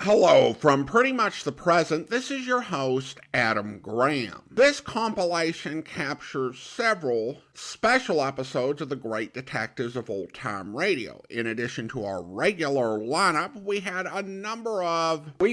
Hello, from pretty much the present, this is your host, Adam Graham. This compilation captures several special episodes of the great detectives of old-time radio. In addition to our regular lineup, we've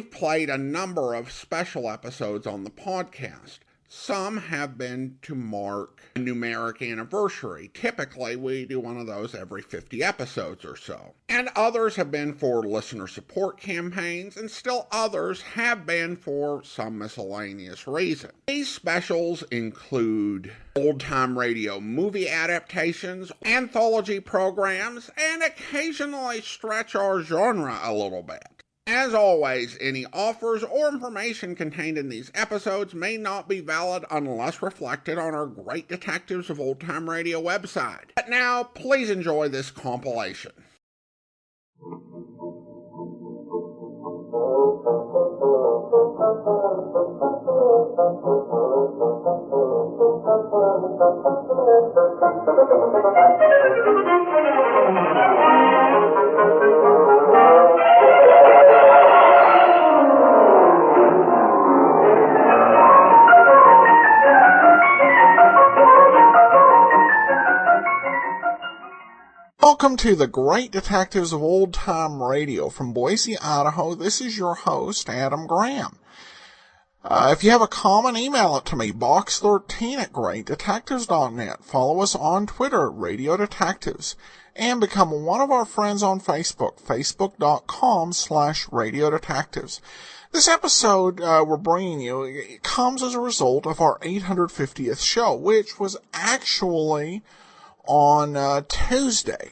played a number of special episodes on the podcast. Some have been to mark a numeric anniversary. Typically, we do one of those every 50 episodes or so. And others have been for listener support campaigns, and still others have been for some miscellaneous reason. These specials include old-time radio movie adaptations, anthology programs, and occasionally stretch our genre a little bit. As always, any offers or information contained in these episodes may not be valid unless reflected on our Great Detectives of Old Time Radio website. But now, please enjoy this compilation. Welcome to the Great Detectives of Old Time Radio. From Boise, Idaho, this is your host, Adam Graham. If you have a comment, email it to me, box13@greatdetectives.net. Follow us on Twitter at Radio Detectives. And become one of our friends on Facebook, facebook.com/Radio Detectives. This episode we're bringing you comes as a result of our 850th show, which was actually on Tuesday.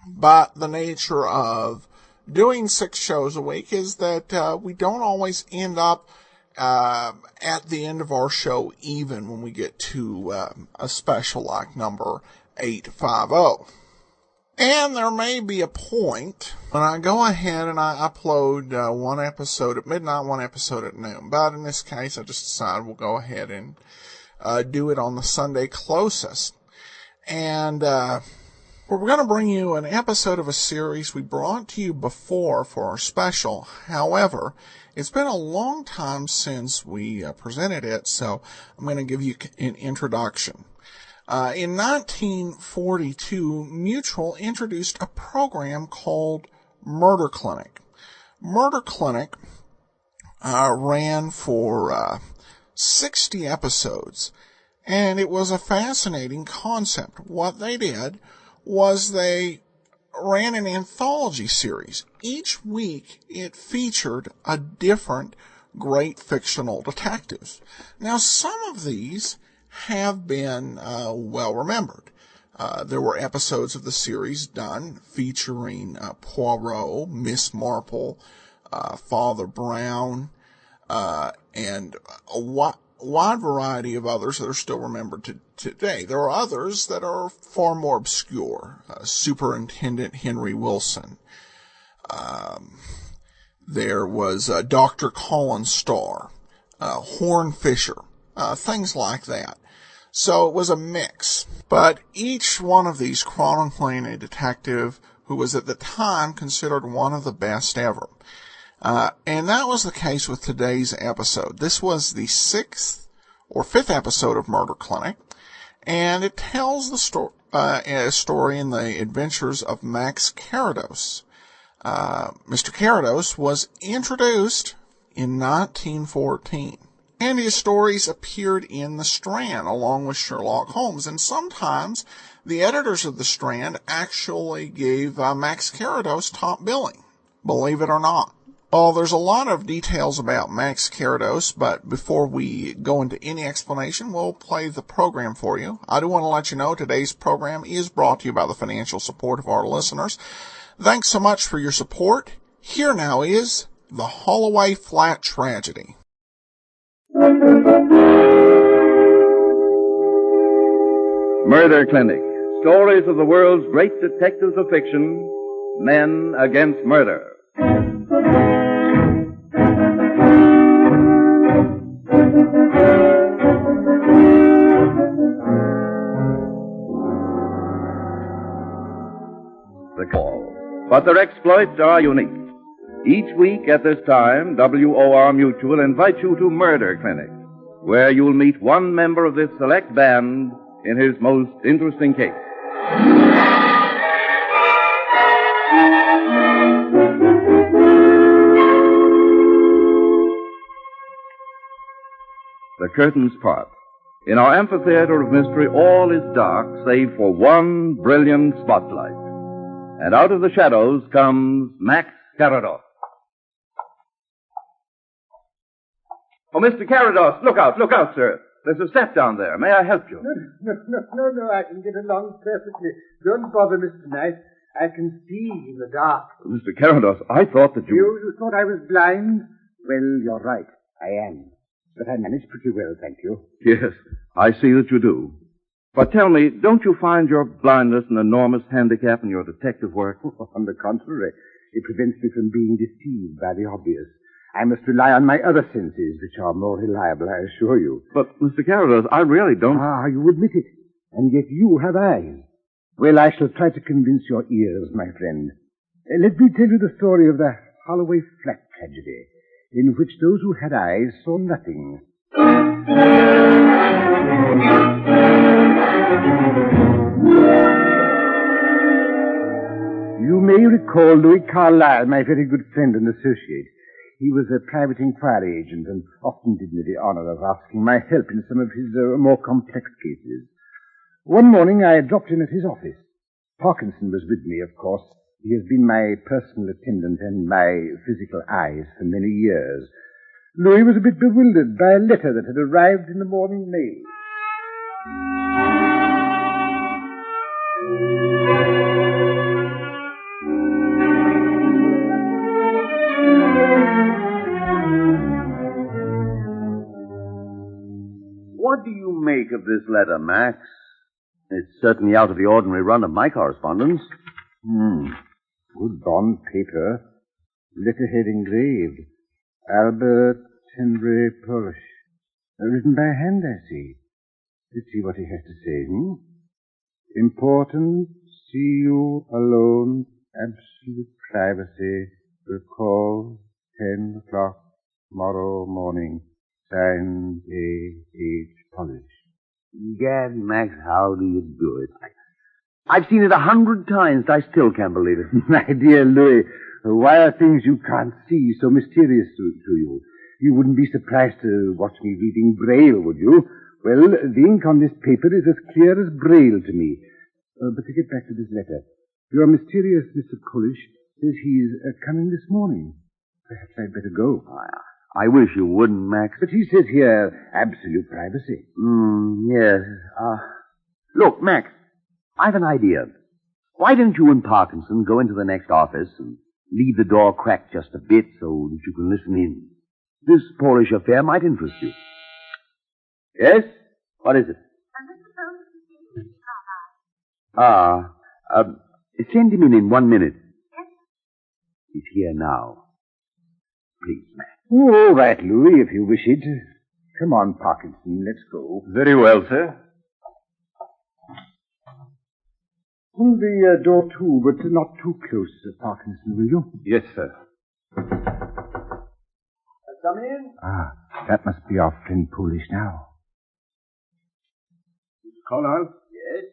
But the nature of doing 6 shows a week is that we don't always end up at the end of our show even when we get to a special like number 850. And there may be a point when I go ahead and I upload one episode at midnight, one episode at noon. But in this case, I just decided we'll go ahead and do it on the Sunday closest. And we're going to bring you an episode of a series we brought to you before for our special. However, it's been a long time since we presented it, so I'm going to give you an introduction. In 1942, Mutual introduced a program called Murder Clinic. Murder Clinic ran for 60 episodes. And it was a fascinating concept. What they did was they ran an anthology series. Each week it featured a different great fictional detectives. Now, some of these have been well remembered. There were episodes of the series done featuring Poirot, Miss Marple, Father Brown, and a wide variety of others that are still remembered today. There are others that are far more obscure. Superintendent Henry Wilson. There was Dr. Colin Starr, Horn Fisher, things like that. So it was a mix. But each one of these chronicling a detective who was at the time considered one of the best ever. And that was the case with today's episode. This was the 6th or 5th episode of Murder Clinic, and it tells the story in the adventures of Max Carrados. Mr. Carrados was introduced in 1914, and his stories appeared in the Strand along with Sherlock Holmes, and sometimes the editors of the Strand actually gave Max Carrados top billing, believe it or not. Well, there's a lot of details about Max Carrados, but before we go into any explanation, we'll play the program for you. I do want to let you know today's program is brought to you by the financial support of our listeners. Thanks so much for your support. Here now is the Holloway Flat Tragedy. Murder Clinic. Stories of the world's great detectives of fiction, men against murder. The call. But their exploits are unique. Each week at this time, WOR Mutual invites you to Murder Clinic, where you'll meet one member of this select band in his most interesting case. The curtains part. In our amphitheater of mystery, all is dark save for one brilliant spotlight. And out of the shadows comes Max Carrados. Oh, Mr. Carrados, look out, sir. There's a step down there. May I help you? No, I can get along perfectly. Don't bother, Mr. Knight. I can see in the dark. Mr. Carrados, I thought that you... You thought I was blind? Well, you're right. I am. But I manage pretty well, thank you. Yes, I see that you do. But tell me, don't you find your blindness an enormous handicap in your detective work? On the contrary, it prevents me from being deceived by the obvious. I must rely on my other senses, which are more reliable, I assure you. But, Mr. Carrados, I really don't... Ah, you admit it. And yet you have eyes. Well, I shall try to convince your ears, my friend. Let me tell you the story of the Holloway flat tragedy, in which those who had eyes saw nothing. You may recall Louis Carlyle, my very good friend and associate. He was a private inquiry agent and often did me the honor of asking my help in some of his more complex cases. One morning I dropped in at his office. Parkinson was with me, of course. He has been my personal attendant and my physical eyes for many years. Louis was a bit bewildered by a letter that had arrived in the morning mail. What do you make of this letter, Max? It's certainly out of the ordinary run of my correspondence. Good bond paper. Letterhead engraved. Albert Henry Polish. Written by hand, I see. Let's see what he has to say, Important. See you alone. Absolute privacy. Will call 10 o'clock tomorrow morning. Signed A.H. Polish. Gad, Max, how do you do it? I've seen it 100 times. I still can't believe it. My dear Louis, why are things you can't see so mysterious to you? You wouldn't be surprised to watch me reading Braille, would you? Well, the ink on this paper is as clear as Braille to me. But to get back to this letter, your mysterious Mr. Polish says he's coming this morning. Perhaps I'd better go. I wish you wouldn't, Max. But he says here, absolute privacy. Yes. Look, Max, I've an idea. Why don't you and Parkinson go into the next office and leave the door cracked just a bit so that you can listen in? This Polish affair might interest you. Yes? What is it? Send him in 1 minute. He's here now. Please, Max. All right, Louis, if you wish it. Come on, Parkinson, let's go. Very well, sir. Pull the door to, but not too close, Parkinson, will you? Yes, sir. Come in. That must be our friend Polish now. Mr. Carlyle? Yes?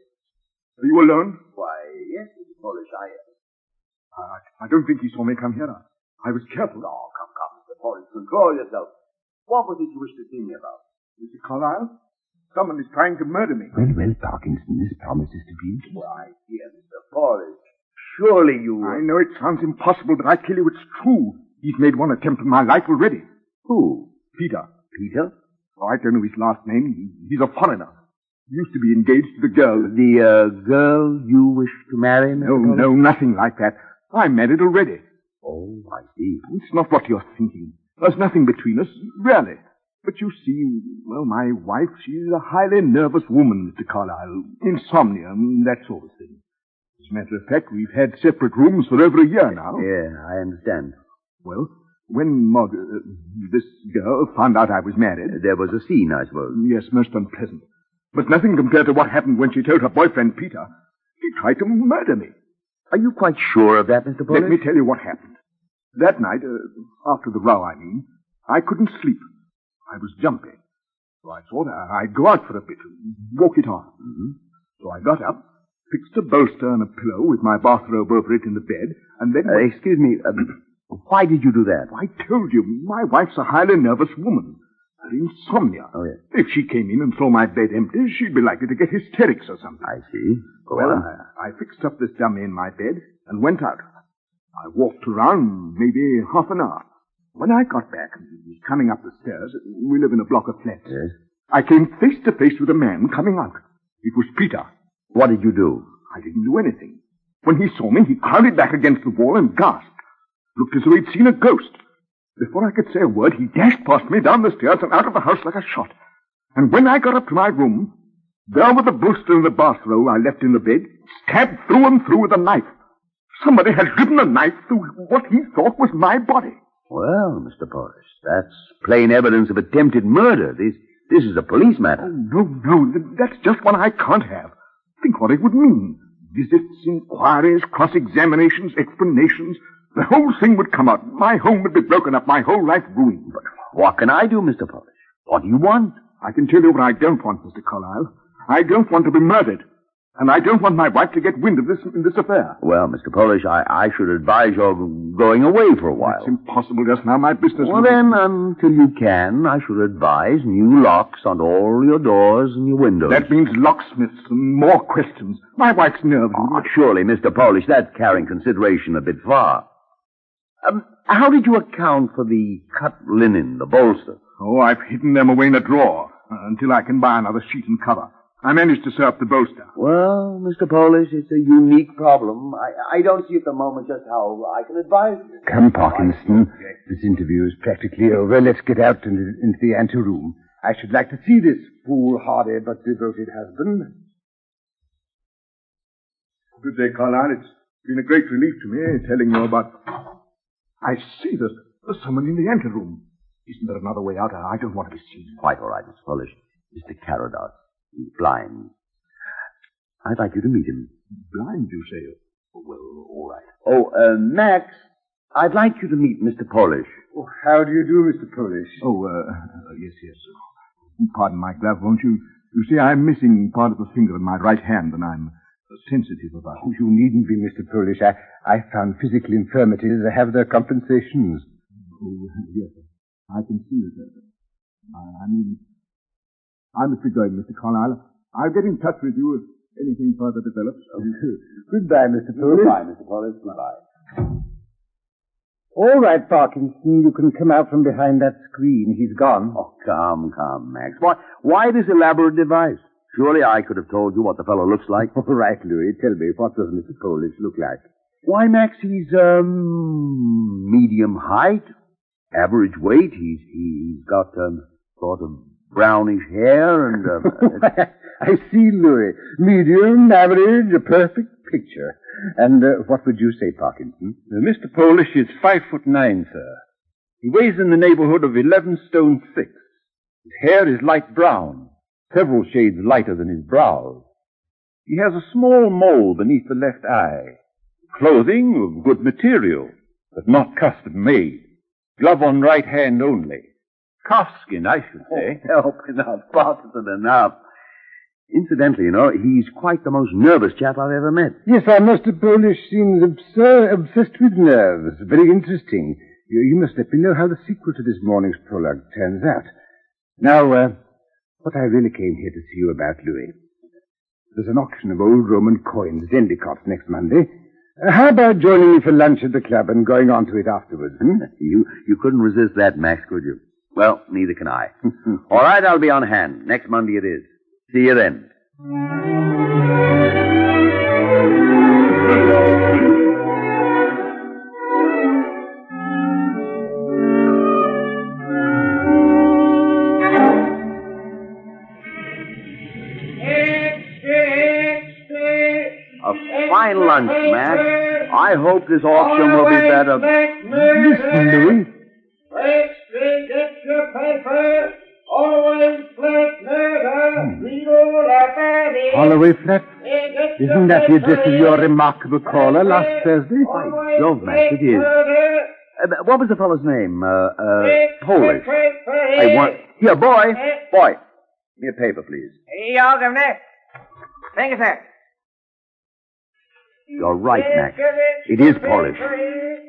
Are you alone? Why, yes, Mr. Polish, I am. I don't think he saw me come here. I was careful. Oh, come, Mr. Polish, control yourself. What was it you wished to see me about? Mr. Carlyle, someone is trying to murder me. Well, Parkinson, this promises to be... Why, dear Mr. Polish, surely you... I know it sounds impossible, but I tell you it's true. He's made one attempt on my life already. Who? Peter. Peter? Oh, I don't know his last name. He's a foreigner. He used to be engaged to the girl. The girl you wish to marry, Mr. Polish? No, nothing like that. I'm married already. Oh, I see. It's not what you're thinking. There's nothing between us, really. But you see, well, my wife, she's a highly nervous woman, Mr. Carlyle. Insomnia, that sort of thing. As a matter of fact, we've had separate rooms for over a year now. Yeah, I understand. Well, when this girl found out I was married... There was a scene, I suppose. Yes, most unpleasant. But nothing compared to what happened when she told her boyfriend, Peter. He tried to murder me. Are you quite sure of that, Mr. Polish? Let me tell you what happened. That night, after the row, I couldn't sleep. I was jumpy. So I thought I'd go out for a bit and walk it off. Mm-hmm. So I got up, fixed a bolster and a pillow with my bathrobe over it in the bed, and then... Excuse me, why did you do that? I told you, my wife's a highly nervous woman. Her insomnia. Oh, yes. If she came in and saw my bed empty, she'd be likely to get hysterics or something. I see. Go Well, on. I fixed up this dummy in my bed and went out. I walked around maybe half an hour. When I got back, coming up the stairs, we live in a block of flats. Yes? I came face to face with a man coming out. It was Peter. What did you do? I didn't do anything. When he saw me, he crowded back against the wall and gasped. Looked as though he'd seen a ghost. Before I could say a word, he dashed past me down the stairs and out of the house like a shot. And when I got up to my room, there with the bolster and the bathrobe I left in the bed, stabbed through and through with a knife. Somebody had driven a knife through what he thought was my body. Well, Mr. Polish, that's plain evidence of attempted murder. This is a police matter. Oh, no, that's just what I can't have. Think what it would mean. Visits, inquiries, cross-examinations, explanations. The whole thing would come out. My home would be broken up, my whole life ruined. But what can I do, Mr. Polish? What do you want? I can tell you what I don't want, Mr. Carlyle. I don't want to be murdered. And I don't want my wife to get wind of this affair. Well, Mr. Polish, I should advise your going away for a while. It's impossible just now. My business... Well, then, until you can, I should advise new locks on all your doors and your windows. That means locksmiths and more questions. My wife's nerves... Oh, surely, Mr. Polish, that's carrying consideration a bit far. How did you account for the cut linen, the bolster? Oh, I've hidden them away in a drawer until I can buy another sheet and cover. I managed to sew up the bolster. Well, Mr. Polish, it's a unique problem. I don't see at the moment just how I can advise you. Come, Parkinson. This interview is practically over. Let's get out into the anteroom. I should like to see this foolhardy but devoted husband. Good day, Carlyle. It's been a great relief to me telling you about... I see there's someone in the anteroom. Isn't there another way out? I don't want to be seen. Quite all right, Mr. Polish. Mr. Carrados. He's blind. I'd like you to meet him. Blind, you say? Oh, well, all right. Oh, Max, I'd like you to meet Mr. Polish. Oh, how do you do, Mr. Polish? Oh, yes. Pardon my glove, won't you? You see, I'm missing part of the finger in my right hand, and I'm sensitive about it. Oh, you needn't be, Mr. Polish. I found physical infirmities have their compensations. Oh, yes. I can see it. I must be going, Mr. Carlyle. I'll get in touch with you if anything further develops. Goodbye, Mr. Polish. Goodbye, Mr. Polish. Goodbye. All right, Parkinson, you can come out from behind that screen. He's gone. Oh, come, Max. Why this elaborate device? Surely I could have told you what the fellow looks like. All right, Louis, tell me, what does Mr. Polish look like? Why, Max, he's, medium height, average weight. He's got, sort of brownish hair and, I see, Louis. Medium, average, a perfect picture. And what would you say, Parkinson? Mr. Polish is 5'9", sir. He weighs in the neighborhood of 11 stone 6. His hair is light brown, several shades lighter than his brows. He has a small mole beneath the left eye. Clothing of good material, but not custom-made. Glove on right hand only. Calfskin, I should say. Oh, help enough, Parkinson, enough. Incidentally, you know, he's quite the most nervous chap I've ever met. Yes, Mr. Polish seems obsessed with nerves. Very interesting. You must let me know how the sequel to this morning's prologue turns out. Now, what I really came here to see you about, Louis. There's an auction of old Roman coins at Endicott's next Monday. How about joining me for lunch at the club and going on to it afterwards? You couldn't resist that, Max, could you? Well, neither can I. All right, I'll be on hand. Next Monday it is. See you then. A fine lunch, Max. I hope this auction will be better. Listen, Louis. Get your paper. Always flat murder. Read all about it. Holloway Flat? Isn't that the address of your remarkable caller last Thursday? By Jove, Max, it is. what was the fellow's name? Polish. I want... Here, boy. Boy. Give me a paper, please. Ja, governor. Thank you, sir. You're right, Max. It is Polish.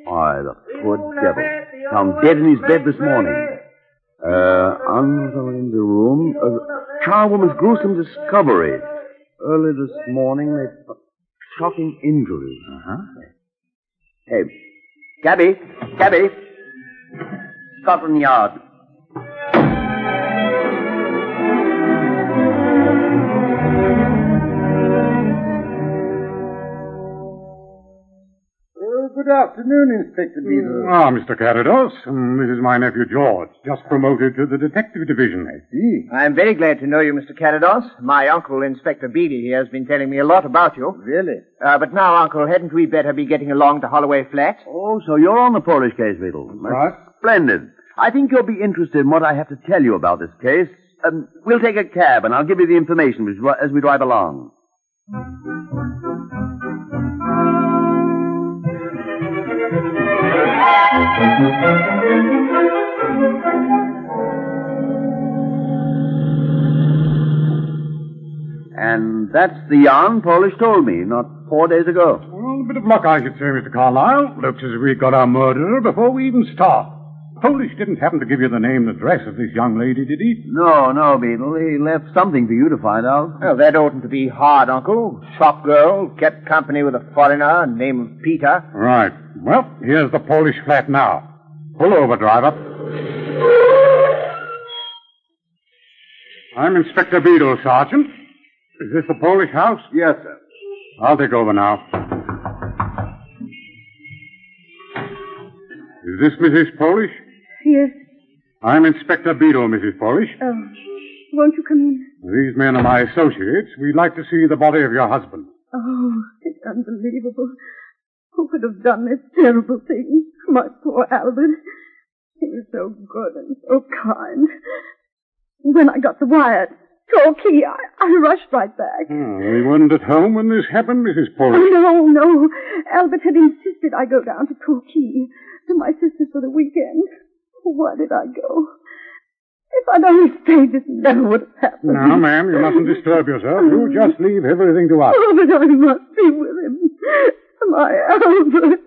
Why, the poor devil. Found dead in his bed this morning. In the room. Charwoman's gruesome discovery. Early this morning, they... Shocking injury. Uh-huh. Hey, Gabby. Scotland Yard. Good afternoon, Inspector Beadle. Ah, Mr. Carrados. This is my nephew George, just promoted to the detective division. I see. I'm very glad to know you, Mr. Carrados. My uncle, Inspector Beatty, here has been telling me a lot about you. Really? But now, Uncle, hadn't we better be getting along to Holloway Flat? Oh, so you're on the Polish case, Beadle. Right. Splendid. I think you'll be interested in what I have to tell you about this case. We'll take a cab, and I'll give you the information as we drive along. And that's the yarn Polish told me not 4 days ago. Well, a bit of luck, I should say, Mr. Carlyle. Looks as if we got our murderer before we even start. Polish didn't happen to give you the name and address of this young lady, did he? No, Beadle. He left something for you to find out. Well, that oughtn't to be hard, Uncle. Shop girl, kept company with a foreigner, name of Peter. Right. Well, here's the Polish flat now. Pull over, driver. I'm Inspector Beadle, Sergeant. Is this the Polish house? Yes, sir. I'll take over now. Is this Mrs. Polish? Yes. I'm Inspector Beadle, Mrs. Polish. Oh, won't you come in? These men are my associates. We'd like to see the body of your husband. Oh, it's unbelievable. Who could have done this terrible thing? My poor Albert. He was so good and so kind. When I got the wire, Torquay, I rushed right back. Oh, we weren't at home when this happened, Mrs. Polish. Oh, no. Albert had insisted I go down to Torquay, to my sister's for the weekend. Why did I go? If I'd only stayed, this never would have happened. Now, ma'am, you mustn't disturb yourself. You just leave everything to us. Oh, but I must be with him. My Albert. Albert.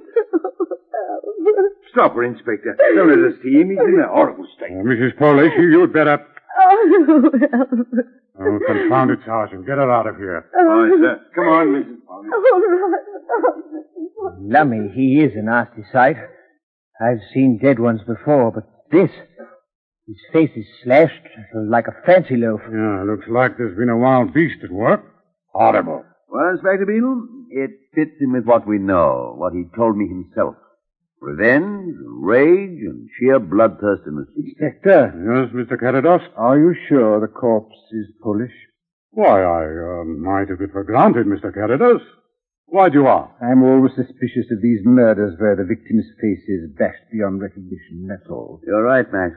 Stop her, Inspector. Don't let us see him. He's in a horrible state. Mrs. Polish, you'd better... Oh, Albert. Oh, confound it, Sergeant. Get her out of here. All right, sir. Come on, Mrs. Polish. All right. Lummy, he is a nasty sight. I've seen dead ones before, but this... His face is slashed like a fancy loaf. Yeah, looks like there's been a wild beast at work. Horrible. Well, Inspector Beadle, it fits in with what we know, what he told me himself. Revenge, rage, and sheer bloodthirstiness. Inspector, Yes, Mr. Carrados? are you sure the corpse is Polish? Why, I might have it for granted, Mr. Carrados. Why'd you ask? I'm always suspicious of these murders where the victim's face is bashed beyond recognition, that's all. You're right, Max.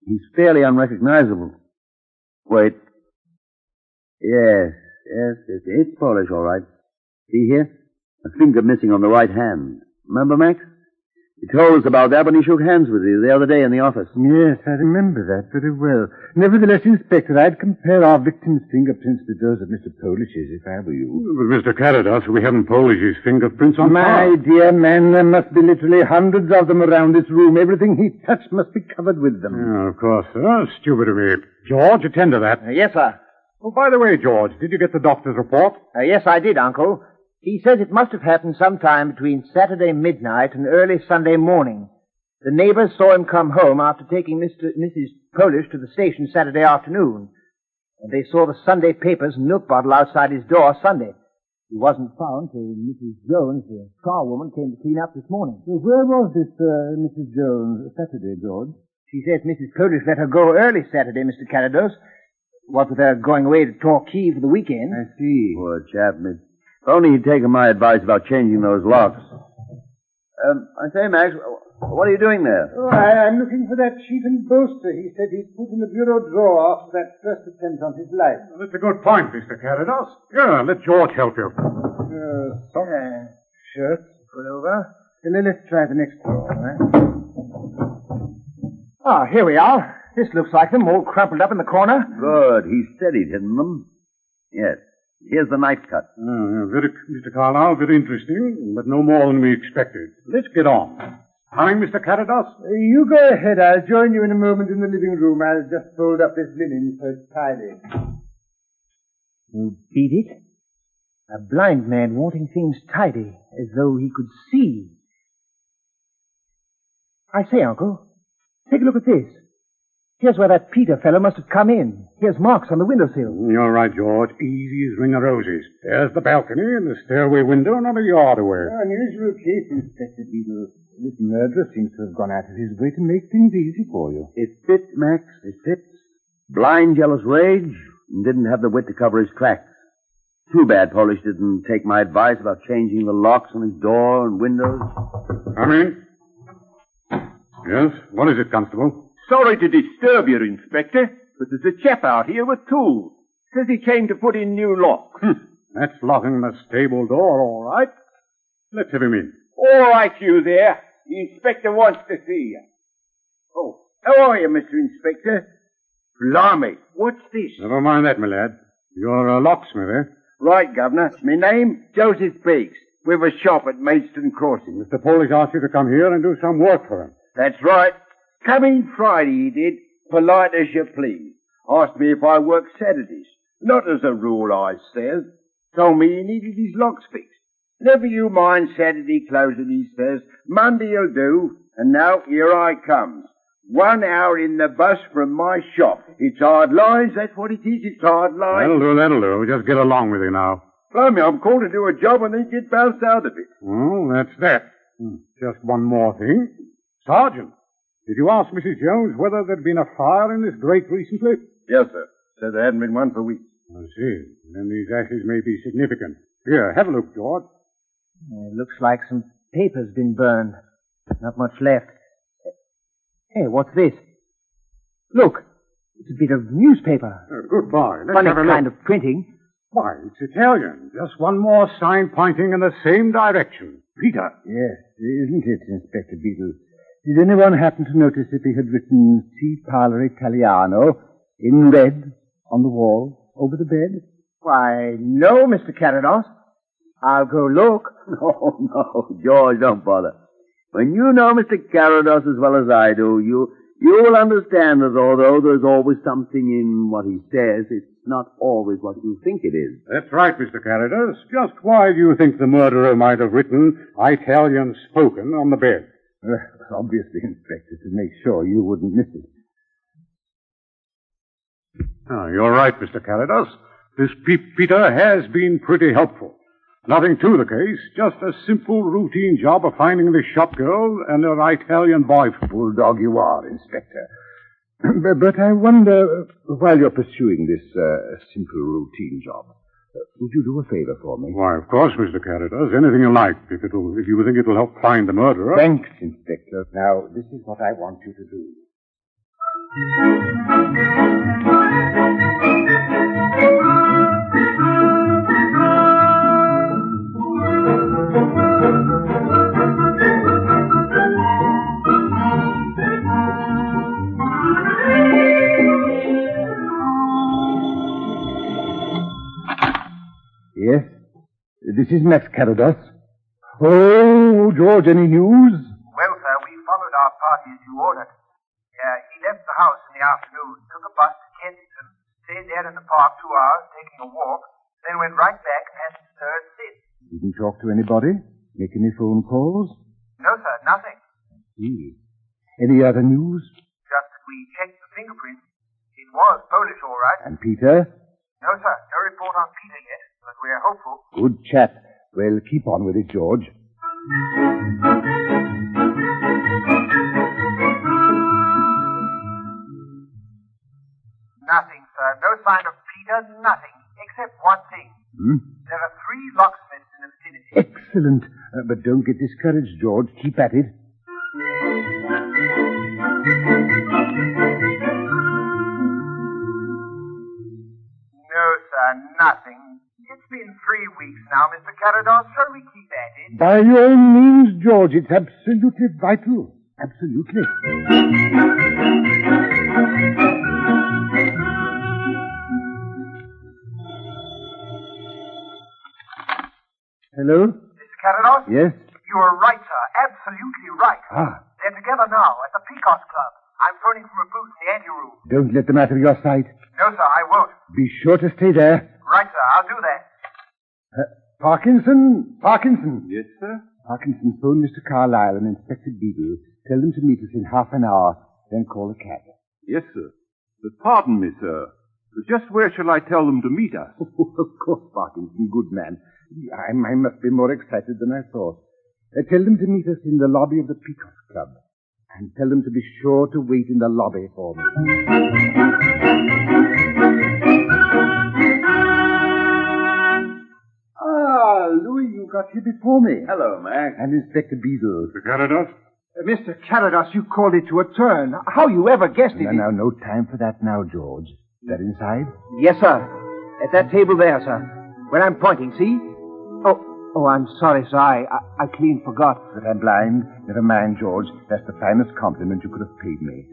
He's fairly unrecognizable. Wait. Yes, it's Polish, all right. See here? A finger missing on the right hand. Remember, Max? He told us about that when he shook hands with you the other day in the office. Yes, I remember that very well. Nevertheless, Inspector, I'd compare our victim's fingerprints with those of Mr. Polish's if I were you. But, Mr. Carrados, we haven't Polish's fingerprints on My file. dear man, there must be literally hundreds of them around this room. Everything he touched must be covered with them. Yeah, of course, sir. Stupid of me. George, attend to that. Yes, sir. Oh, by the way, George, did you get the doctor's report? Yes, I did, Uncle. He says it must have happened sometime between Saturday midnight and early Sunday morning. The neighbors saw him come home after taking Mrs. Polish to the station Saturday afternoon. And they saw the Sunday papers and milk bottle outside his door Sunday. He wasn't found till Mrs. Jones, the charwoman, came to clean up this morning. So where was this Mrs. Jones Saturday, George? She says Mrs. Polish let her go early Saturday, Mr. Carrados. What with her going away to Torquay for the weekend. I see. Poor chap. If only he'd taken my advice about changing those locks. I say, Max, what are you doing there? Oh, I'm looking for that chief and boaster he said he'd put in the bureau drawer after that first attempt on his life. Well, that's a good point, Mr. Carrados. Yeah, let George help you. Socks, shirt. Put over. Let's try the next door. Ah, here we are. This looks like them, all crumpled up in the corner. Good. He said he'd hidden them. Yes. Here's the knife cut. Mr. Carlyle, very interesting, but no more than we expected. Let's get on. Coming, Mr. Carrados? You go ahead. I'll join you in a moment in the living room. I'll just fold up this linen so it's tidy. You beat it. A blind man wanting things tidy, as though he could see. I say, Uncle, take a look at this. Here's where that Peter fellow must have come in. Here's marks on the windowsill. You're right, George. Easy as ring of roses. There's the balcony and the stairway window, not a yard away. Unusual case, Inspector Beadle. This murderer seems to have gone out of his way to make things easy for you. It fits, Max. It fits. Blind, jealous rage, and didn't have the wit to cover his tracks. Too bad Polish didn't take my advice about changing the locks on his door and windows. Come in. Yes? What is it, Constable? Sorry to disturb you, Inspector, but there's a chap out here with tools. Says he came to put in new locks. That's locking the stable door, all right. Let's have him in. All right, you there. The inspector wants to see you. Oh, how are you, Mr. Inspector? Blimey, what's this? Never mind that, my lad. You're a locksmith, eh? Right, Governor. My name, Joseph Biggs. We've a shop at Maidstone Crossing. Mr. Polish asked you to come here and do some work for him. That's right. Coming Friday, he did, polite as you please. Asked me if I work Saturdays. Not as a rule, I says. Told me he needed his locks fixed. Never you mind Saturday closing, he says. Monday'll do. And now here I comes. 1 hour in the bus from my shop. It's hard lines, that's what it is. It's hard lines. That'll do. Just get along with you now. Blimey, I'm called to do a job and then get bounced out of it. Oh, that's that. Just one more thing. Sergeant, did you ask Mrs. Jones whether there'd been a fire in this grate recently? Yes, sir. Said there hadn't been one for weeks. I see. Then these ashes may be significant. Here, have a look, George. It looks like some paper's been burned. Not much left. Hey, what's this? Look, it's a bit of newspaper. Goodbye. Let's Funny have a look. kind of printing. Why, it's Italian. Just one more sign pointing in the same direction. Peter. Yes, isn't it, Inspector Beadle? Did anyone happen to notice if he had written Tea Parlor Italiano in red on the wall over the bed? Why, no, Mr. Carrados. I'll go look. No, George, don't bother. When you know Mr. Carrados as well as I do, you'll understand that although there's always something in what he says, it's not always what you think it is. That's right, Mr. Carrados. Just why do you think the murderer might have written Italian spoken on the bed? Obviously, Inspector, to make sure you wouldn't miss it. Oh, you're right, Mr. Carrados. This Peter has been pretty helpful. Nothing to the case, just a simple routine job of finding the shop girl and her Italian boyfriend. Bulldog you are, Inspector. But I wonder, while you're pursuing this simple routine job, would you do a favor for me? Why, of course, Mr. Carrados. Anything you like, if you think it'll help find the murderer. Thanks, Inspector. Now, this is what I want you to do. Yes? This is Max Carrados. Oh, George, any news? Well, sir, we followed our party as you ordered. He left the house in the afternoon, took a bus to Kensington, stayed there in the park 2 hours, taking a walk, then went right back past the third sit. Didn't talk to anybody? Make any phone calls? No, sir, nothing. Any other news? Just that we checked the fingerprints. It was Polish, all right. And Peter? No, sir, no report on Peter yet, but we're hopeful. Good chap. Well, keep on with it, George. Nothing, sir. No sign of Peter, nothing. Except one thing. There are 3 locksmiths in the vicinity. Excellent. But don't get discouraged, George. Keep at it. No, sir, nothing. It's been 3 weeks now, Mr. Carrados. Shall we keep at it? By all means, George. It's absolutely vital. Absolutely. Hello? Mr. Carrados? Yes? You are right, sir. Absolutely right. Ah. They're together now at the Peacock Club. I'm phoning from a booth in the anteroom. Don't let them out of your sight. No, sir, I won't. Be sure to stay there. Right, sir, I'll do that. Parkinson? Parkinson? Yes, sir? Parkinson, phone Mr. Carlyle and Inspector Beadle. Tell them to meet us in half an hour, then call a cab. Yes, sir. But pardon me, sir. But just where shall I tell them to meet us? Oh, of course, Parkinson, good man. I must be more excited than I thought. Tell them to meet us in the lobby of the Peacock Club. And tell them to be sure to wait in the lobby for me. Ah, Louis, you got here before me. Hello, Mac. And Inspector Beadle. Mr. Carrados? Mr. Carrados, you called it to a turn. How you ever guessed it? No time for that now, George. That inside? Yes, sir. At that table there, sir. Where I'm pointing, see? Oh, I'm sorry, sir. I clean forgot. That I'm blind? Never mind, George. That's the finest compliment you could have paid me.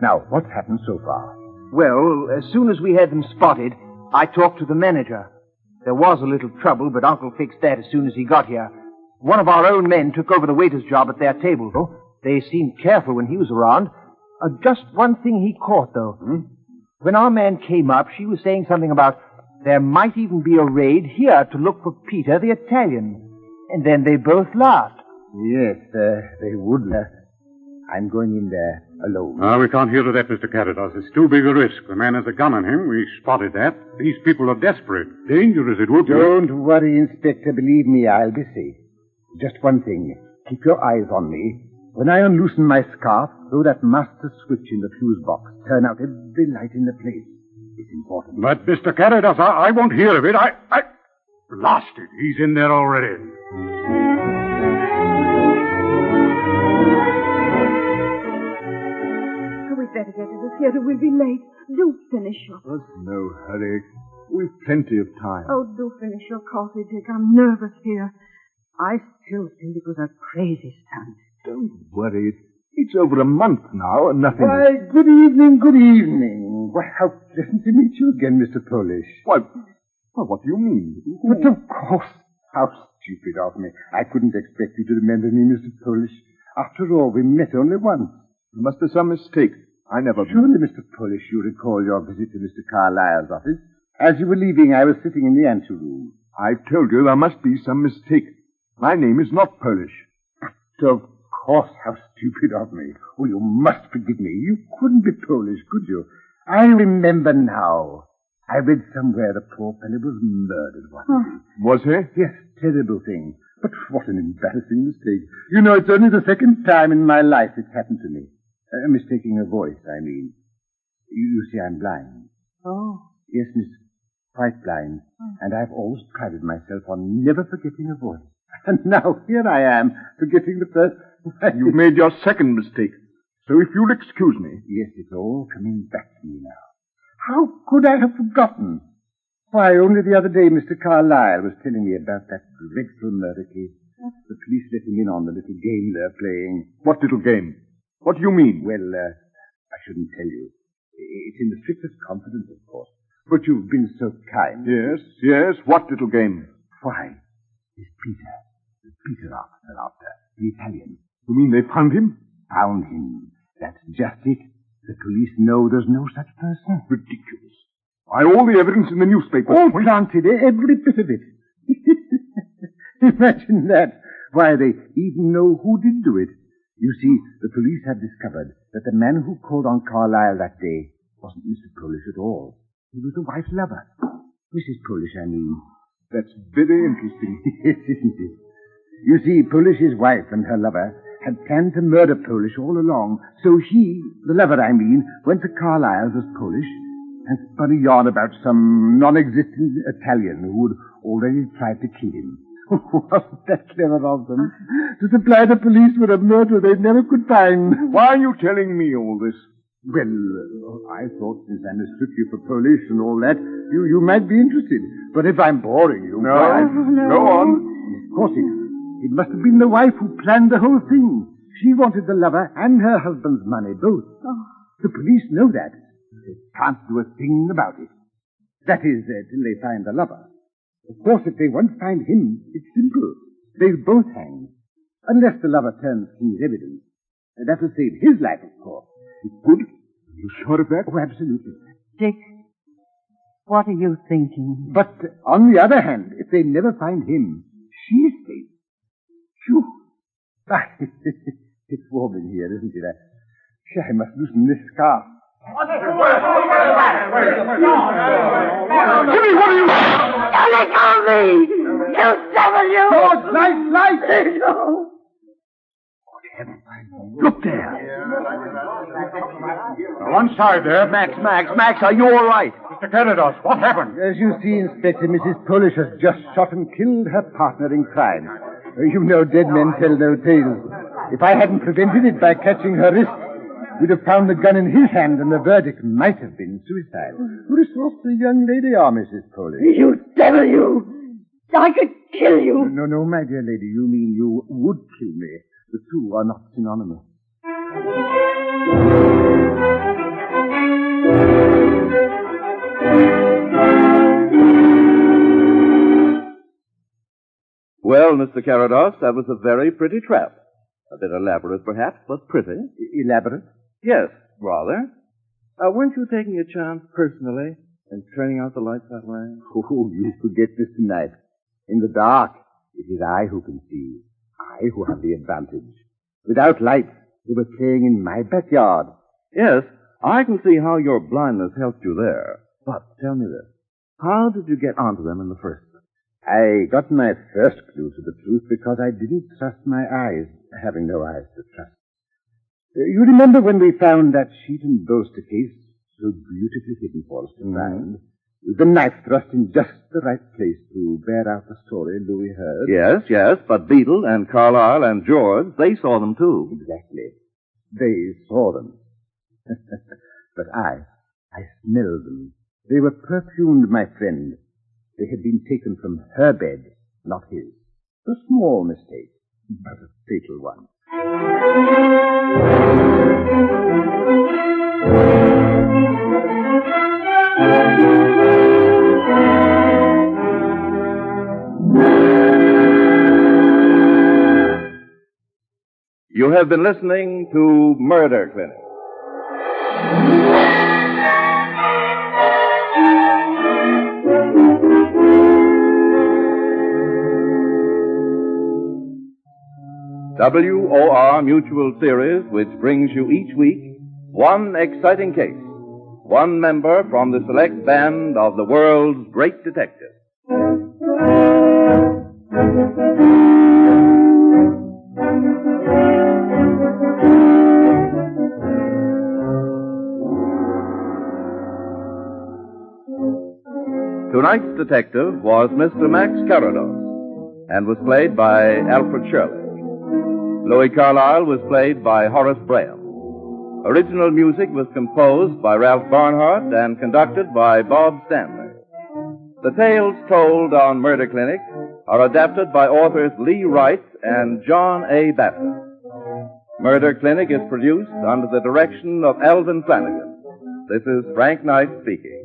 Now, what's happened so far? Well, as soon as we had them spotted, I talked to the manager. There was a little trouble, but Uncle fixed that as soon as he got here. One of our own men took over the waiter's job at their table, though. They seemed careful when he was around. Just one thing he caught, though. When our man came up, she was saying something about there might even be a raid here to look for Peter the Italian. And then they both laughed. Yes, they would laugh. I'm going in there alone. No, we can't hear to that, Mr. Carrados. It's too big a risk. The man has a gun on him. We spotted that. These people are desperate. Dangerous it would be. Don't worry, Inspector. Believe me, I'll be safe. Just one thing. Keep your eyes on me. When I unloosen my scarf, throw that master switch in the fuse box. Turn out every light in the place. It's important. But, Mr. Carrados, I won't hear of it. I lost it. He's in there already. We'd better get to the theater. We'll be late. Do finish your... There's no hurry. We've plenty of time. Oh, do finish your coffee, Dick. I'm nervous here. I still think it was a crazy stunt. Don't worry. It's over a month now and nothing... Why, good evening, good evening. Why, how pleasant to meet you again, Mr. Polish. Why, what do you mean? But of course. How stupid of me. I couldn't expect you to remember me, Mr. Polish. After all, we met only once. There must be some mistake. I never... Surely, Mr. Polish, you recall your visit to Mr. Carlyle's office. As you were leaving, I was sitting in the anteroom. I told you there must be some mistake. My name is not Polish. Of course, how stupid of me. Oh, you must forgive me. You couldn't be Polish, could you? I remember now. I read somewhere the poor fellow was murdered once. Was he? Yes, terrible thing. But what an embarrassing mistake. You know, it's only the second time in my life it's happened to me. Mistaking a voice, I mean. You see, I'm blind. Oh. Yes, miss, quite blind. And I've always prided myself on never forgetting a voice. And now here I am, forgetting the first. You've made your second mistake. So if you'll excuse me... Yes, it's all coming back to me now. How could I have forgotten? Why, only the other day Mr. Carlyle was telling me about that dreadful murder case. The police let him in on the little game they're playing. What little game? What do you mean? Well, I shouldn't tell you. It's in the strictest confidence, of course. But you've been so kind. Yes. What little game? Why, it's Peter after, the Italian. You mean they found him? Found him. That's just it. The police know there's no such person. Ridiculous. Why, all the evidence in the newspapers... All planted, every bit of it. Imagine that. Why, they even know who did do it. You see, the police have discovered that the man who called on Carlyle that day wasn't Mr. Polish at all. He was the wife's lover. Mrs. Polish, I mean. That's very interesting. Yes, isn't it? You see, Polish's wife and her lover had planned to murder Polish all along. So he, the lover I mean, went to Carlyle's as Polish and spun a yarn about some non-existent Italian who had already tried to kill him. Wasn't that clever of them? To supply the police with a murder they never could find. Why are you telling me all this? Well, I thought since I mistook you for Polish and all that, you might be interested. But if I'm boring you... No. Go on. Of course, It must have been the wife who planned the whole thing. She wanted the lover and her husband's money, both. Oh. The police know that. They can't do a thing about it. That is, till they find the lover. Of course, if they once find him, it's simple. They'll both hang. Unless the lover turns king's evidence. That will save his life, of course. It would? Are you sure of that? Oh, absolutely. Dick, what are you thinking? But, on the other hand, if they never find him, she's safe. Phew. Ah, it's warm in here, isn't it? I must loosen this scarf. Jimmy, what are you... Let go of me! You devil, you! George, light! Let go. Look there. One side there. Max, are you all right? Mr. Carrados, what happened? As you see, Inspector, Mrs. Polish has just shot and killed her partner in crime. You know dead men tell no tales. If I hadn't prevented it by catching her wrist, we'd have found the gun in his hand, and the verdict might have been suicide. What a soft young lady you are, Mrs. Polish. You devil, you! I could kill you! No, my dear lady, you mean you would kill me. The two are not synonymous. Well, Mr. Carrados, that was a very pretty trap. A bit elaborate, perhaps, but pretty. Elaborate? Yes, rather. Weren't you taking a chance personally and turning out the lights that way? Oh, you forget this tonight. In the dark, it is I who can see. I who have the advantage. Without lights, they were playing in my backyard. Yes, I can see how your blindness helped you there. But tell me this. How did you get onto them in the first place? I got my first clue to the truth because I didn't trust my eyes, having no eyes to trust. You remember when we found that sheet and bolster case so beautifully hidden for us to find? With the knife thrust in just the right place to bear out the story Louis heard? Yes, but Beadle and Carlyle and George, they saw them too. Exactly. They saw them. But I smelled them. They were perfumed, my friend. They had been taken from her bed, not his. A small mistake, but a fatal one. You have been listening to Murder Clinic. WOR Mutual Series, which brings you each week one exciting case, one member from the select band of the world's great detectives. Tonight's detective was Mr. Max Carrados and was played by Alfred Shirley. Louis Carlyle was played by Horace Braham. Original music was composed by Ralph Barnhart and conducted by Bob Stanley. The tales told on Murder Clinic are adapted by authors Lee Wright and John A. Bassett. Murder Clinic is produced under the direction of Alvin Flanagan. This is Frank Knight speaking.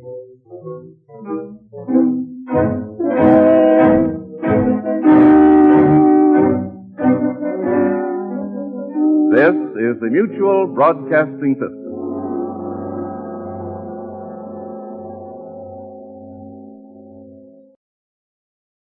This is the Mutual Broadcasting System.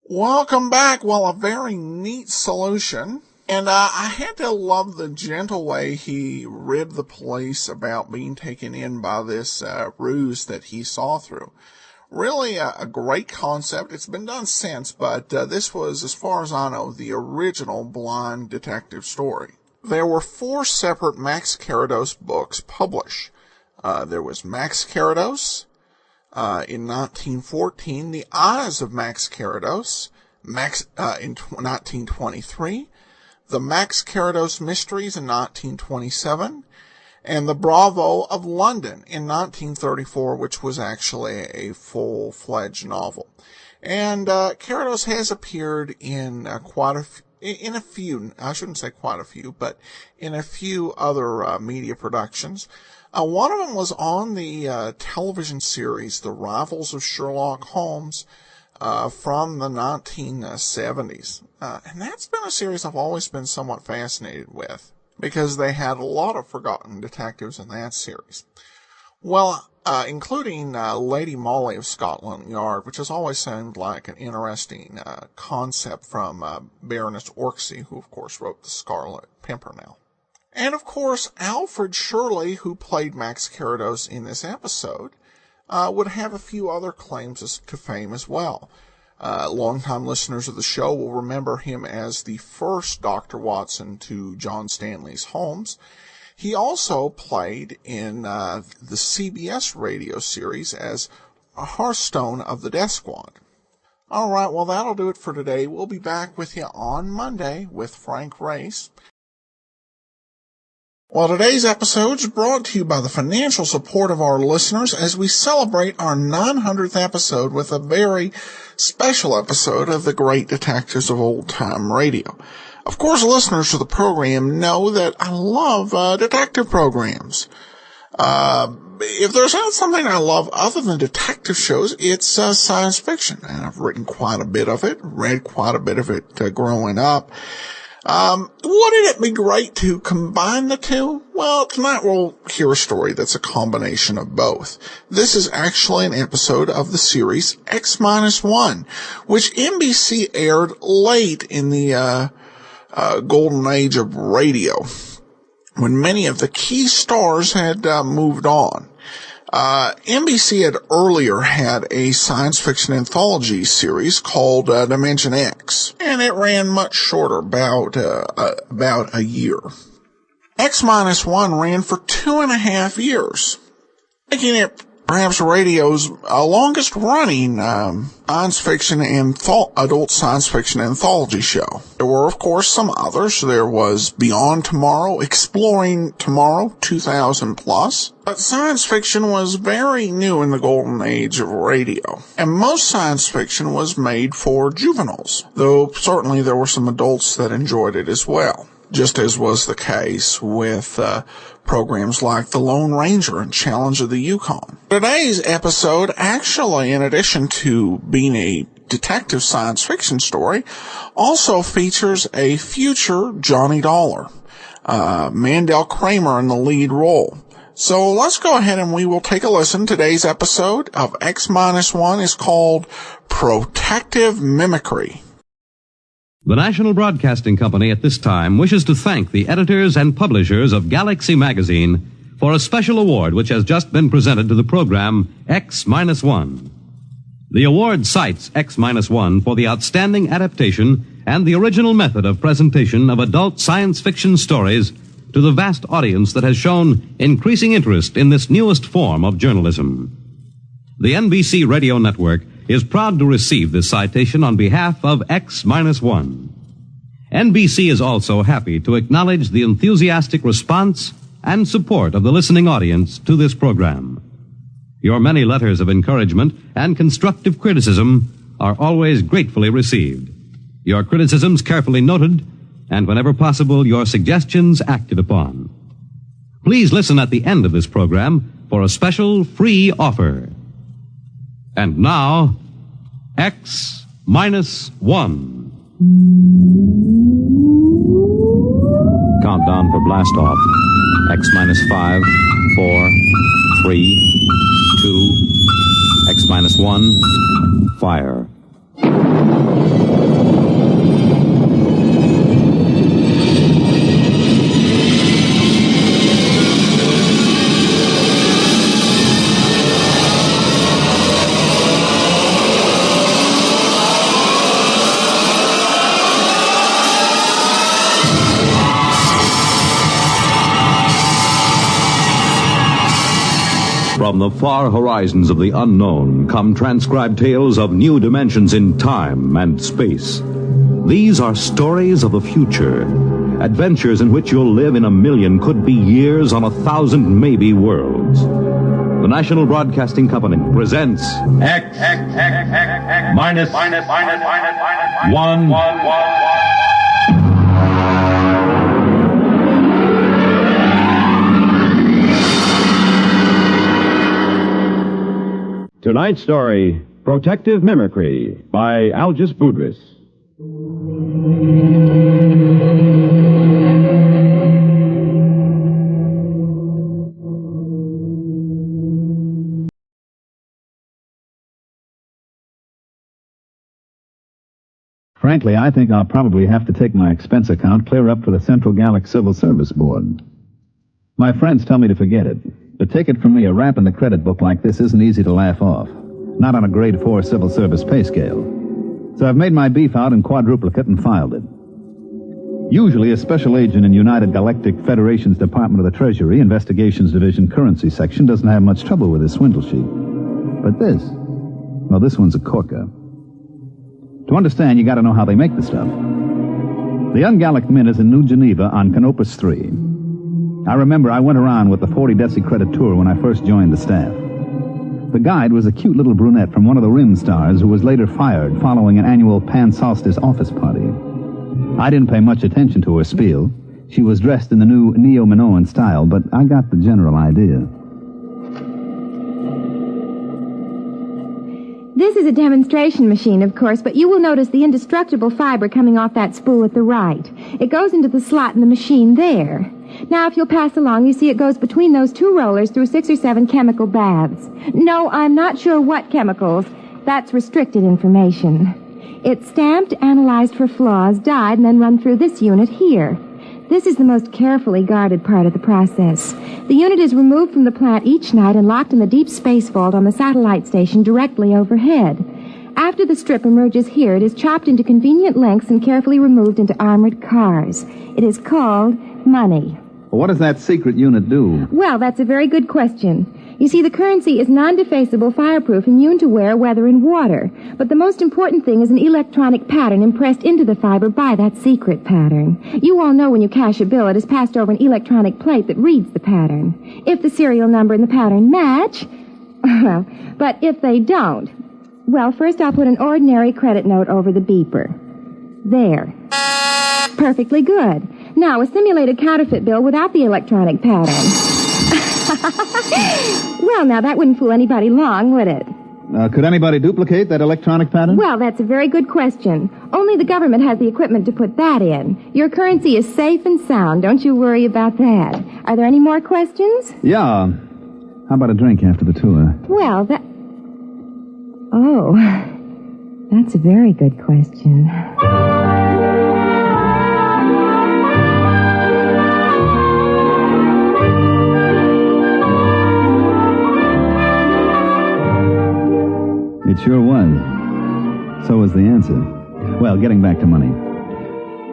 Welcome back. Well, a very neat solution. And I had to love the gentle way he rid the police about being taken in by this ruse that he saw through. Really a great concept. It's been done since, but this was, as far as I know, the original blind detective story. There were 4 separate Max Carrados books published. There was Max Carrados in 1914, The Eyes of Max Carrados, in 1923, The Max Carrados Mysteries in 1927, and The Bravo of London in 1934, which was actually a full-fledged novel. And Carrados has appeared in quite in a few, I shouldn't say quite a few, but in a few other media productions. One of them was on the television series The Rivals of Sherlock Holmes from the 1970s. And that's been a series I've always been somewhat fascinated with, because they had a lot of forgotten detectives in that series. Well, including Lady Molly of Scotland Yard, which has always seemed like an interesting concept from Baroness Orczy, who, of course, wrote The Scarlet Pimpernel. And, of course, Alfred Shirley, who played Max Carrados in this episode, would have a few other claims to fame as well. Longtime listeners of the show will remember him as the first Dr. Watson to John Stanley's Holmes. He also played in the CBS radio series as Hearthstone of the Death Squad. All right, well, that'll do it for today. We'll be back with you on Monday with Frank Race. Well, today's episode is brought to you by the financial support of our listeners as we celebrate our 900th episode with a very special episode of The Great Detectives of Old Time Radio. Of course, listeners to the program know that I love detective programs. If there's not something I love other than detective shows, it's science fiction. And I've written quite a bit of it, read quite a bit of it growing up. Wouldn't it be great to combine the two? Well, tonight we'll hear a story that's a combination of both. This is actually an episode of the series X-1, which NBC aired late in the golden age of radio, when many of the key stars had moved on. NBC had earlier had a science fiction anthology series called Dimension X, and it ran much shorter, about a year. X-1 ran for 2.5 years, making it perhaps radio's longest running science fiction adult science fiction anthology show. There were, of course, some others. There was Beyond Tomorrow, Exploring Tomorrow, 2000 plus. But science fiction was very new in the golden age of radio, and most science fiction was made for juveniles, though certainly there were some adults that enjoyed it as well, just as was the case with programs like The Lone Ranger and Challenge of the Yukon. Today's episode actually, in addition to being a detective science fiction story, also features a future Johnny Dollar, Mandel Kramer in the lead role. So let's go ahead and we will take a listen. Today's episode of X-1 is called Protective Mimicry. The National Broadcasting Company at this time wishes to thank the editors and publishers of Galaxy Magazine for a special award which has just been presented to the program X-1. The award cites X-1 for the outstanding adaptation and the original method of presentation of adult science fiction stories to the vast audience that has shown increasing interest in this newest form of journalism. The NBC Radio Network is proud to receive this citation on behalf of X-1. NBC is also happy to acknowledge the enthusiastic response and support of the listening audience to this program. Your many letters of encouragement and constructive criticism are always gratefully received. Your criticisms carefully noted, and whenever possible, your suggestions acted upon. Please listen at the end of this program for a special free offer. And now, X-1. Countdown for blast off. X-5, 4, 3, 2, X-1, fire. From the far horizons of the unknown come transcribed tales of new dimensions in time and space. These are stories of the future, adventures in which you'll live in a million, could be years, on 1,000 maybe worlds. The National Broadcasting Company presents X-1. Tonight's story, Protective Mimicry, by Algis Budrys. Frankly, I think I'll probably have to take my expense account clear up to the Central Gallic Civil Service Board. My friends tell me to forget it, but take it from me, a rap in the credit book like this isn't easy to laugh off. Not on a grade 4 civil service pay scale. So I've made my beef out in quadruplicate and filed it. Usually a special agent in United Galactic Federation's Department of the Treasury, Investigations Division, Currency Section, doesn't have much trouble with his swindle sheet. But this one's a corker. To understand, you gotta know how they make the stuff. The Ungallic Mint is in New Geneva on Canopus 3. I remember I went around with the 40 Deci credit tour when I first joined the staff. The guide was a cute little brunette from one of the Rim stars who was later fired following an annual Pan Solstice office party. I didn't pay much attention to her spiel. She was dressed in the new neo-Minoan style, but I got the general idea. This is a demonstration machine, of course, but you will notice the indestructible fiber coming off that spool at the right. It goes into the slot in the machine there. Now, if you'll pass along, you see it goes between those two rollers through 6 or 7 chemical baths. No, I'm not sure what chemicals. That's restricted information. It's stamped, analyzed for flaws, dyed, and then run through this unit here. This is the most carefully guarded part of the process. The unit is removed from the plant each night and locked in the deep space vault on the satellite station directly overhead. After the strip emerges here, it is chopped into convenient lengths and carefully removed into armored cars. It is called money. Well, what does that secret unit do? Well, that's a very good question. You see, the currency is non-defacable, fireproof, immune to wear, weather, and water. But the most important thing is an electronic pattern impressed into the fiber by that secret pattern. You all know when you cash a bill, it is passed over an electronic plate that reads the pattern. If the serial number and the pattern match, well, but if they don't, well, first I'll put an ordinary credit note over the beeper. There. Perfectly good. Now, a simulated counterfeit bill without the electronic pattern. Well, now, that wouldn't fool anybody long, would it? Could anybody duplicate that electronic pattern? Well, that's a very good question. Only the government has the equipment to put that in. Your currency is safe and sound. Don't you worry about that. Are there any more questions? Yeah. How about a drink after the tour? Well, Oh, that's a very good question. It sure was. So was the answer. Well, getting back to money.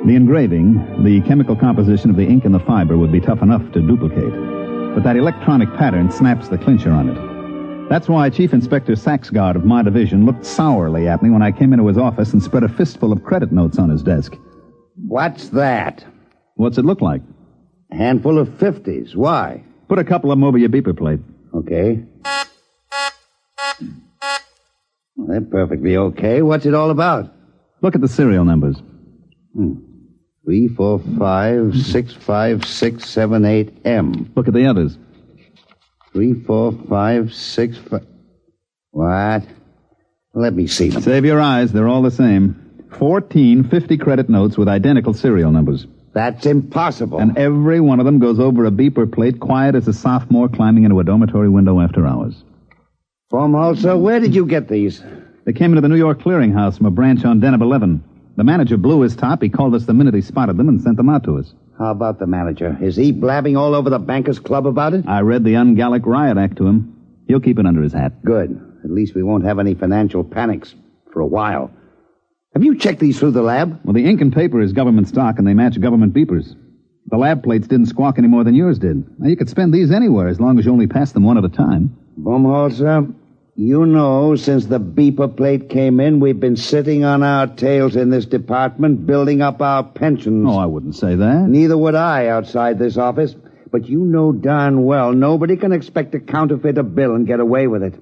The engraving, the chemical composition of the ink and the fiber would be tough enough to duplicate. But that electronic pattern snaps the clincher on it. That's why Chief Inspector Saxgard of my division looked sourly at me when I came into his office and spread a fistful of credit notes on his desk. What's that? What's it look like? A handful of 50s. Why? Put a couple of them over your beeper plate. Okay. Well, they're perfectly okay. What's it all about? Look at the serial numbers. 3, 4, 5, 6, 5, 6, 7, 8, M. Look at the others. 3, 4, 5, 6, 5... What? Let me see them. Save your eyes. They're all the same. 14 50 credit notes with identical serial numbers. That's impossible. And every one of them goes over a beeper plate, quiet as a sophomore climbing into a dormitory window after hours. Baumholzer, where did you get these? They came into the New York Clearinghouse from a branch on Denham 11. The manager blew his top. He called us the minute he spotted them and sent them out to us. How about the manager? Is he blabbing all over the Bankers Club about it? I read the Ungallic Riot Act to him. He'll keep it under his hat. Good. At least we won't have any financial panics for a while. Have you checked these through the lab? Well, the ink and paper is government stock, and they match government beepers. The lab plates didn't squawk any more than yours did. Now, you could spend these anywhere as long as you only pass them one at a time. Baumholzer, you know, since the beeper plate came in, we've been sitting on our tails in this department, building up our pensions. Oh, I wouldn't say that. Neither would I outside this office. But you know darn well nobody can expect to counterfeit a bill and get away with it.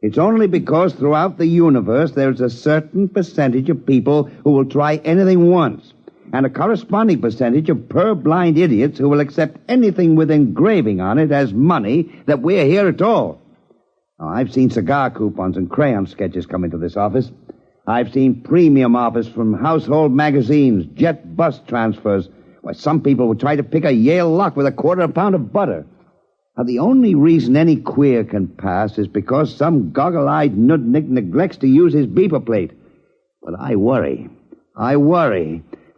It's only because throughout the universe there's a certain percentage of people who will try anything once, and a corresponding percentage of purblind idiots who will accept anything with engraving on it as money that we're here at all. Oh, I've seen cigar coupons and crayon sketches come into this office. I've seen premium offers from household magazines, jet bus transfers, where some people would try to pick a Yale lock with a quarter of a pound of butter. Now, the only reason any queer can pass is because some goggle-eyed nudnik neglects to use his beeper plate. But I worry.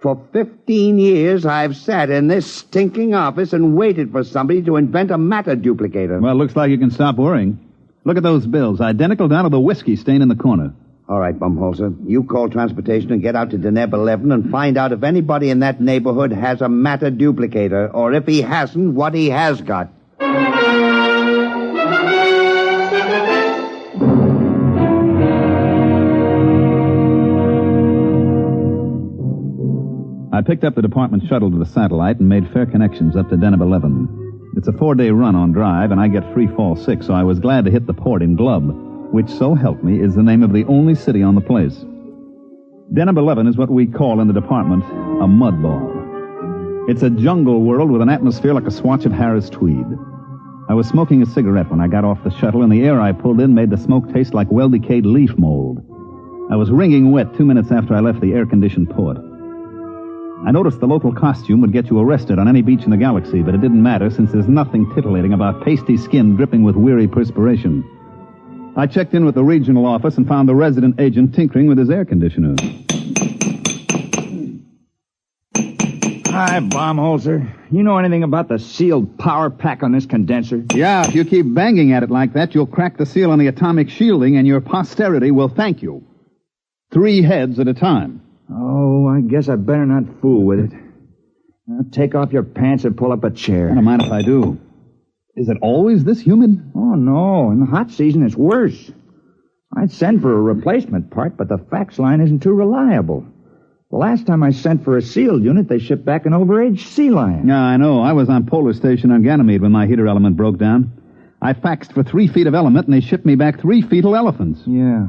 For 15 years, I've sat in this stinking office and waited for somebody to invent a matter duplicator. Well, looks like you can stop worrying. Look at those bills, identical down to the whiskey stain in the corner. All right, Bumholzer, you call transportation and get out to Deneb 11 and find out if anybody in that neighborhood has a matter duplicator, or if he hasn't, what he has got. I picked up the department shuttle to the satellite and made fair connections up to Deneb 11. It's a 4-day run on drive, and I get free fall 6, so I was glad to hit the port in Glub, which, so help me, is the name of the only city on the place. Deneb 11 is what we call in the department a mud ball. It's a jungle world with an atmosphere like a swatch of Harris tweed. I was smoking a cigarette when I got off the shuttle, and the air I pulled in made the smoke taste like well-decayed leaf mold. I was wringing wet 2 minutes after I left the air-conditioned port. I noticed the local costume would get you arrested on any beach in the galaxy, but it didn't matter since there's nothing titillating about pasty skin dripping with weary perspiration. I checked in with the regional office and found the resident agent tinkering with his air conditioner. Hi, Baumholzer. You know anything about the sealed power pack on this condenser? Yeah, if you keep banging at it like that, you'll crack the seal on the atomic shielding, and your posterity will thank you. 3 heads at a time. Oh, I guess I better not fool with it. Now, take off your pants and pull up a chair. I don't mind if I do. Is it always this humid? Oh, no. In the hot season, it's worse. I'd send for a replacement part, but the fax line isn't too reliable. The last time I sent for a sealed unit, they shipped back an overaged sea lion. Yeah, I know. I was on Polar Station on Ganymede when my heater element broke down. I faxed for 3 feet of element, and they shipped me back 3 fetal elephants. Yeah.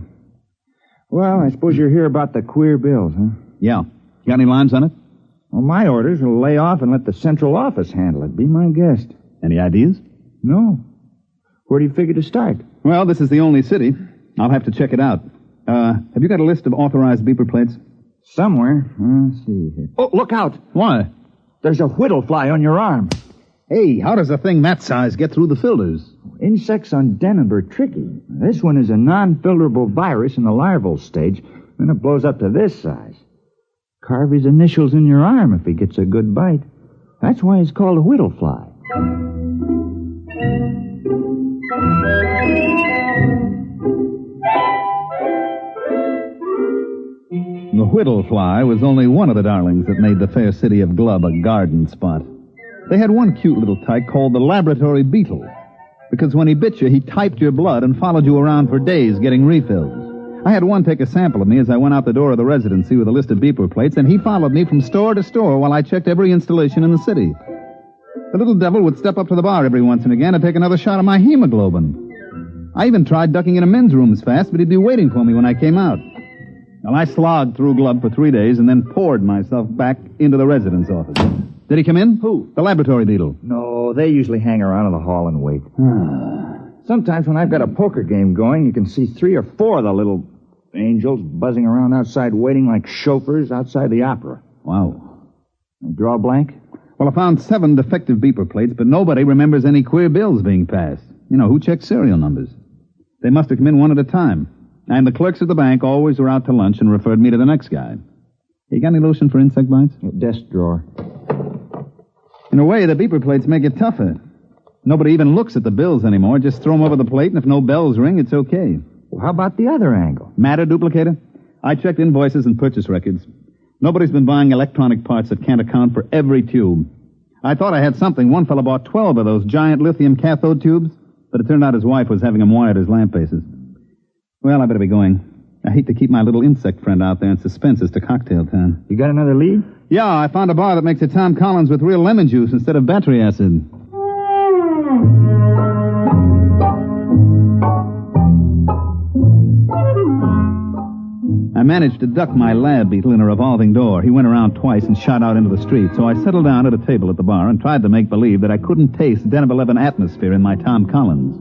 Well, I suppose you're here about the queer bills, huh? Yeah. You got any lines on it? Well, my orders will lay off and let the central office handle it. Be my guest. Any ideas? No. Where do you figure to start? Well, this is the only city. I'll have to check it out. Have you got a list of authorized beeper plates? Somewhere. Let's see here. Oh, look out. Why? There's a whittlefly on your arm. Hey, how does a thing that size get through the filters? Insects on denim are tricky. This one is a non-filterable virus in the larval stage, and it blows up to this size. Carve his initials in your arm if he gets a good bite. That's why he's called a whittlefly. The whittlefly was only one of the darlings that made the fair city of Glub a garden spot. They had one cute little tyke called the laboratory beetle, because when he bit you, he typed your blood and followed you around for days getting refills. I had one take a sample of me as I went out the door of the residency with a list of beeper plates, and he followed me from store to store while I checked every installation in the city. The little devil would step up to the bar every once and again to take another shot of my hemoglobin. I even tried ducking into men's rooms fast, but he'd be waiting for me when I came out. Well, I slogged through Glub for 3 days and then poured myself back into the residence office. Did he come in? Who? The laboratory beetle. No, they usually hang around in the hall and wait. Sometimes when I've got a poker game going, you can see 3 or 4 of the little angels buzzing around outside waiting like chauffeurs outside the opera. Wow. Draw a blank? Well, I found 7 defective beeper plates, but nobody remembers any queer bills being passed. You know, who checks serial numbers? They must have come in one at a time. And the clerks at the bank always were out to lunch and referred me to the next guy. You got any lotion for insect bites? Desk drawer. In a way, the beeper plates make it tougher. Nobody even looks at the bills anymore. Just throw them over the plate, and if no bells ring, it's okay. Well, how about the other angle? Matter duplicator? I checked invoices and purchase records. Nobody's been buying electronic parts that can't account for every tube. I thought I had something. One fellow bought 12 of those giant lithium cathode tubes, but it turned out his wife was having them wired as lamp bases. Well, I better be going. I hate to keep my little insect friend out there in suspense as to cocktail time. You got another lead? Yeah, I found a bar that makes a Tom Collins with real lemon juice instead of battery acid. I managed to duck my lab beetle in a revolving door. He went around twice and shot out into the street, so I settled down at a table at the bar and tried to make believe that I couldn't taste Deneb 11 atmosphere in my Tom Collins.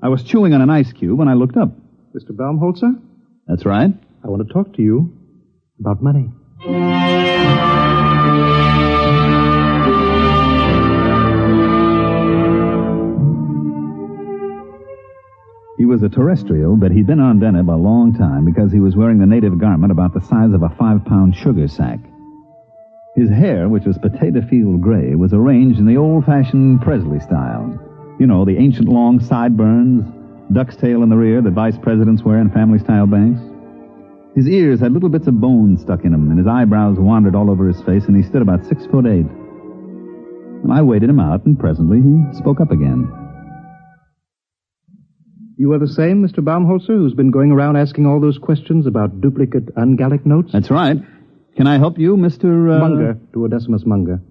I was chewing on an ice cube when I looked up. Mr. Baumholzer? That's right. I want to talk to you about money. He was a terrestrial, but he'd been on Deneb a long time because he was wearing the native garment about the size of a 5-pound sugar sack. His hair, which was potato field gray, was arranged in the old-fashioned Presley style. You know, the ancient long sideburns, duck's tail in the rear that vice presidents wear in family-style banks. His ears had little bits of bone stuck in them, and his eyebrows wandered all over his face, and he stood about 6'8". And I waited him out, and presently he spoke up again. You are the same Mr. Baumholzer who's been going around asking all those questions about duplicate ungallic notes? That's right. Can I help you, Mr. Munger, Duodecimus Munger.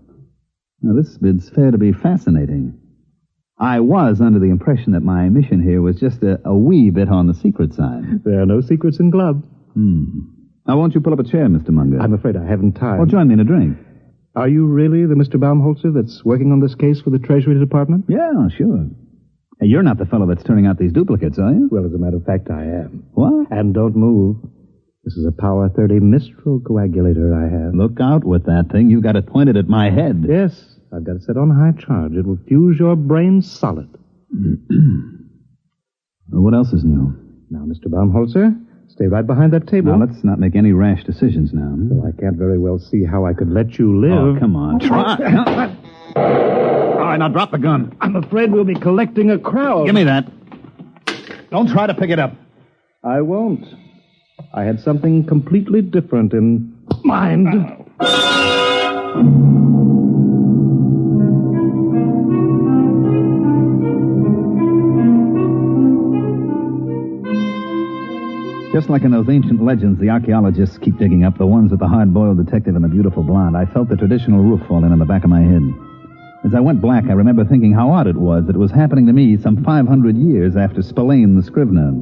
Now, this bids fair to be fascinating. I was under the impression that my mission here was just a wee bit on the secret side. There are no secrets in club. Now, won't you pull up a chair, Mr. Munger? I'm afraid I haven't time. Well, join me in a drink. Are you really the Mr. Baumholzer that's working on this case for the Treasury Department? Yeah, sure. Hey, you're not the fellow that's turning out these duplicates, are you? Well, as a matter of fact, I am. What? And don't move. This is a Power 30 Mistral coagulator I have. Look out with that thing. You've got it pointed at my head. Yes, I've got it set on high charge. It will fuse your brain solid. Well, what else is new? Now, Mr. Baumholzer, stay right behind that table. Now, let's not make any rash decisions now. Well, I can't very well see how I could let you live. Oh, come on. Try. All right, now drop the gun. I'm afraid we'll be collecting a crowd. Give me that. Don't try to pick it up. I won't. I had something completely different in mind. Just like in those ancient legends the archaeologists keep digging up, the ones with the hard-boiled detective and the beautiful blonde, I felt the traditional roof fall in on the back of my head. As I went black, I remember thinking how odd it was that it was happening to me some 500 years after Spillane the Scrivener.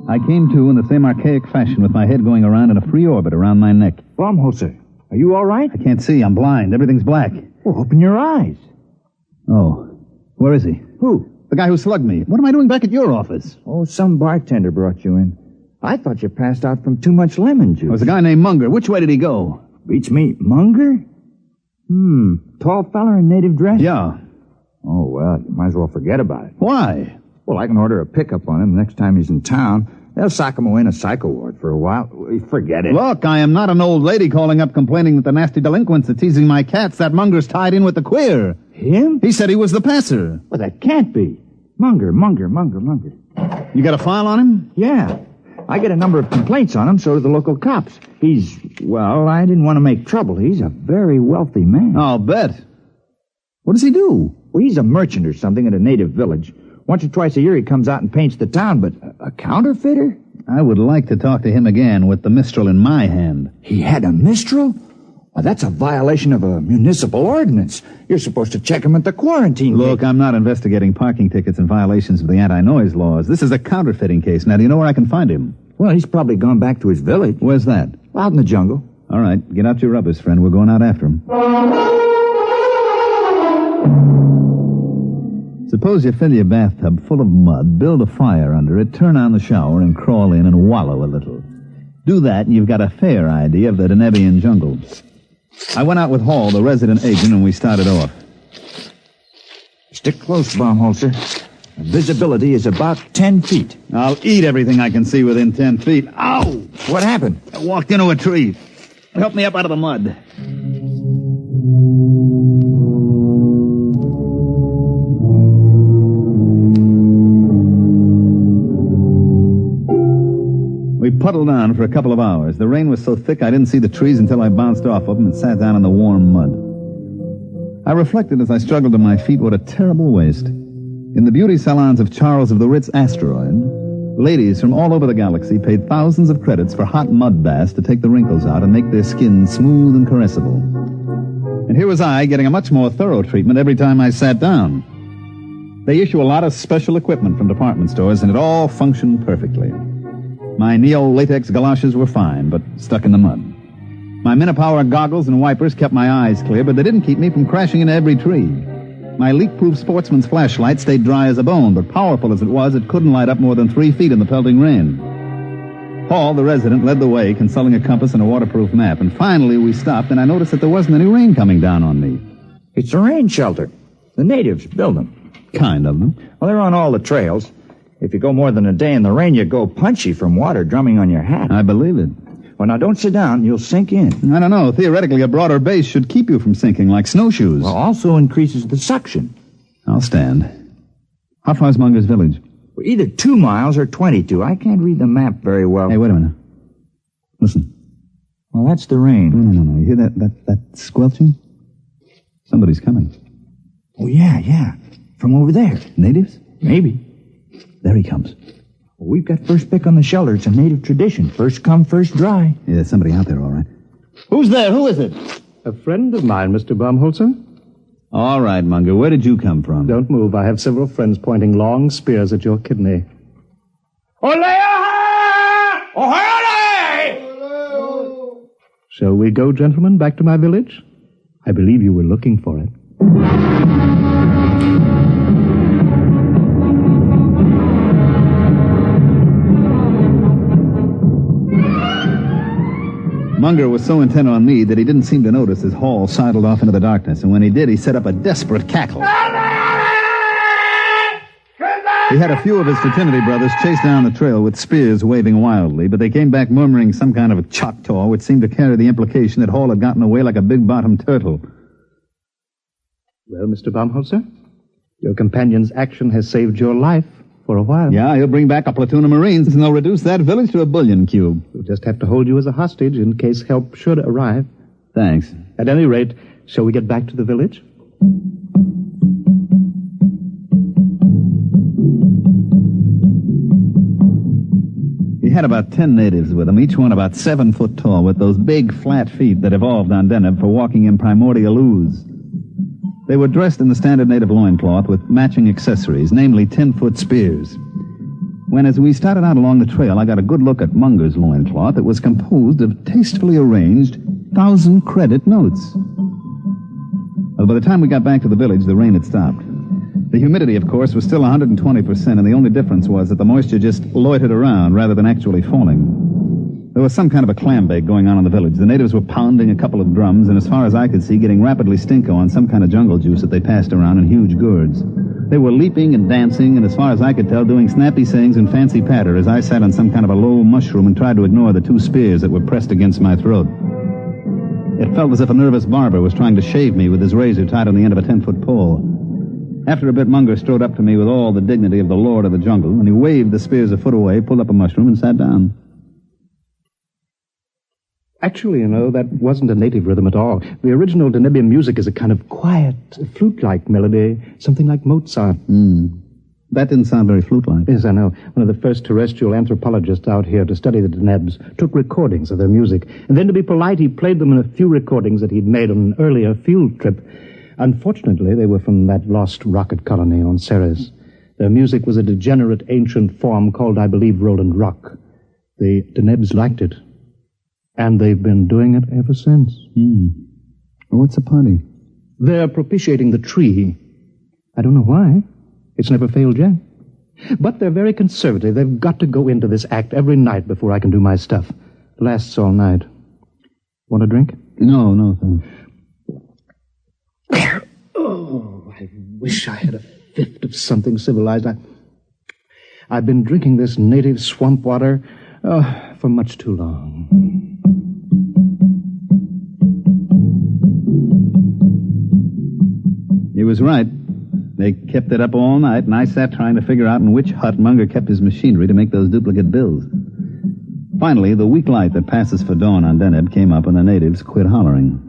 I came to in the same archaic fashion with my head going around in a free orbit around my neck. Baumholzer, are you all right? I can't see. I'm blind. Everything's black. Well, open your eyes. Oh. Where is he? Who? The guy who slugged me. What am I doing back at your office? Oh, some bartender brought you in. I thought you passed out from too much lemon juice. It was a guy named Munger. Which way did he go? Beats me. Munger? Tall feller in native dress? Yeah. Oh, well, you might as well forget about it. Why? Well, I can order a pickup on him next time he's in town. They'll sock him away in a psycho ward for a while. Forget it. Look, I am not an old lady calling up complaining that the nasty delinquents are teasing my cats. That Munger's tied in with the queer. Him? He said he was the passer. Well, that can't be. Munger. You got a file on him? Yeah. I get a number of complaints on him, so do the local cops. Well, I didn't want to make trouble. He's a very wealthy man. I'll bet. What does he do? Well, he's a merchant or something at a native village. Once or twice a year he comes out and paints the town, but a counterfeiter? I would like to talk to him again with the Mistral in my hand. He had a Mistral? Well, that's a violation of a municipal ordinance. You're supposed to check him at the quarantine gate. Look, I'm not investigating parking tickets and violations of the anti-noise laws. This is a counterfeiting case. Now, do you know where I can find him? Well, he's probably gone back to his village. Where's that? Out in the jungle. All right, get out your rubbers, friend. We're going out after him. Suppose you fill your bathtub full of mud, build a fire under it, turn on the shower, and crawl in and wallow a little. Do that, and you've got a fair idea of the Denebian jungle. I went out with Hall, the resident agent, and we started off. Stick close, Baumholzer. Visibility is about 10 feet. I'll eat everything I can see within 10 feet. Ow! What happened? I walked into a tree. Help me up out of the mud. We puddled on for a couple of hours. The rain was so thick I didn't see the trees until I bounced off of them and sat down in the warm mud. I reflected as I struggled to my feet what a terrible waste. In the beauty salons of Charles of the Ritz Asteroid, ladies from all over the galaxy paid thousands of credits for hot mud baths to take the wrinkles out and make their skin smooth and caressable. And here was I getting a much more thorough treatment every time I sat down. They issue a lot of special equipment from department stores, and it all functioned perfectly. My neo-latex galoshes were fine, but stuck in the mud. My Minipower goggles and wipers kept my eyes clear, but they didn't keep me from crashing into every tree. My leak-proof sportsman's flashlight stayed dry as a bone, but powerful as it was, it couldn't light up more than 3 feet in the pelting rain. Paul, the resident, led the way, consulting a compass and a waterproof map, and finally we stopped, and I noticed that there wasn't any rain coming down on me. It's a rain shelter. The natives build them. Kind of them. Well, they're on all the trails. If you go more than a day in the rain, you go punchy from water drumming on your hat. I believe it. Well, now, don't sit down. You'll sink in. I don't know. Theoretically, a broader base should keep you from sinking like snowshoes. Well, also increases the suction. I'll stand. How far is Munger's village? Well, either 2 miles or 22. I can't read the map very well. Hey, wait a minute. Listen. Well, that's the rain. No. You hear that squelching? Somebody's coming. Oh, yeah. From over there. Natives? Maybe. There he comes. Well, we've got first pick on the shelter. It's a native tradition. First come, first dry. Yeah, there's somebody out there, all right. Who's there? Who is it? A friend of mine, Mr. Baumholzer. All right, Munger. Where did you come from? Don't move. I have several friends pointing long spears at your kidney. Shall we go, gentlemen, back to my village? I believe you were looking for it. Munger was so intent on me that he didn't seem to notice as Hall sidled off into the darkness, and when he did, he set up a desperate cackle. He had a few of his fraternity brothers chase down the trail with spears waving wildly, but they came back murmuring some kind of a Choctaw, which seemed to carry the implication that Hall had gotten away like a big-bottomed turtle. Well, Mr. Baumholzer, your companion's action has saved your life for a while. Yeah, he'll bring back a platoon of Marines, and they'll reduce that village to a bullion cube. We'll just have to hold you as a hostage in case help should arrive. Thanks. At any rate, shall we get back to the village? He had about 10 natives with him, each one about 7 foot tall, with those big, flat feet that evolved on Deneb for walking in primordial ooze. They were dressed in the standard native loincloth with matching accessories, namely 10-foot spears. When, as we started out along the trail, I got a good look at Munger's loincloth, it was composed of tastefully arranged 1,000-credit notes. Well, by the time we got back to the village, the rain had stopped. The humidity, of course, was still 120%, and the only difference was that the moisture just loitered around rather than actually falling. There was some kind of a clam bake going on in the village. The natives were pounding a couple of drums, and as far as I could see, getting rapidly stinko on some kind of jungle juice that they passed around in huge gourds. They were leaping and dancing, and as far as I could tell, doing snappy sayings and fancy patter as I sat on some kind of a low mushroom and tried to ignore the 2 spears that were pressed against my throat. It felt as if a nervous barber was trying to shave me with his razor tied on the end of a 10-foot pole. After a bit, Munger strode up to me with all the dignity of the lord of the jungle, and he waved the spears a foot away, pulled up a mushroom, and sat down. Actually, you know, that wasn't a native rhythm at all. The original Danubian music is a kind of quiet, flute-like melody, something like Mozart. That didn't sound very flute-like. Yes, I know. One of the first terrestrial anthropologists out here to study the Denebs took recordings of their music, and then to be polite, he played them in a few recordings that he'd made on an earlier field trip. Unfortunately, they were from that lost rocket colony on Ceres. Their music was a degenerate ancient form called, I believe, Roland Rock. The Denebs liked it. And they've been doing it ever since. What's the party? They're propitiating the tree. I don't know why. It's never failed yet. But they're very conservative. They've got to go into this act every night before I can do my stuff. It lasts all night. Want a drink? No, thanks. Oh, I wish I had a fifth of something civilized. I've been drinking this native swamp water for much too long. He was right. They kept it up all night, and I sat trying to figure out in which hut Munger kept his machinery to make those duplicate bills. Finally, the weak light that passes for dawn on Deneb came up, and the natives quit hollering.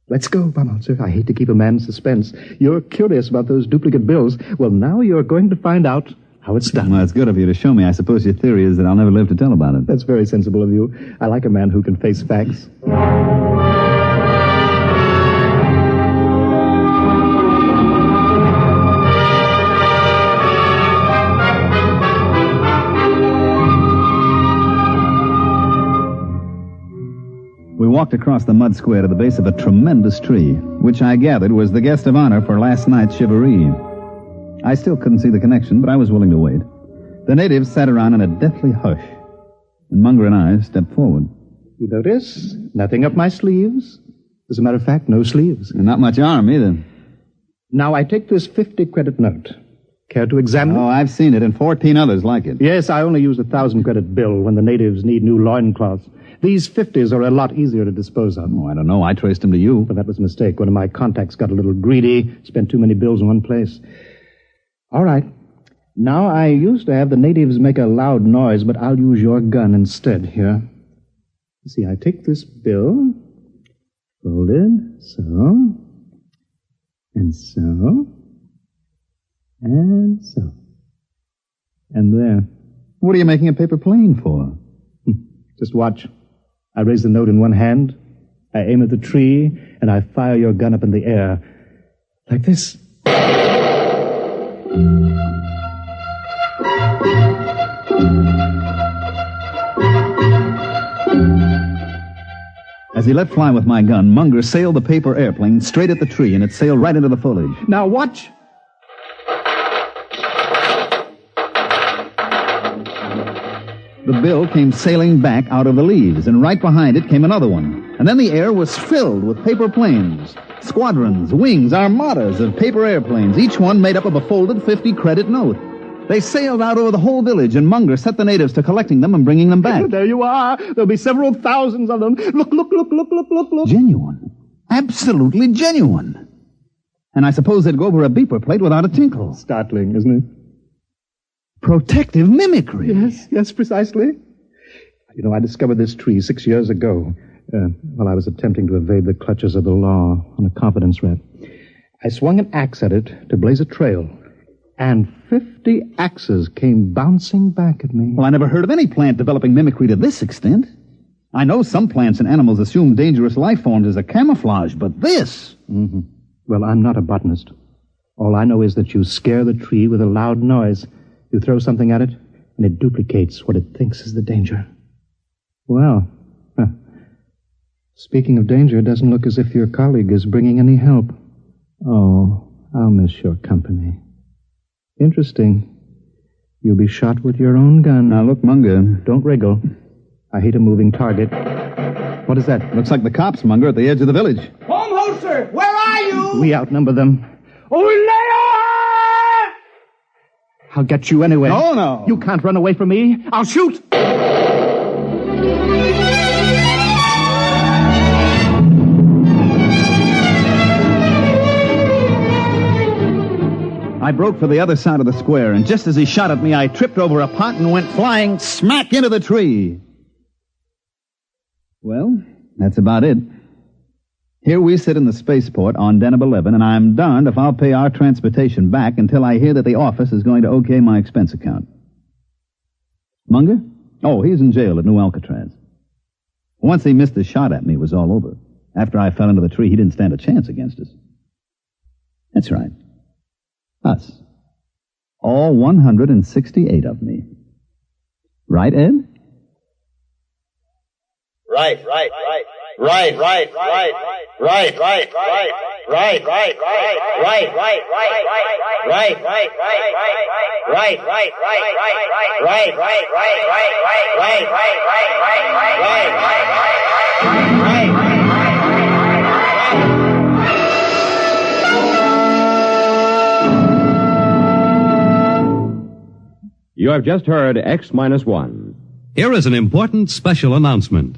Let's go, Baumholzer. I hate to keep a man in suspense. You're curious about those duplicate bills. Well, now you're going to find out how it's done. Well, it's good of you to show me. I suppose your theory is that I'll never live to tell about it. That's very sensible of you. I like a man who can face facts. walked across the mud square to the base of a tremendous tree, which I gathered was the guest of honor for last night's shivaree. I still couldn't see the connection, but I was willing to wait. The natives sat around in a deathly hush, and Munger and I stepped forward. You notice? Nothing up my sleeves. As a matter of fact, no sleeves. And not much arm, either. Now, I take this 50-credit note. Care to examine it? Oh, I've seen it, and 14 others like it. Yes, I only use a 1,000-credit bill when the natives need new loincloths. These 50s are a lot easier to dispose of. Oh, I don't know. I traced them to you. But that was a mistake. One of my contacts got a little greedy, spent too many bills in one place. All right. Now, I used to have the natives make a loud noise, but I'll use your gun instead here. You see, I take this bill, fold it, so, and so, and so. And there. What are you making a paper plane for? Just watch. I raise the note in one hand, I aim at the tree, and I fire your gun up in the air. Like this. As he let fly with my gun, Munger sailed the paper airplane straight at the tree, and it sailed right into the foliage. Now watch. The bill came sailing back out of the leaves, and right behind it came another one. And then the air was filled with paper planes. Squadrons, wings, armadas of paper airplanes, each one made up of a folded 50-credit note. They sailed out over the whole village, and Munger set the natives to collecting them and bringing them back. There you are. There'll be several thousands of them. Look. Genuine. Absolutely genuine. And I suppose they'd go over a beeper plate without a tinkle. Startling, isn't it? Protective mimicry. Yes, precisely. You know, I discovered this tree 6 years ago while I was attempting to evade the clutches of the law on a confidence rap. I swung an axe at it to blaze a trail, and 50 axes came bouncing back at me. Well, I never heard of any plant developing mimicry to this extent. I know some plants and animals assume dangerous life forms as a camouflage, but this... Mm-hmm. Well, I'm not a botanist. All I know is that you scare the tree with a loud noise. You throw something at it, and it duplicates what it thinks is the danger. Well, speaking of danger, it doesn't look as if your colleague is bringing any help. Oh, I'll miss your company. Interesting. You'll be shot with your own gun. Now, look, Munger. Don't wriggle. I hate a moving target. What is that? Looks like the cops, Munger, at the edge of the village. Home holster, where are you? We outnumber them. I'll get you anyway. No. You can't run away from me. I'll shoot. I broke for the other side of the square, and just as he shot at me, I tripped over a pot and went flying smack into the tree. Well, that's about it. Here we sit in the spaceport on Deneb 11, and I'm darned if I'll pay our transportation back until I hear that the office is going to okay my expense account. Munger? Oh, he's in jail at New Alcatraz. Once he missed a shot at me, it was all over. After I fell into the tree, he didn't stand a chance against us. That's right. Us. All 168 of me. Right, Ed? Right. You have just heard X-1. Here is an important special announcement.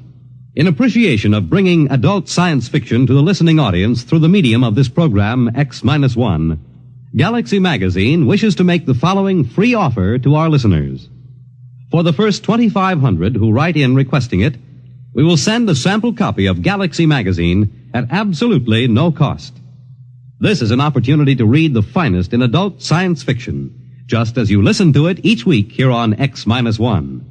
In appreciation of bringing adult science fiction to the listening audience through the medium of this program, X-1, Galaxy Magazine wishes to make the following free offer to our listeners. For the first 2,500 who write in requesting it, we will send a sample copy of Galaxy Magazine at absolutely no cost. This is an opportunity to read the finest in adult science fiction, just as you listen to it each week here on X-1.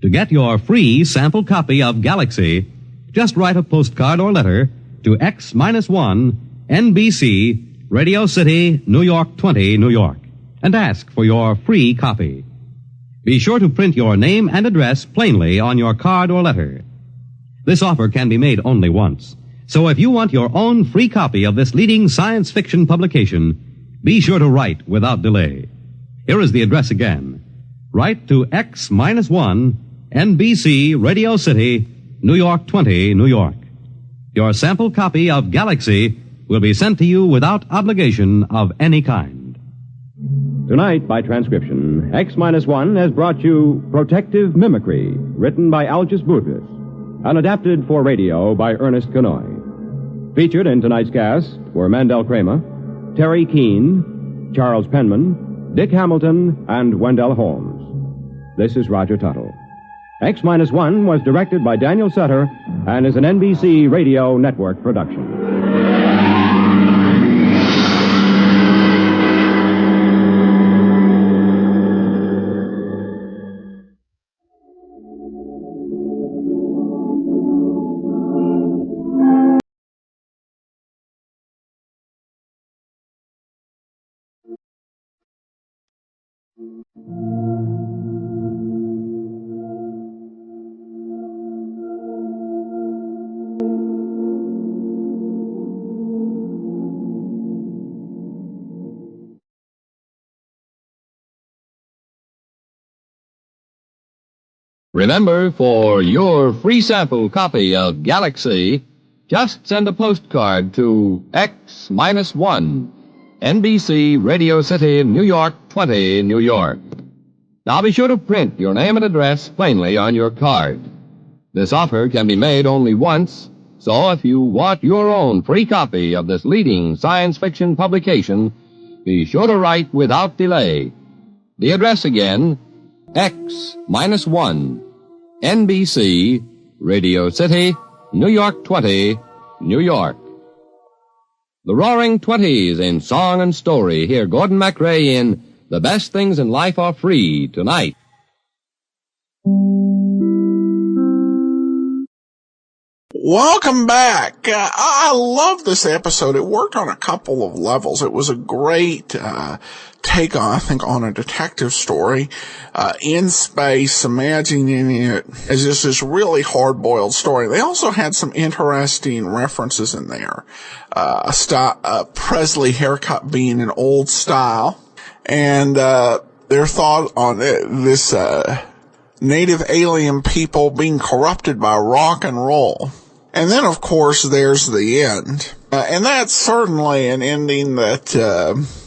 To get your free sample copy of Galaxy, just write a postcard or letter to X-1, NBC, Radio City, New York 20, New York, and ask for your free copy. Be sure to print your name and address plainly on your card or letter. This offer can be made only once. So if you want your own free copy of this leading science fiction publication, be sure to write without delay. Here is the address again. Write to X-1, NBC, Radio City, New York 20, New York. Your sample copy of Galaxy will be sent to you without obligation of any kind. Tonight, by transcription, X-1 has brought you Protective Mimicry, written by Algis Budrys, and adapted for radio by Ernest Kanoy. Featured in tonight's cast were Mandel Kramer, Terry Keane, Charles Penman, Dick Hamilton, and Wendell Holmes. This is Roger Tuttle. X-1 was directed by Daniel Sutter and is an NBC Radio Network production. Remember, for your free sample copy of Galaxy, just send a postcard to X-1, NBC, Radio City, New York 20, New York. Now be sure to print your name and address plainly on your card. This offer can be made only once, so if you want your own free copy of this leading science fiction publication, be sure to write without delay. The address again, X-1, NBC, Radio City, New York 20, New York. The Roaring Twenties in song and story. Hear Gordon MacRae in The Best Things in Life Are Free tonight. Welcome back. I love this episode. It worked on a couple of levels. It was a great take on, I think, on a detective story in space, imagining it as just this really hard-boiled story. They also had some interesting references in there. A Presley haircut being an old style, and their thought on this native alien people being corrupted by rock and roll. And then, of course, there's the end. And that's certainly an ending that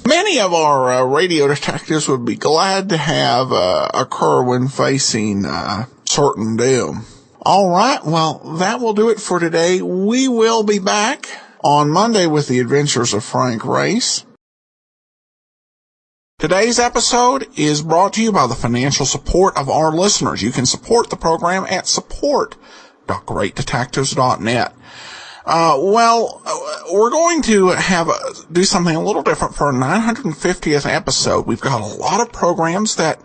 many of our radio detectives would be glad to have occur when facing certain doom. All right, well, that will do it for today. We will be back on Monday with the adventures of Frank Race. Today's episode is brought to you by the financial support of our listeners. You can support the program at support.greatdetectives.net. We're going to do something a little different for our 950th episode. We've got a lot of programs that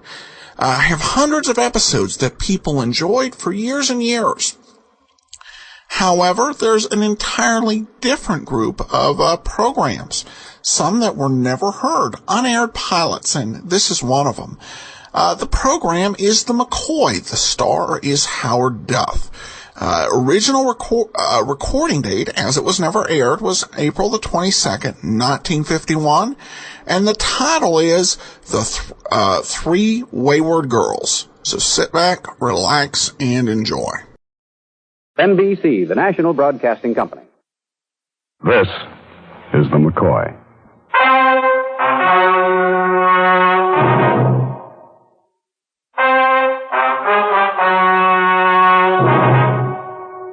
have hundreds of episodes that people enjoyed for years and years. However, there's an entirely different group of programs, some that were never heard, unaired pilots, and this is one of them. The program is The McCoy. The star is Howard Duff. Original recording date, as it was never aired, was April the 22nd, 1951, and the title is The Three Wayward Girls. So sit back, relax, and enjoy. NBC, the National Broadcasting Company. This is the McCoy.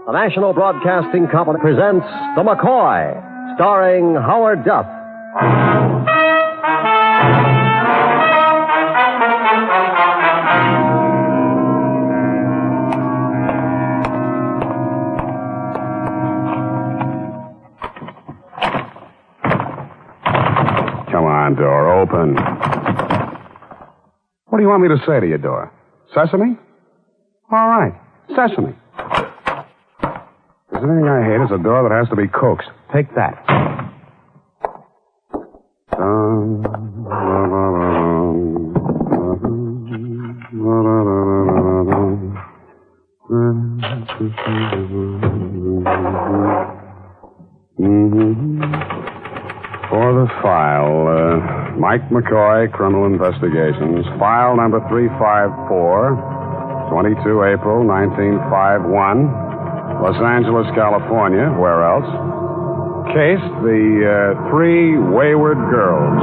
The National Broadcasting Company presents The McCoy, starring Howard Duff. Come on, door, open. What do you want me to say to your door? Sesame? All right, sesame. If there's anything I hate, it's a door that has to be coaxed. Take that. For the file, Mike McCoy, Criminal Investigations, file number 354, 22 April 1951, Los Angeles, California. Where else? Case, the three wayward girls.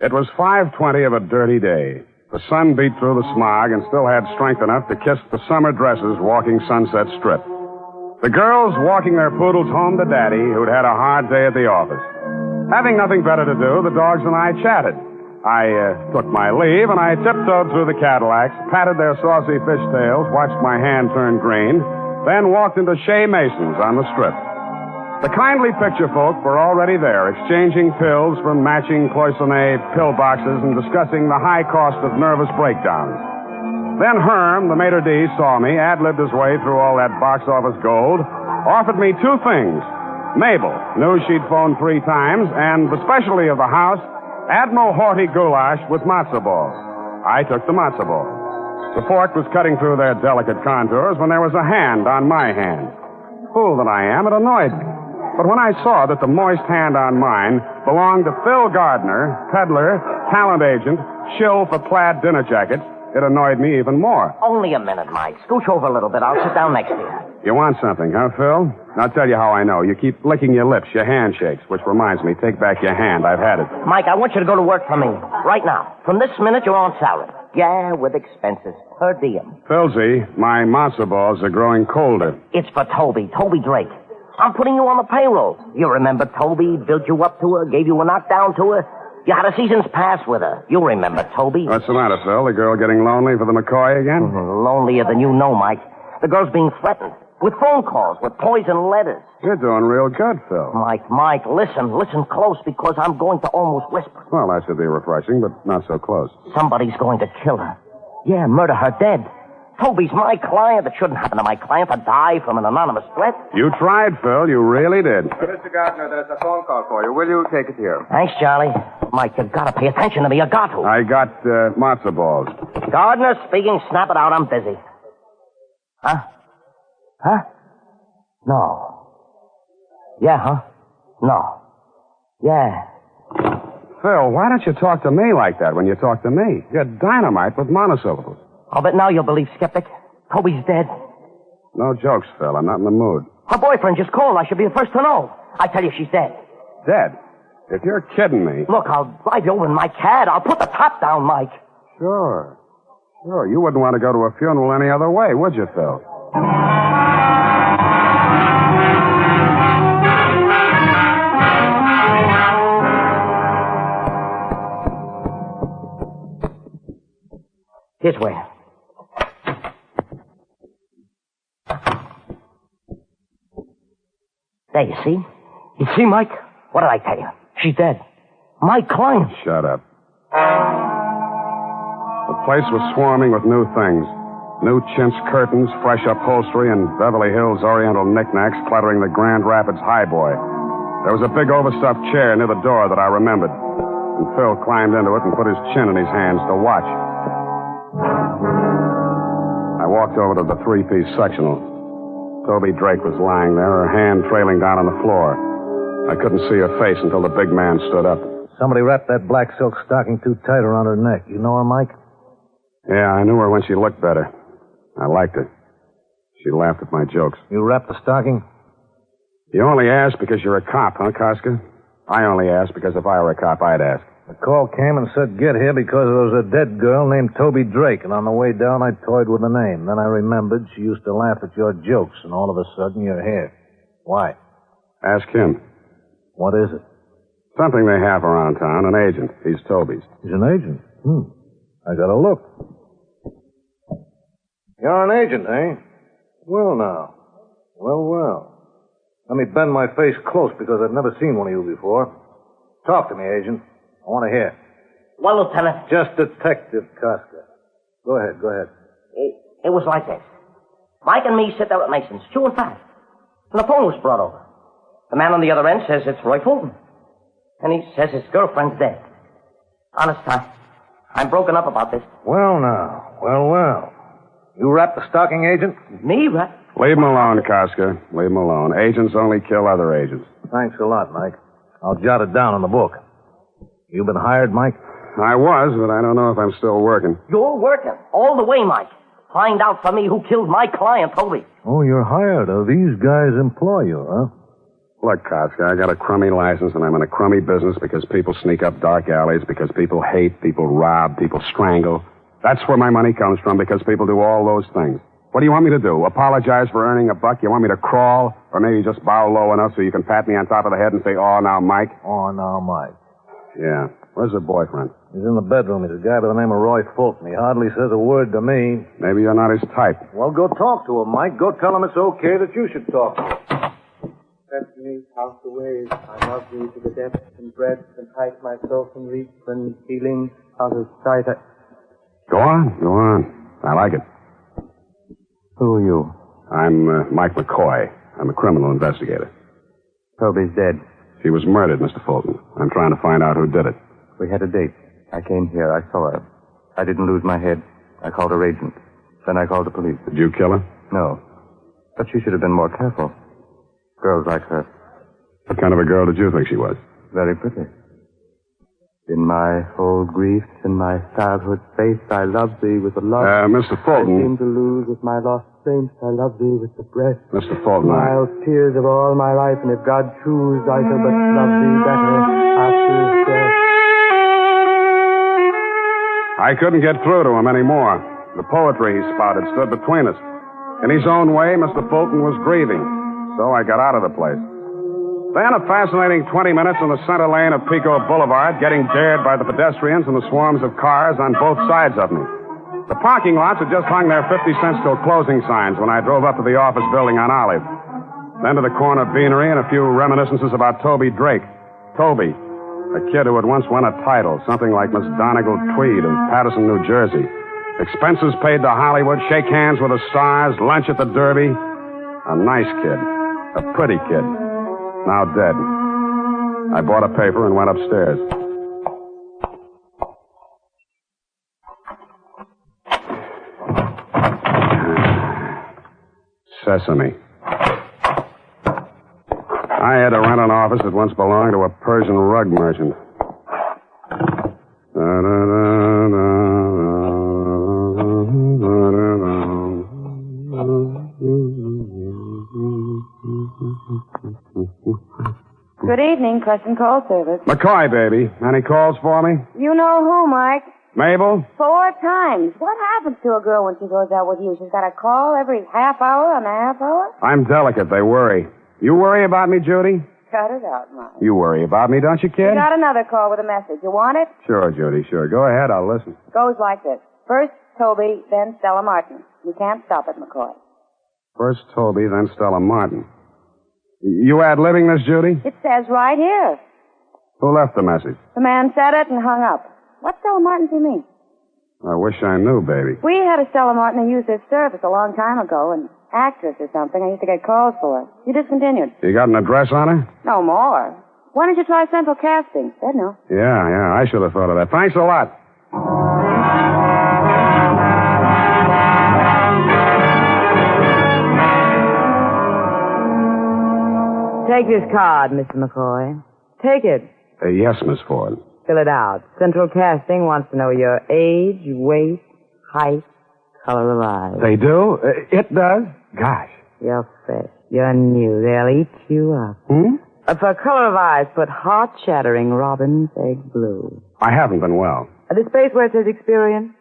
It was 5:20 of a dirty day. The sun beat through the smog and still had strength enough to kiss the summer dresses walking Sunset Strip. The girls walking their poodles home to Daddy, who'd had a hard day at the office. Having nothing better to do, the dogs and I chatted. I took my leave, and I tiptoed through the Cadillacs, patted their saucy fishtails, watched my hand turn green, then walked into Shea Mason's on the Strip. The kindly picture folk were already there, exchanging pills from matching Cloisonne pill boxes and discussing the high cost of nervous breakdowns. Then Herm, the maitre d', saw me, ad-libbed his way through all that box office gold, offered me two things. Mabel, knew she'd phoned 3 times, and the specialty of the house, Admiral Horty goulash with matzo balls. I took the matzo balls. The fork was cutting through their delicate contours when there was a hand on my hand. Fool that I am, it annoyed me. But when I saw that the moist hand on mine belonged to Phil Gardner, peddler, talent agent, shill for plaid dinner jackets, it annoyed me even more. Only a minute, Mike. Scooch over a little bit. I'll sit down next to you. You want something, huh, Phil? I'll tell you how I know. You keep licking your lips, your hand shakes, which reminds me, take back your hand. I've had it. Mike, I want you to go to work for me. Right now. From this minute, you're on salary. Yeah, with expenses. Per diem. Philzy, my matzo balls are growing colder. It's for Toby Drake. I'm putting you on the payroll. You remember Toby built you up to her, gave you a knockdown to her? You had a season's pass with her. You remember Toby. What's the matter, Phil? The girl getting lonely for the McCoy again? Lonelier than you know, Mike. The girl's being threatened. With phone calls, with poison letters. You're doing real good, Phil. Mike, listen close, because I'm going to almost whisper. Well, that should be refreshing, but not so close. Somebody's going to kill her. Yeah, murder her dead. Toby's my client. It shouldn't happen to my client to die from an anonymous threat. You tried, Phil. You really did. Mr. Gardner, there's a phone call for you. Will you take it here? Thanks, Charlie. Mike, you've got to pay attention to me. You got to. I got matzo balls. Gardner speaking. Snap it out. I'm busy. Huh? No. Yeah, huh? No. Yeah. Phil, why don't you talk to me like that when you talk to me? You're dynamite with monosyllables. I'll bet now you'll believe Skeptic. Toby's dead. No jokes, Phil. I'm not in the mood. Her boyfriend just called. I should be the first to know. I tell you, she's dead. Dead? If you're kidding me. Look, I'll drive you over in my cab. I'll put the top down, Mike. Sure. You wouldn't want to go to a funeral any other way, would you, Phil? This way. There, you see? You see, Mike? What did I tell you? She's dead. My client. Shut up. The place was swarming with new things. New chintz curtains, fresh upholstery, and Beverly Hills Oriental knickknacks cluttering the Grand Rapids Highboy. There was a big overstuffed chair near the door that I remembered. And Phil climbed into it and put his chin in his hands to watch. I walked over to the 3-piece sectional. Toby Drake was lying there, her hand trailing down on the floor. I couldn't see her face until the big man stood up. Somebody wrapped that black silk stocking too tight around her neck. You know her, Mike? Yeah, I knew her when she looked better. I liked her. She laughed at my jokes. You wrapped the stocking? You only asked because you're a cop, huh, Koska? I only asked because if I were a cop, I'd ask. The call came and said get here because there was a dead girl named Toby Drake, and on the way down I toyed with the name. Then I remembered she used to laugh at your jokes, and all of a sudden you're here. Why? Ask him. What is it? Something they have around town, an agent. He's Toby's. He's an agent? I gotta look. You're an agent, eh? Well, now. Well. Let me bend my face close because I've never seen one of you before. Talk to me, agent. I want to hear. Well, Lieutenant. Just Detective Koska. Go ahead. It was like this. Mike and me sit there at Mason's, chewing fat. And the phone was brought over. The man on the other end says it's Roy Fulton. And he says his girlfriend's dead. Honest, I'm broken up about this. Well, now. Well. You wrap the stocking agent? Me, right? Leave him alone, Koska. Leave him alone. Agents only kill other agents. Thanks a lot, Mike. I'll jot it down in the book. You been hired, Mike? I was, but I don't know if I'm still working. You're working. All the way, Mike. Find out for me who killed my client, Toby. Oh, you're hired. These guys employ you, huh? Look, Koska, I got a crummy license, and I'm in a crummy business because people sneak up dark alleys, because people hate, people rob, people strangle. That's where my money comes from, because people do all those things. What do you want me to do? Apologize for earning a buck? You want me to crawl? Or maybe just bow low enough so you can pat me on top of the head and say, "Oh, now, Mike"? Oh, now, Mike. Yeah. Where's her boyfriend? He's in the bedroom. He's a guy by the name of Roy Fulton. He hardly says a word to me. Maybe you're not his type. Well, go talk to him, Mike. Go tell him it's okay that you should talk to him. Destiny, house away. I love thee to the depths and breadth and height myself and reach when feeling out of sight. Go on. I like it. Who are you? I'm Mike McCoy. I'm a criminal investigator. Toby's dead. She was murdered, Mr. Fulton. I'm trying to find out who did it. We had a date. I came here. I saw her. I didn't lose my head. I called her agent. Then I called the police. Did you kill her? No. But she should have been more careful. Girls like her. What kind of a girl did you think she was? Very pretty. In my whole griefs, in my childhood faith, I love thee with the love Mr. Fulton. I seem to lose with my lost saints. I love thee with the breath. Mr. Fulton, Wild tears of all my life, and if God choose, I shall but love thee better after death. I couldn't get through to him anymore. The poetry he spouted stood between us. In his own way, Mr. Fulton was grieving. So I got out of the place. Then a fascinating 20 minutes in the center lane of Pico Boulevard, getting dared by the pedestrians and the swarms of cars on both sides of me. The parking lots had just hung their 50 cents till closing signs when I drove up to the office building on Olive. Then to the corner beanery and a few reminiscences about Toby Drake. Toby, a kid who had once won a title, something like Miss Donegal Tweed of Paterson, New Jersey. Expenses paid to Hollywood, shake hands with the stars, lunch at the Derby. A nice kid. A pretty kid. Now dead. I bought a paper and went upstairs. Sesame. I had to rent an office that once belonged to a Persian rug merchant. Good evening, Custom Call Service. McCoy, baby. Any calls for me? You know who, Mike? Mabel? 4 times. What happens to a girl when she goes out with you? She's got a call every half hour and a half hour? I'm delicate. They worry. You worry about me, Judy? Cut it out, Mike. You worry about me, don't you, kid? You got another call with a message. You want it? Sure, Judy, sure. Go ahead. I'll listen. Goes like this. First, Toby, then Stella Martin. You can't stop it, McCoy. First Toby, then Stella Martin. You ad-libbing this, Judy? It says right here. Who left the message? The man said it and hung up. What's Stella Martin to me? I wish I knew, baby. We had a Stella Martin who used this service a long time ago, an actress or something. I used to get calls for her. She discontinued. You got an address on her? No more. Why don't you try Central Casting? Said no. Yeah, I should have thought of that. Thanks a lot. Take this card, Mr. McCoy. Take it. Yes, Miss Ford. Fill it out. Central Casting wants to know your age, weight, height, color of eyes. They do? It does? Gosh. You're fresh. You're new. They'll eat you up. For color of eyes, put heart-shattering robin's egg blue. I haven't been well. The space where it says experience?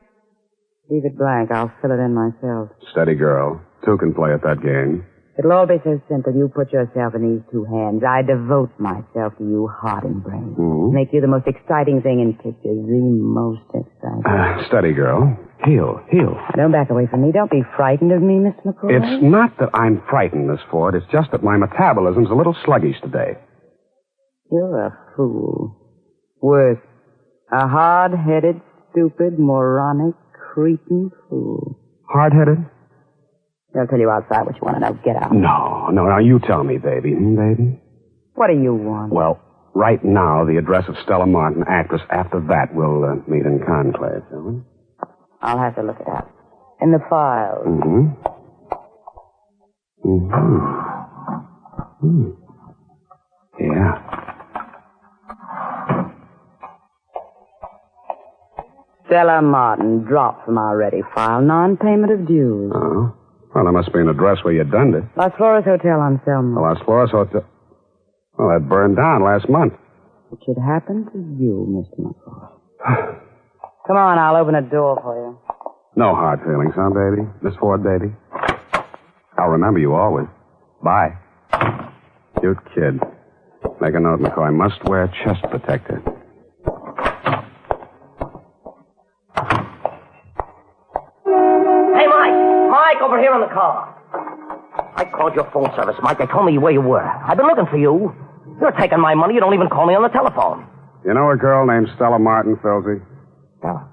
Leave it blank. I'll fill it in myself. Steady girl. Two can play at that game. It'll all be so simple. You put yourself in these two hands. I devote myself to you, heart and brain. Make you the most exciting thing in pictures. The most exciting. Steady girl. Heel. Don't back away from me. Don't be frightened of me, Miss McCoy. It's not that I'm frightened, Miss Ford. It's just that my metabolism's a little sluggish today. You're a fool. Worse. A hard-headed, stupid, moronic, cretin fool. Hard-headed? They'll tell you outside what you want to know. Get out. No, you tell me, baby. Baby? What do you want? Well, Right now, the address of Stella Martin, actress. After that, we'll meet in conclave, shall we? I'll have to look it up. In the files. Yeah. Stella Martin, dropped from our ready file. Non-payment of dues. Oh. Well, there must be an address where you done it. Las Flores Hotel on Selma. The Las Flores Hotel. Well, that burned down last month. It should happen to you, Mr. McCoy. Come on, I'll open a door for you. No hard feelings, huh, baby? Miss Ford, baby? I'll remember you always. Bye. Cute kid. Make a note, McCoy. Must wear chest protector. Hey, Mike, over here in the car. I called your phone service, Mike. They told me where you were. I've been looking for you. You're taking my money. You don't even call me on the telephone. You know a girl named Stella Martin, Filsey? Stella?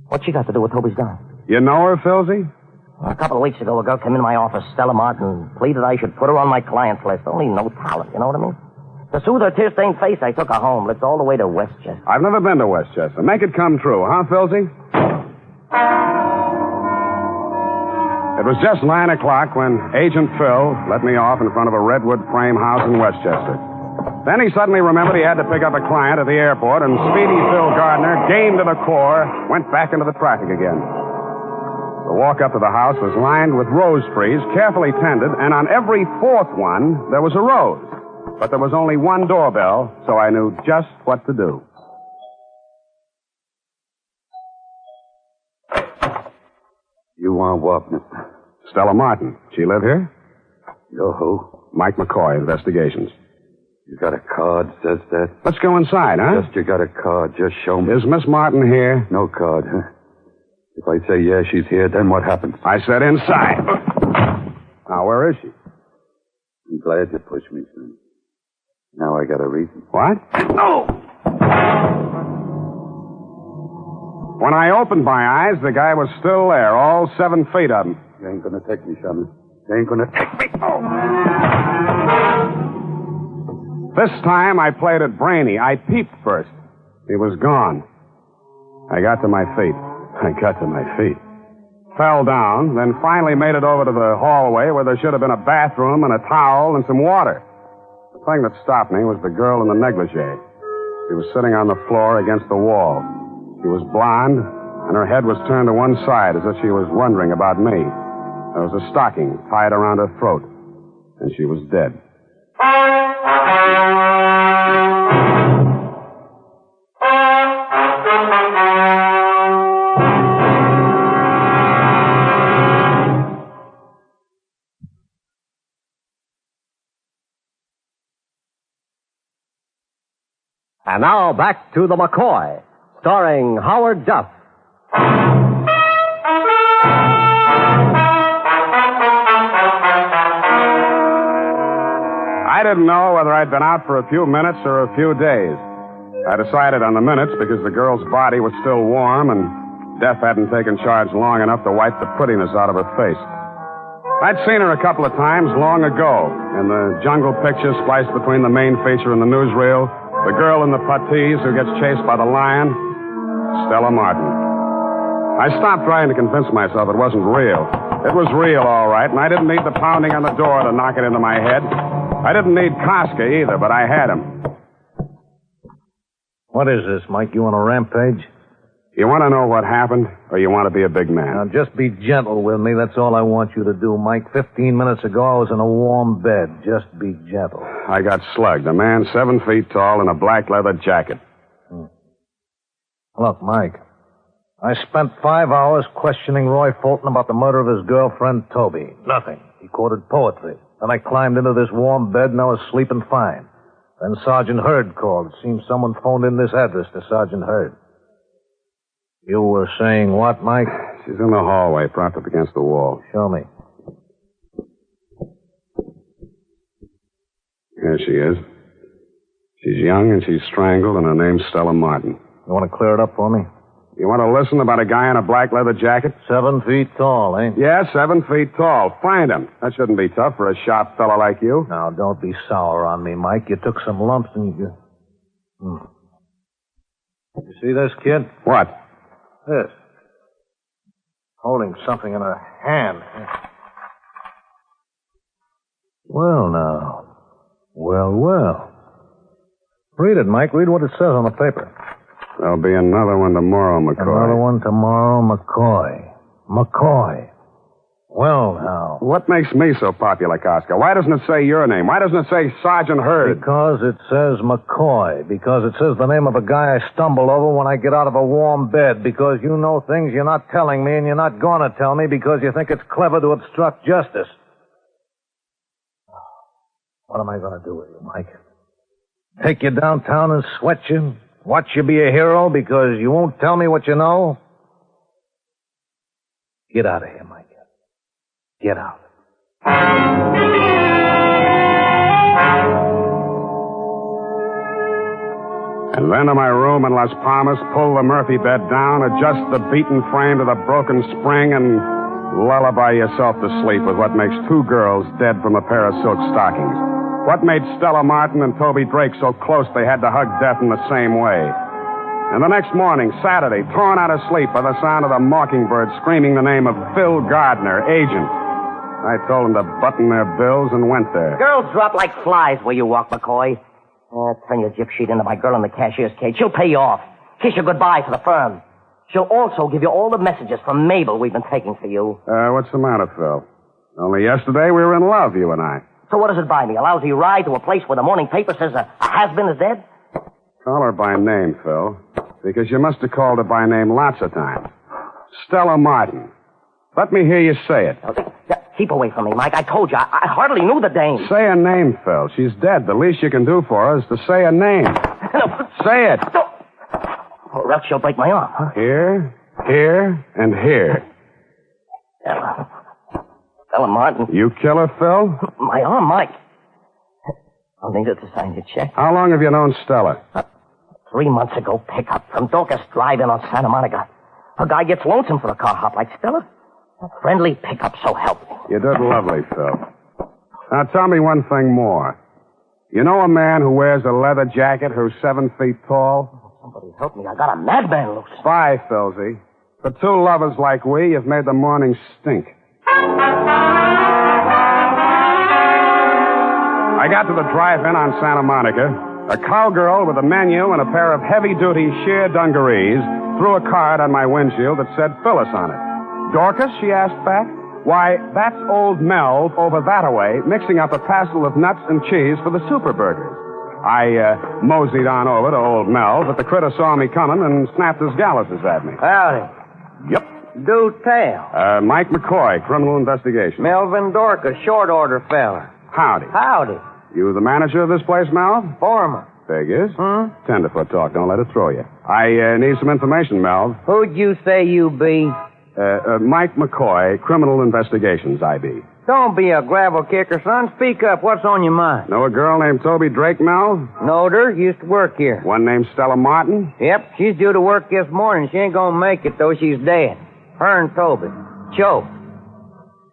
What's she got to do with Toby's gun? You know her, Filsey? A couple of weeks ago, a girl came into my office, Stella Martin, pleaded I should put her on my clients list. Only no talent, you know what I mean? To soothe her tear-stained face, I took her home. Lived all the way to Westchester. I've never been to Westchester. Make it come true, huh, Filsey? It was just 9 o'clock when Agent Phil let me off in front of a redwood frame house in Westchester. Then he suddenly remembered he had to pick up a client at the airport, and speedy Phil Gardner, game to the core, went back into the traffic again. The walk up to the house was lined with rose trees, carefully tended, and on every fourth one, there was a rose. But there was only one doorbell, so I knew just what to do. You want what, mister? Stella Martin. She live here? Yo ho. Mike McCoy, Investigations. You got a card, says that? Let's go inside, huh? Just you got a card. Just show me. Is Miss Martin here? No card, huh? If I say, yeah, she's here, then what happens? I said inside. Now, where is she? I'm glad you pushed me, son. Now I got a reason. What? No! When I opened my eyes, the guy was still there, all 7 feet of him. You ain't gonna take me, Shaman. You ain't gonna take me. Oh! This time I played it brainy. I peeped first. He was gone. I got to my feet. Fell down, then finally made it over to the hallway where there should have been a bathroom and a towel and some water. The thing that stopped me was the girl in the negligee. She was sitting on the floor against the wall. She was blonde, and her head was turned to one side as if she was wondering about me. There was a stocking tied around her throat, and she was dead. And now back to the McCoy, starring Howard Duff. I didn't know whether I'd been out for a few minutes or a few days. I decided on the minutes because the girl's body was still warm and Death hadn't taken charge long enough to wipe the prettiness out of her face. I'd seen her a couple of times long ago in the jungle picture spliced between the main feature and the newsreel. The girl in the puttees who gets chased by the lion. Stella Martin. I stopped trying to convince myself it wasn't real. It was real, all right, and I didn't need the pounding on the door to knock it into my head. I didn't need Koska either, but I had him. What is this, Mike? You on a rampage? You want to know what happened, or you want to be a big man? Now, just be gentle with me. That's all I want you to do, Mike. 15 minutes ago, I was in a warm bed. Just be gentle. I got slugged. A man 7 feet tall in a black leather jacket. Look, Mike, I spent 5 hours questioning Roy Fulton about the murder of his girlfriend, Toby. Nothing. He quoted poetry. Then I climbed into this warm bed and I was sleeping fine. Then Sergeant Hurd called. It seems someone phoned in this address to Sergeant Hurd. You were saying what, Mike? She's in the hallway, propped up against the wall. Show me. Here she is. She's young and she's strangled, and her name's Stella Martin. You want to clear it up for me? You want to listen about a guy in a black leather jacket? 7 feet tall, eh? Yeah, 7 feet tall. Find him. That shouldn't be tough for a sharp fella like you. Now, don't be sour on me, Mike. You took some lumps and you... You see this, kid? What? This. Holding something in her hand. Well, now. Well. Read it, Mike. Read what it says on the paper. There'll be another one tomorrow, McCoy. Another one tomorrow, McCoy. Well, now. What makes me so popular, Costco? Why doesn't it say your name? Why doesn't it say Sergeant Hurd? Because it says McCoy. Because it says the name of a guy I stumble over when I get out of a warm bed. Because you know things you're not telling me and you're not going to tell me because you think it's clever to obstruct justice. What am I going to do with you, Mike? Take you downtown and sweat you? Watch you be a hero because you won't tell me what you know? Get out of here, Mike. Get out. And then to my room in Las Palmas, pull the Murphy bed down, adjust the beaten frame to the broken spring, and lullaby yourself to sleep with what makes two girls dead from a pair of silk stockings. What made Stella Martin and Toby Drake so close they had to hug death in the same way? And the next morning, Saturday, torn out of sleep by the sound of the mockingbird screaming the name of Phil Gardner, agent. I told them to button their bills and went there. Girls drop like flies where you walk, McCoy. Turn your gyp sheet into my girl in the cashier's cage. She'll pay you off. Kiss you goodbye for the firm. She'll also give you all the messages from Mabel we've been taking for you. What's the matter, Phil? Only yesterday we were in love, you and I. So what does it buy me? A lousy ride to a place where the morning paper says a has-been is dead? Call her by name, Phil. Because you must have called her by name lots of times. Stella Martin. Let me hear you say it. Keep away from me, Mike. I told you, I hardly knew the dame. Say a name, Phil. She's dead. The least you can do for her is to say a name. Say it. Or else she'll break my arm, huh? Here, and here. Stella Martin. You kill her, Phil? My arm, Mike. I'll need her to sign your check. How long have you known Stella? 3 months ago, pickup from Dorcas Drive-In on Santa Monica. A guy gets lonesome for a car hop like Stella. A friendly pickup, so help me. You did lovely, Phil. Now tell me one thing more. You know a man who wears a leather jacket who's 7 feet tall? Somebody help me. I got a madman loose. 5, Philsy. For two lovers like we, you've made the morning stink. I got to the drive-in on Santa Monica. A cowgirl with a menu and a pair of heavy-duty sheer dungarees threw a card on my windshield that said Phyllis on it. Dorcas, she asked back. Why, that's old Mel over that-a-way mixing up a passel of nuts and cheese for the super burgers. I moseyed on over to old Mel, but the critter saw me coming and snapped his galluses at me. Howdy. Yep. Do tell. Mike McCoy, Criminal Investigation. Melvin Dorcas, short order feller. Howdy. Howdy. You the manager of this place, Mel? Foreman. Figures. Tenderfoot talk. Don't let it throw you. I need some information, Mel. Who'd you say you be? Mike McCoy, Criminal Investigations, IB. Don't be a gravel kicker, son. Speak up. What's on your mind? Know a girl named Toby Drake, Mel? Knowed her. Used to work here. One named Stella Martin? Yep. She's due to work this morning. She ain't gonna make it, though. She's dead. Her and Toby. Choked.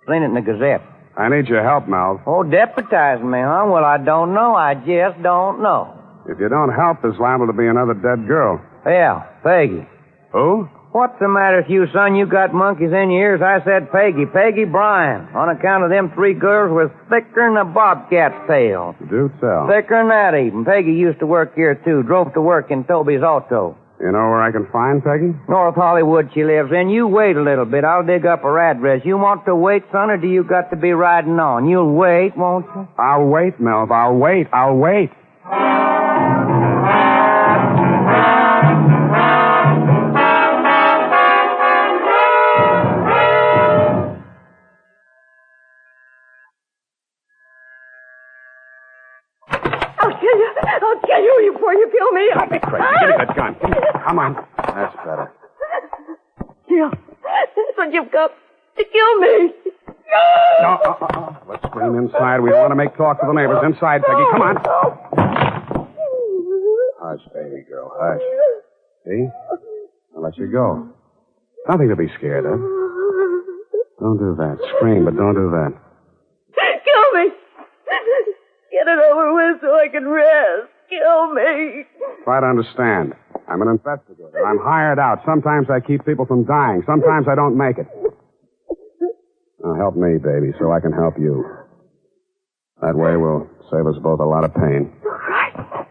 Seen it in the Gazette. I need your help, Mel. Oh, deputize me, huh? Well, I don't know. I just don't know. If you don't help, there's liable to be another dead girl. Yeah, Peggy. Who? What's the matter with you, son? You got monkeys in your ears. I said Peggy. Peggy Bryan. On account of them 3 girls was thicker than a bobcat's tail. Do tell. Thicker than that, even. Peggy used to work here, too. Drove to work in Toby's auto. You know where I can find Peggy? North Hollywood she lives in. You wait a little bit. I'll dig up her address. You want to wait, son, or do you got to be riding on? You'll wait, won't you? I'll wait, Melv. I'll wait. I'll kill you before you kill me. Don't be crazy. Give me that gun. Come on. That's better. Kill. That's what you've got to kill me. No. Let's scream inside. We don't want to make talk to the neighbors. Inside, Peggy. Come on. Hush, baby girl. Hush. See? Now let you go. Nothing to be scared of. Don't do that. Scream, but don't do that. Kill me. Get it over with so I can rest. Kill me. Try to understand. I'm an investigator. I'm hired out. Sometimes I keep people from dying. Sometimes I don't make it. Now help me, baby, so I can help you. That way we'll save us both a lot of pain. So frightened.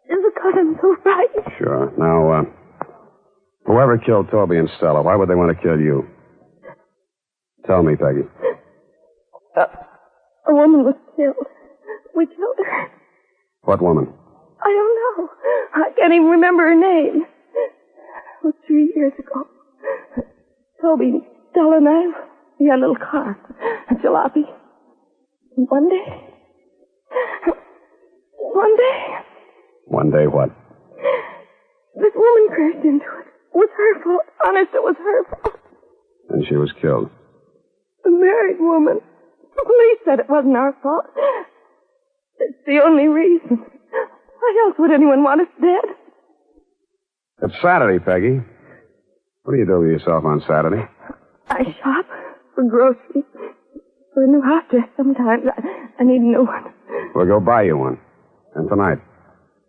Is it because I'm so frightened? Sure. Now, whoever killed Toby and Stella, why would they want to kill you? Tell me, Peggy. A woman was killed. We killed her. What woman? I don't know. I can't even remember her name. It was 3 years ago. Toby, Stella, and I, we had a little car, a jalopy. And one day... One day what? This woman crashed into it. It was her fault. Honest, it was her fault. And she was killed. A married woman. The police said it wasn't our fault. It's the only reason. Why else would anyone want us dead? It's Saturday, Peggy. What do you do with yourself on Saturday? I shop for groceries. For a new house dress sometimes. I need a new one. We'll go buy you one. And tonight?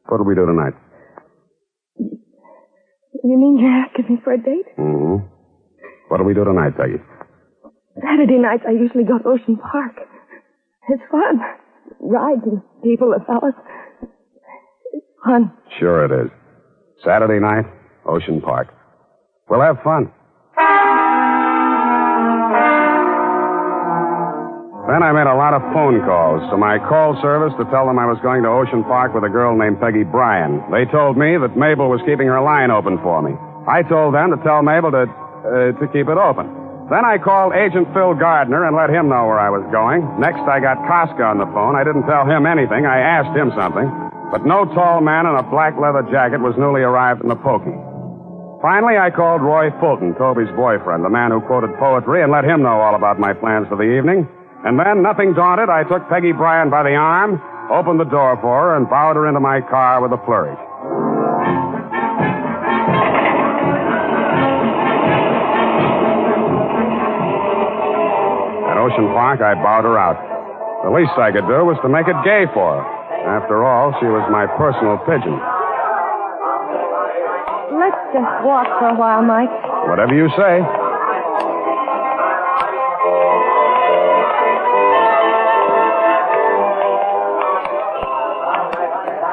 What do we do tonight? You mean you're asking me for a date? Mm-hmm. What do we do tonight, Peggy? Saturday nights I usually go to Ocean Park. It's fun. Rides and people, the fellas. It's fun. Sure it is. Saturday night, Ocean Park. We'll have fun. Then I made a lot of phone calls to my call service to tell them I was going to Ocean Park with a girl named Peggy Bryan. They told me that Mabel was keeping her line open for me. I told them to tell Mabel to keep it open. Then I called Agent Phil Gardner and let him know where I was going. Next, I got Koska on the phone. I didn't tell him anything. I asked him something. But no tall man in a black leather jacket was newly arrived in the pokey. Finally, I called Roy Fulton, Toby's boyfriend, the man who quoted poetry, and let him know all about my plans for the evening. And then, nothing daunted, I took Peggy Bryan by the arm, opened the door for her, and bowed her into my car with a flourish. At Ocean Park, I bowed her out. The least I could do was to make it gay for her. After all, she was my personal pigeon. Let's just walk for a while, Mike. Whatever you say.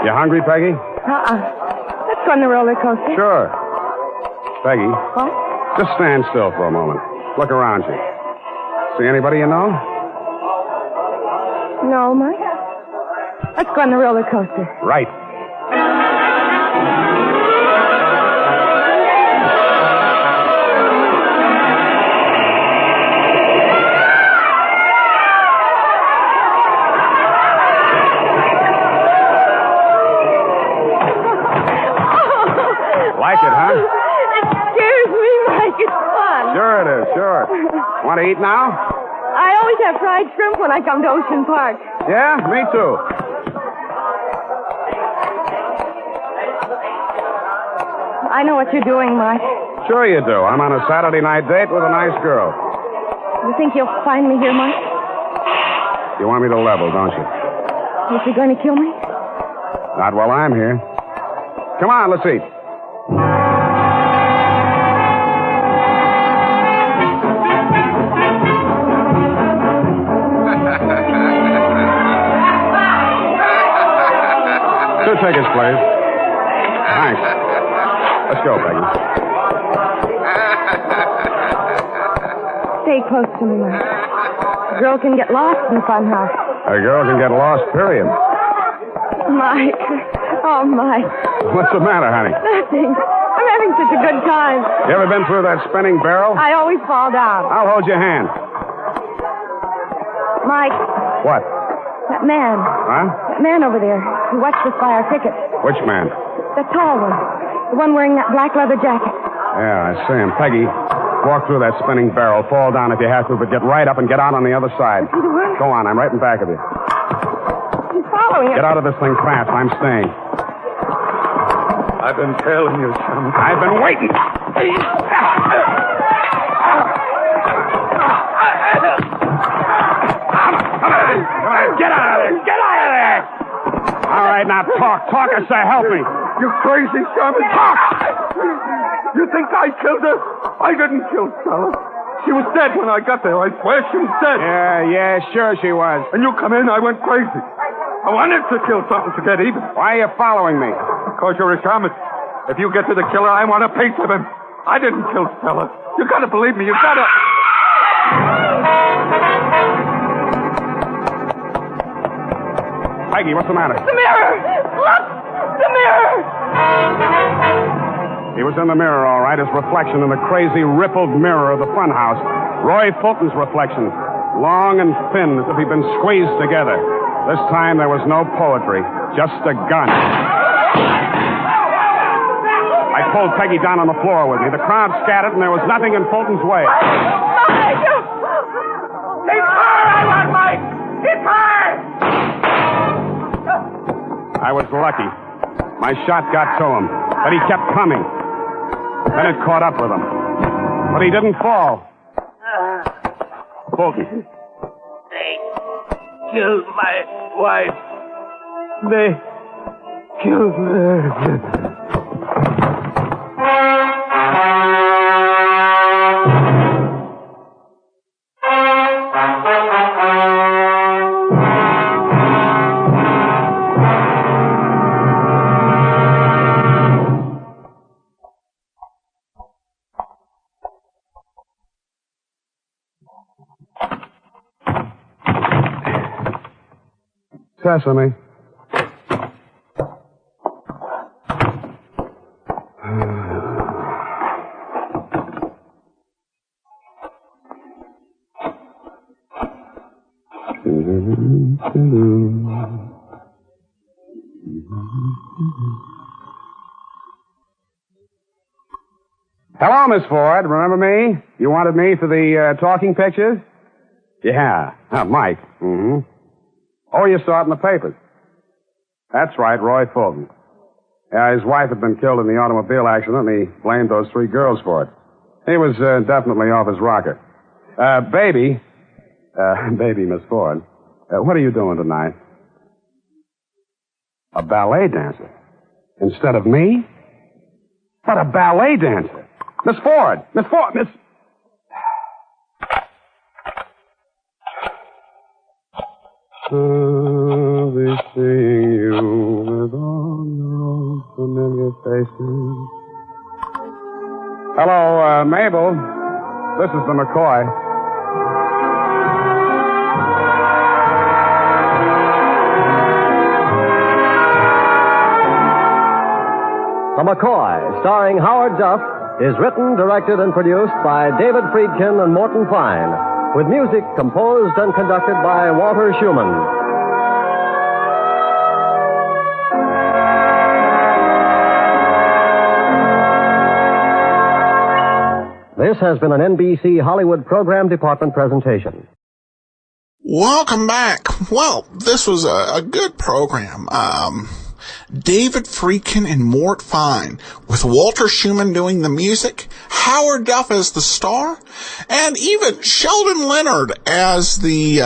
You hungry, Peggy? Let's go on the roller coaster. Sure. Peggy. What? Just stand still for a moment. Look around you. See anybody you know? No, Mike. Let's go on the roller coaster. Right. Like it, huh? It scares me, Mike. It's fun. Sure it is, sure. Want to eat now? I always have fried shrimp when I come to Ocean Park. Yeah, me too. I know what you're doing, Mike. Sure you do. I'm on a Saturday night date with a nice girl. You think you'll find me here, Mike? You want me to level, don't you? Is he going to kill me? Not while I'm here. Come on, let's eat. Two tickets, please. Thanks. Let's go, Peggy. Stay close to me, Mike. A girl can get lost in the fun house. A girl can get lost, period. Mike. Oh, Mike. What's the matter, honey? Nothing. I'm having such a good time. You ever been through that spinning barrel? I always fall down. I'll hold your hand. Mike. What? That man. Huh? That man over there who watched us buy our tickets. Which man? The tall one. The one wearing that black leather jacket. Yeah, I see him. Peggy, walk through that spinning barrel. Fall down if you have to, but get right up and get out on the other side. Is he the one? Go on, I'm right in back of you. He's following us. Get out of this thing fast. I'm staying. I've been tailing you, chum. I've been waiting. Get out of there! Get out of there! All right, now talk. Talk, I say, help me. You crazy, Sherman. Talk! You think I killed her? I didn't kill Stella. She was dead when I got there. I swear she was dead. Yeah, sure she was. And you come in, I went crazy. I wanted to kill something to get even. Why are you following me? Because you're a shaman. If you get to the killer, I want a piece of him. I didn't kill Stella. You gotta believe me. You gotta... Peggy, what's the matter? The mirror! Look! The mirror! He was in the mirror, all right, his reflection in the crazy, rippled mirror of the funhouse. Roy Fulton's reflection, long and thin, as if he'd been squeezed together. This time there was no poetry, just a gun. I pulled Peggy down on the floor with me. The crowd scattered, and there was nothing in Fulton's way. Mike! It's her I want, Mike! It's her! I was lucky. My shot got to him, but he kept coming. Then it caught up with him. But he didn't fall. Fulton. They killed my wife. They killed her. Sesame. Hello, Miss Ford. Remember me? You wanted me for the talking pictures? Yeah. Mike. Mm-hmm. Oh, you saw it in the papers. That's right, Roy Fulton. Yeah, his wife had been killed in the automobile accident, and he blamed those 3 girls for it. He was definitely off his rocker. Baby, Miss Ford, what are you doing tonight? A ballet dancer? Instead of me? But a ballet dancer? Miss Ford! Miss... I'll be seeing you with all your familiar faces. Hello, Mabel. This is the McCoy. The McCoy, starring Howard Duff, is written, directed, and produced by David Friedkin and Morton Fine, with music composed and conducted by Walter Schumann. This has been an NBC Hollywood Program Department presentation. Welcome back. Well, this was a good program. David Friedkin and Mort Fine, with Walter Schumann doing the music, Howard Duff as the star, and even Sheldon Leonard as the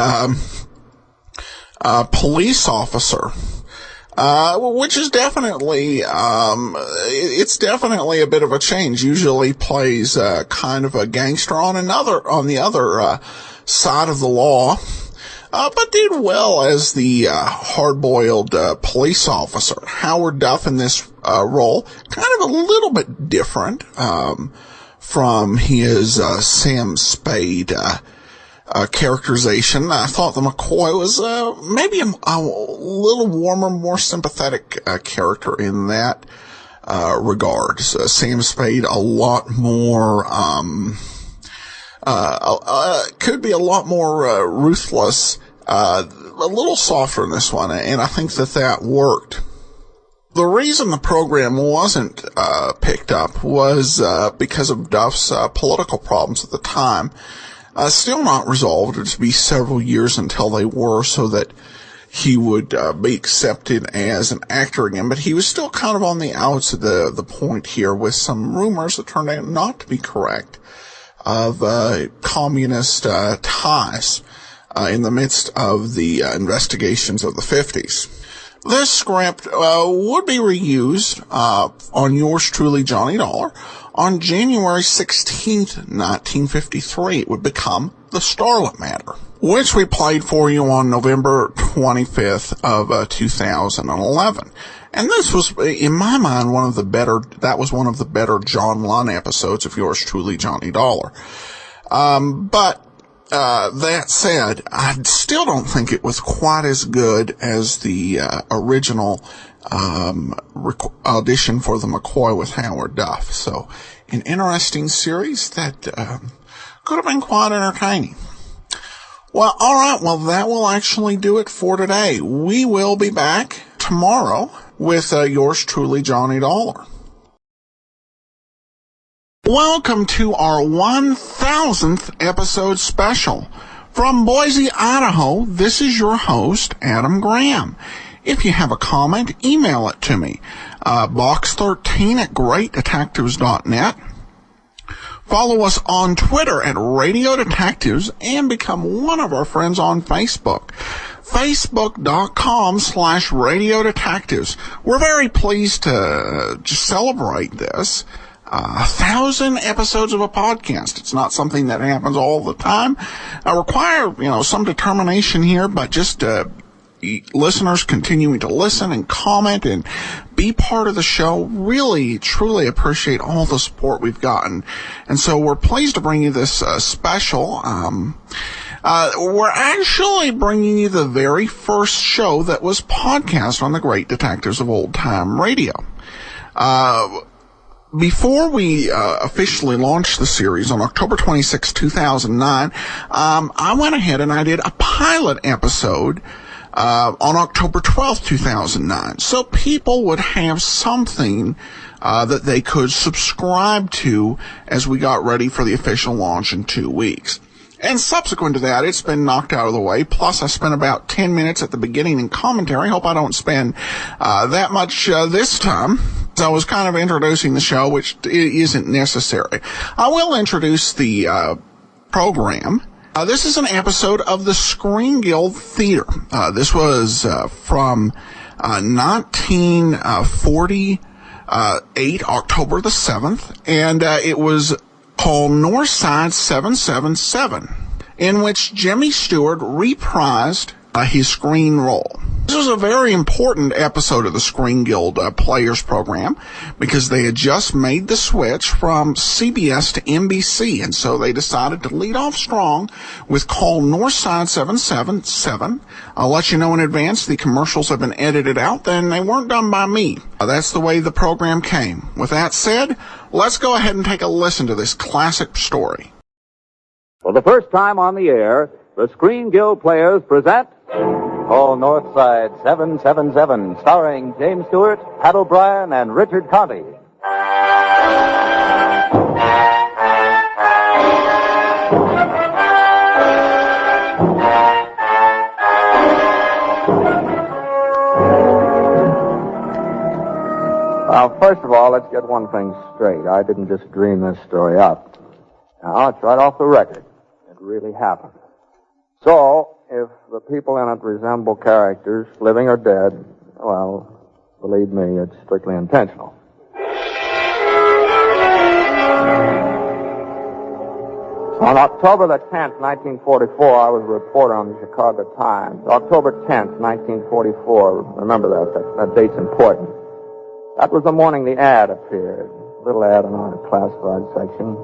police officer. Which is definitely, it's definitely a bit of a change. Usually plays, kind of a gangster on the other side of the law. But did well as the, hard-boiled, police officer. Howard Duff in this, role, kind of a little bit different, from his, Sam Spade, characterization. I thought the McCoy was maybe a little warmer, more sympathetic character in that regard. Sam Spade a lot more could be a lot more ruthless, a little softer in this one, and I think that worked. The reason the program wasn't picked up was because of Duff's political problems at the time. Still not resolved. It would be several years until they were, so that he would be accepted as an actor again, but he was still kind of on the outs of the point here with some rumors that turned out not to be correct of communist ties in the midst of the investigations of the 50s. This script would be reused on Yours Truly, Johnny Dollar, on January 16th, 1953. It would become The Starlet Matter, which we played for you on November 25th of 2011. And this was, in my mind, one of the better John Lunn episodes of Yours Truly, Johnny Dollar. But that said, I still don't think it was quite as good as the original audition for the McCoy with Howard Duff. So, an interesting series that could have been quite entertaining. Well, all right. Well, that will actually do it for today. We will be back tomorrow with Yours Truly, Johnny Dollar. Welcome to our 1000th episode special. From Boise, Idaho, this is your host, Adam Graham. If you have a comment, email it to me. box13@greatdetectives.net. Follow us on Twitter at Radio Detectives and become one of our friends on Facebook. Facebook.com/Radio Detectives. We're very pleased to just celebrate this. 1,000 episodes of a podcast. It's not something that happens all the time. I require, some determination here, but just listeners continuing to listen and comment and be part of the show. Really, truly appreciate all the support we've gotten. And so we're pleased to bring you this special. We're actually bringing you the very first show that was podcast on the Great Detectives of Old Time Radio. Before we officially launched the series on October 26, 2009, I went ahead and I did a pilot episode on October 12, 2009. So people would have something that they could subscribe to as we got ready for the official launch in 2 weeks. And subsequent to that, it's been knocked out of the way. Plus, I spent about 10 minutes at the beginning in commentary. Hope I don't spend that much this time. So I was kind of introducing the show, which isn't necessary. I will introduce the program. This is an episode of the Screen Guild Theater. This was from 1948, October the 7th, and it was called Northside 777, in which Jimmy Stewart reprised his screen role. This was a very important episode of the Screen Guild Players program because they had just made the switch from CBS to NBC, and so they decided to lead off strong with Call Northside 777. I'll let you know in advance the commercials have been edited out, and they weren't done by me. That's the way the program came. With that said, let's go ahead and take a listen to this classic story. For the first time on the air, the Screen Guild Players present Call Northside 777, starring James Stewart, Pat O'Brien, and Richard Conte. Well, first of all, let's get one thing straight. I didn't just dream this story up. Now, it's right off the record. It really happened. So, if the people in it resemble characters, living or dead, well, believe me, it's strictly intentional. On October the 10th, 1944, I was a reporter on the Chicago Times. October 10th, 1944. Remember that date's important. That was the morning the ad appeared. A little ad in our classified section.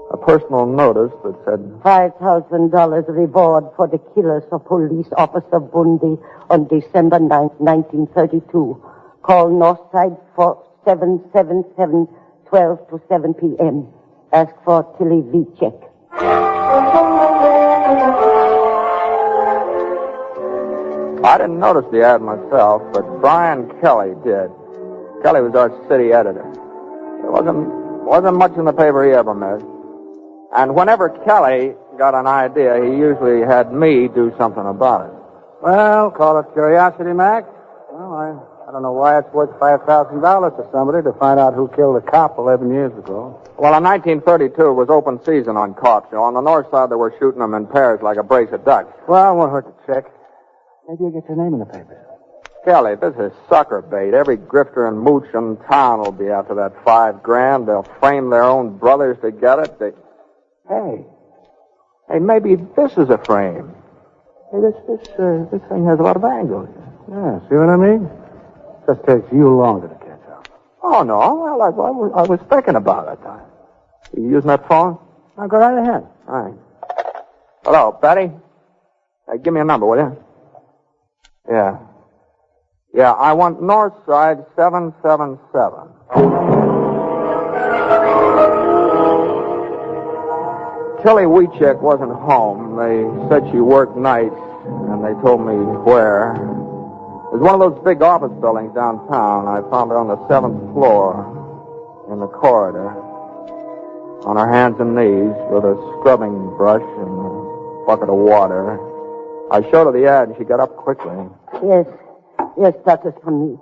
A personal notice that said $5,000 reward for the killers of Police Officer Bundy on December 9th, 1932. Call Northside for 777, 12 to 7 p.m. Ask for Tilly Vicek. I didn't notice the ad myself, but Brian Kelly did. Kelly was our city editor. There wasn't much in the paper he ever missed. And whenever Kelly got an idea, he usually had me do something about it. Well, call it curiosity, Mac. Well, I don't know why it's worth $5,000 to somebody to find out who killed a cop 11 years ago. Well, in 1932, it was open season on cops. On the north side, they were shooting them in pairs like a brace of ducks. Well, it won't hurt to check. Maybe you'll get your name in the paper. Kelly, this is sucker bait. Every grifter and mooch in town will be after that $5,000. They'll frame their own brothers to get it. Hey, maybe this is a frame. Hey, this thing has a lot of angles. Yeah, see what I mean? Just takes you longer to catch up. Oh, no. Well, I was thinking about it. You using that phone? I'll go right ahead. All right. Hello, Betty? Hey, give me a number, will you? Yeah. Yeah, I want Northside 777. Kelly Wiechek wasn't home. They said she worked nights, and they told me where. It was one of those big office buildings downtown. I found her on the 7th floor in the corridor, on her hands and knees with a scrubbing brush and a bucket of water. I showed her the ad, and she got up quickly. Yes, that is for me.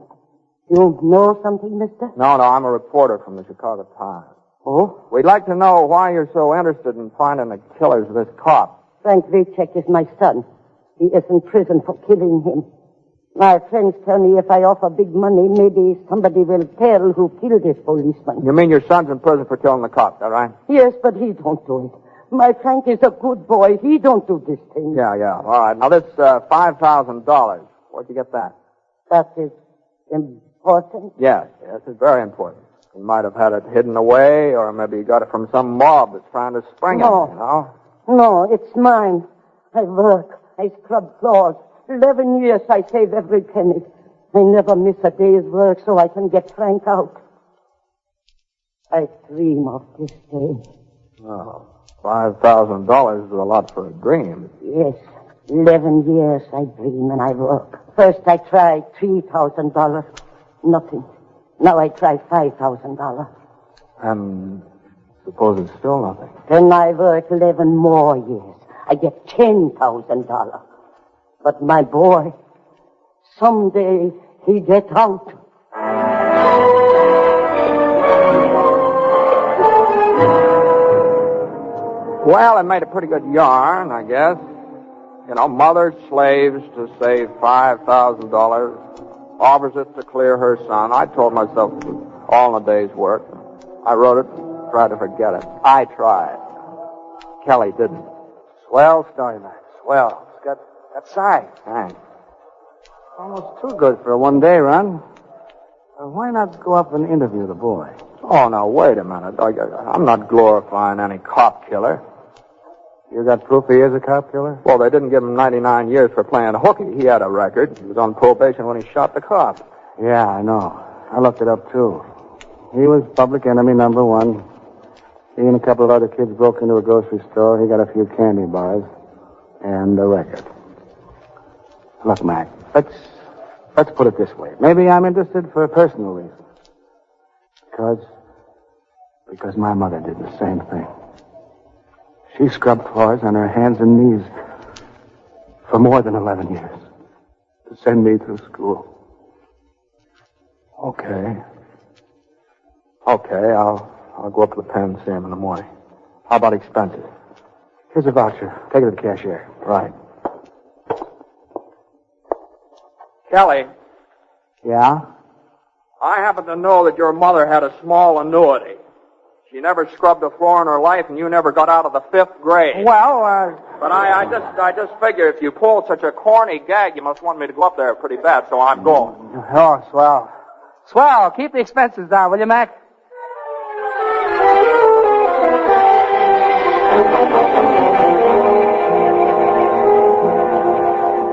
You know something, mister? No, I'm a reporter from the Chicago Times. Oh? We'd like to know why you're so interested in finding the killers of this cop. Frank Wiechek is my son. He is in prison for killing him. My friends tell me if I offer big money, maybe somebody will tell who killed this policeman. You mean your son's in prison for killing the cop, is that right? Yes, but he don't do it. My Frank is a good boy. He don't do this thing. Yeah. All right. Now, this $5,000. Where'd you get that? That is important? Yes, it's very important. You might have had it hidden away, or maybe you got it from some mob that's trying to spring it, you know? No, it's mine. I work. I scrub floors. 11 years I save every penny. I never miss a day's work so I can get Frank out. I dream of this day. Oh, $5,000 is a lot for a dream. Yes, 11 years I dream and I work. First I tried $3,000. Nothing. Now I try $5,000. And suppose it's still nothing. Then I work 11 more years. I get $10,000. But my boy, someday he get out. Well, it made a pretty good yarn, I guess. You know, mother slaves to save $5,000, offers it to clear her son. I told myself it was all in a day's work. I wrote it, tried to forget it. I tried. Kelly didn't. Swell story, Max. Swell. It's got size. Thanks. Almost too good for a one-day run. Why not go up and interview the boy? Oh, now, wait a minute. I'm not glorifying any cop killer. You got proof he is a cop killer? Well, they didn't give him 99 years for playing hooky. He had a record. He was on probation when he shot the cop. Yeah, I know. I looked it up, too. He was public enemy number one. He and a couple of other kids broke into a grocery store. He got a few candy bars and a record. Look, Mac, let's put it this way. Maybe I'm interested for a personal reason. Because my mother did the same thing. She scrubbed floors on her hands and knees for more than 11 years to send me through school. Okay, I'll go up to the pen and see him in the morning. How about expenses? Here's a voucher. Take it to the cashier. Right. Kelly. Yeah? I happen to know that your mother had a small annuity. She never scrubbed a floor in her life, and you never got out of the 5th grade. Well, But I just figure if you pulled such a corny gag, you must want me to go up there pretty bad, so I'm going. Oh, swell. Swell. Keep the expenses down, will you, Mac?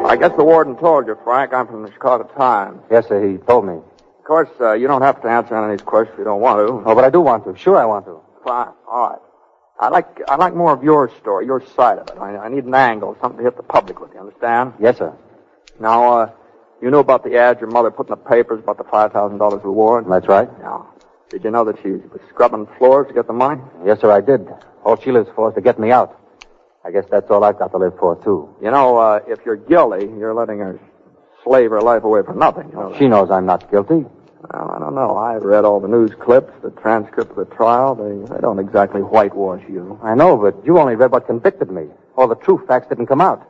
I guess the warden told you, Frank. I'm from the Chicago Times. Yes, sir, he told me. Of course, you don't have to answer any of these questions if you don't want to. Oh, but I do want to. Sure I want to. Fine. All right. I'd like more of your story, your side of it. I need an angle, something to hit the public with, you understand? Yes, sir. Now, you knew about the ad your mother put in the papers about the $5,000 reward? That's right. Yeah. Did you know that she was scrubbing floors to get the money? Yes, sir, I did. All she lives for is to get me out. I guess that's all I've got to live for, too. You know, if you're guilty, you're letting her slave her life away for nothing. You know She knows I'm not guilty. Well, I don't know. I read all the news clips, the transcript of the trial. They don't exactly whitewash you. I know, but you only read what convicted me. All the true facts didn't come out.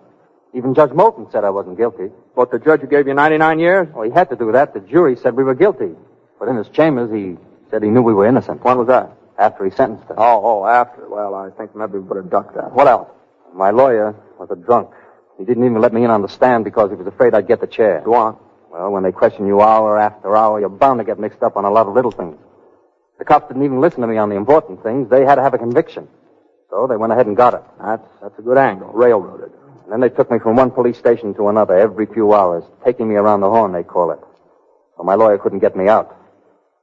Even Judge Moulton said I wasn't guilty. But the judge who gave you 99 years? Well, he had to do that. The jury said we were guilty. But in his chambers, he said he knew we were innocent. When was that? After he sentenced us. Oh, after. Well, I think maybe we better duck that. What else? My lawyer was a drunk. He didn't even let me in on the stand because he was afraid I'd get the chair. Go on. Well, when they question you hour after hour, you're bound to get mixed up on a lot of little things. The cops didn't even listen to me on the important things. They had to have a conviction. So they went ahead and got it. That's a good angle. Railroaded. And then they took me from one police station to another every few hours, taking me around the horn, they call it. So my lawyer couldn't get me out.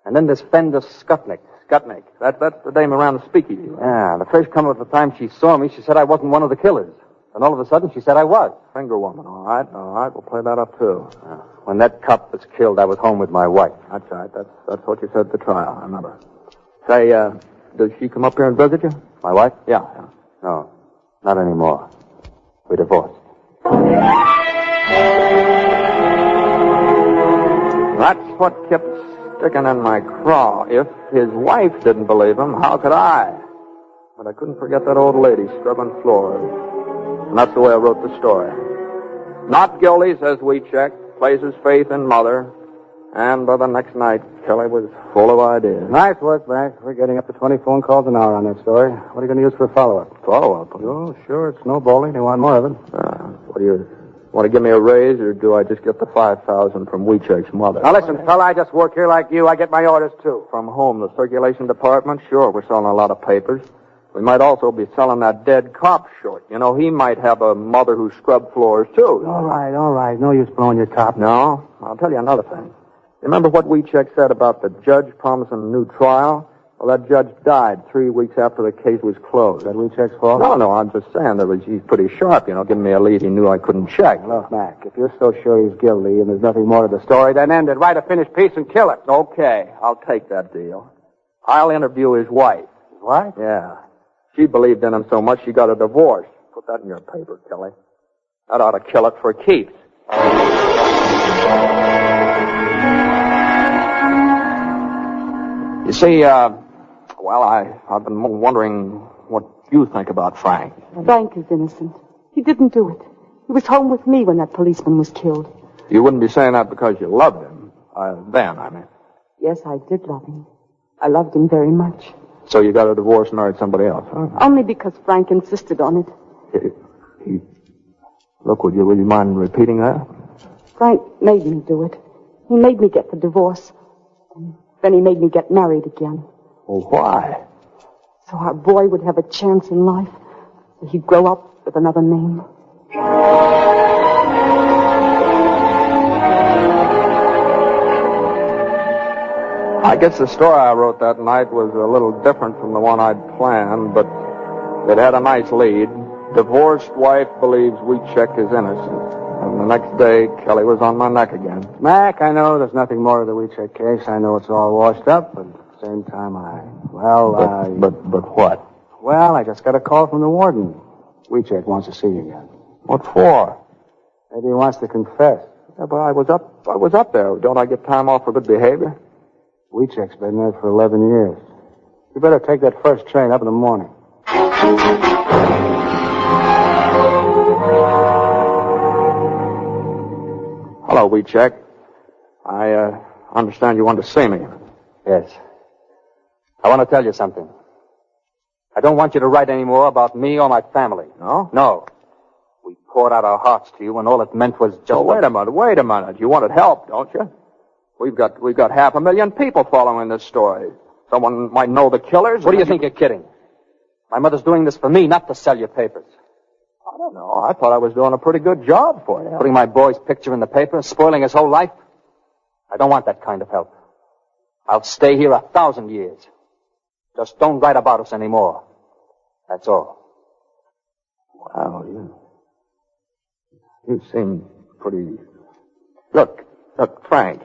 And then this Fender Skutnik. Skutnik. That's the dame around the speakeasy. Right? Yeah, the first come of the time she saw me, she said I wasn't one of the killers. And all of a sudden, she said I was. Finger woman. All right. We'll play that up, too. When that cop was killed, I was home with my wife. That's right. That's what you said at the trial. I remember. Say, does she come up here and visit you? My wife? Yeah. No, not anymore. We divorced. That's what kept sticking in my craw. If his wife didn't believe him, how could I? But I couldn't forget that old lady scrubbing floors. And that's the way I wrote the story. Not guilty, says Weechek, places faith in mother. And by the next night, Kelly was full of ideas. Nice work, Mac. We're getting up to 20 phone calls an hour on that story. What are you going to use for a follow-up? Follow-up? Oh, sure. It's snowballing. They want more of it. What do you want to give me a raise, or do I just get the $5,000 from Weechek's mother? Now, listen, fella, I just work here like you. I get my orders, too. From home, the circulation department? Sure, we're selling a lot of papers. We might also be selling that dead cop short. You know, he might have a mother who scrubbed floors, too. All right. No use blowing your top. No? I'll tell you another thing. Remember what Weechek said about the judge promising a new trial? Well, that judge died 3 weeks after the case was closed. Is that Weechek's fault? No, I'm just saying that he's pretty sharp, giving me a lead he knew I couldn't check. Look, Mac, if you're so sure he's guilty and there's nothing more to the story, then end it. Write a finished piece and kill it. Okay, I'll take that deal. I'll interview his wife. His wife? Yeah. She believed in him so much she got a divorce. Put that in your paper, Kelly. That ought to kill it for keeps. You see, I've been wondering what you think about Frank. Frank is innocent. He didn't do it. He was home with me when that policeman was killed. You wouldn't be saying that because you loved him. Then, I mean. Yes, I did love him. I loved him very much. So you got a divorce and married somebody else, huh? Only because Frank insisted on it. Look, would you mind repeating that? Frank made me do it. He made me get the divorce. And then he made me get married again. Well, why? So our boy would have a chance in life. So he'd grow up with another name. I guess the story I wrote that night was a little different from the one I'd planned, but it had a nice lead. Divorced wife believes Weechek is innocent. And the next day, Kelly was on my neck again. Mac, I know there's nothing more to the Weechek case. I know it's all washed up, but at the same time, But what? Well, I just got a call from the warden. Weechek wants to see you again. What for? Maybe he wants to confess. Yeah, but I was up there. Don't I get time off for good behavior? Weechek's been there for 11 years. You better take that first train up in the morning. Hello, Weechek. I understand you want to see me. Yes. I want to tell you something. I don't want you to write any more about me or my family. No? No. We poured out our hearts to you, and all it meant was just... Oh, wait a minute. You wanted help, don't you? We've got 500,000 people following this story. Someone might know the killers. What do you think you're kidding? My mother's doing this for me, not to sell your papers. I don't know. I thought I was doing a pretty good job for you. Putting my boy's picture in the paper, spoiling his whole life? I don't want that kind of help. I'll stay here 1,000 years. Just don't write about us anymore. That's all. Wow, you seem pretty... Look, Frank,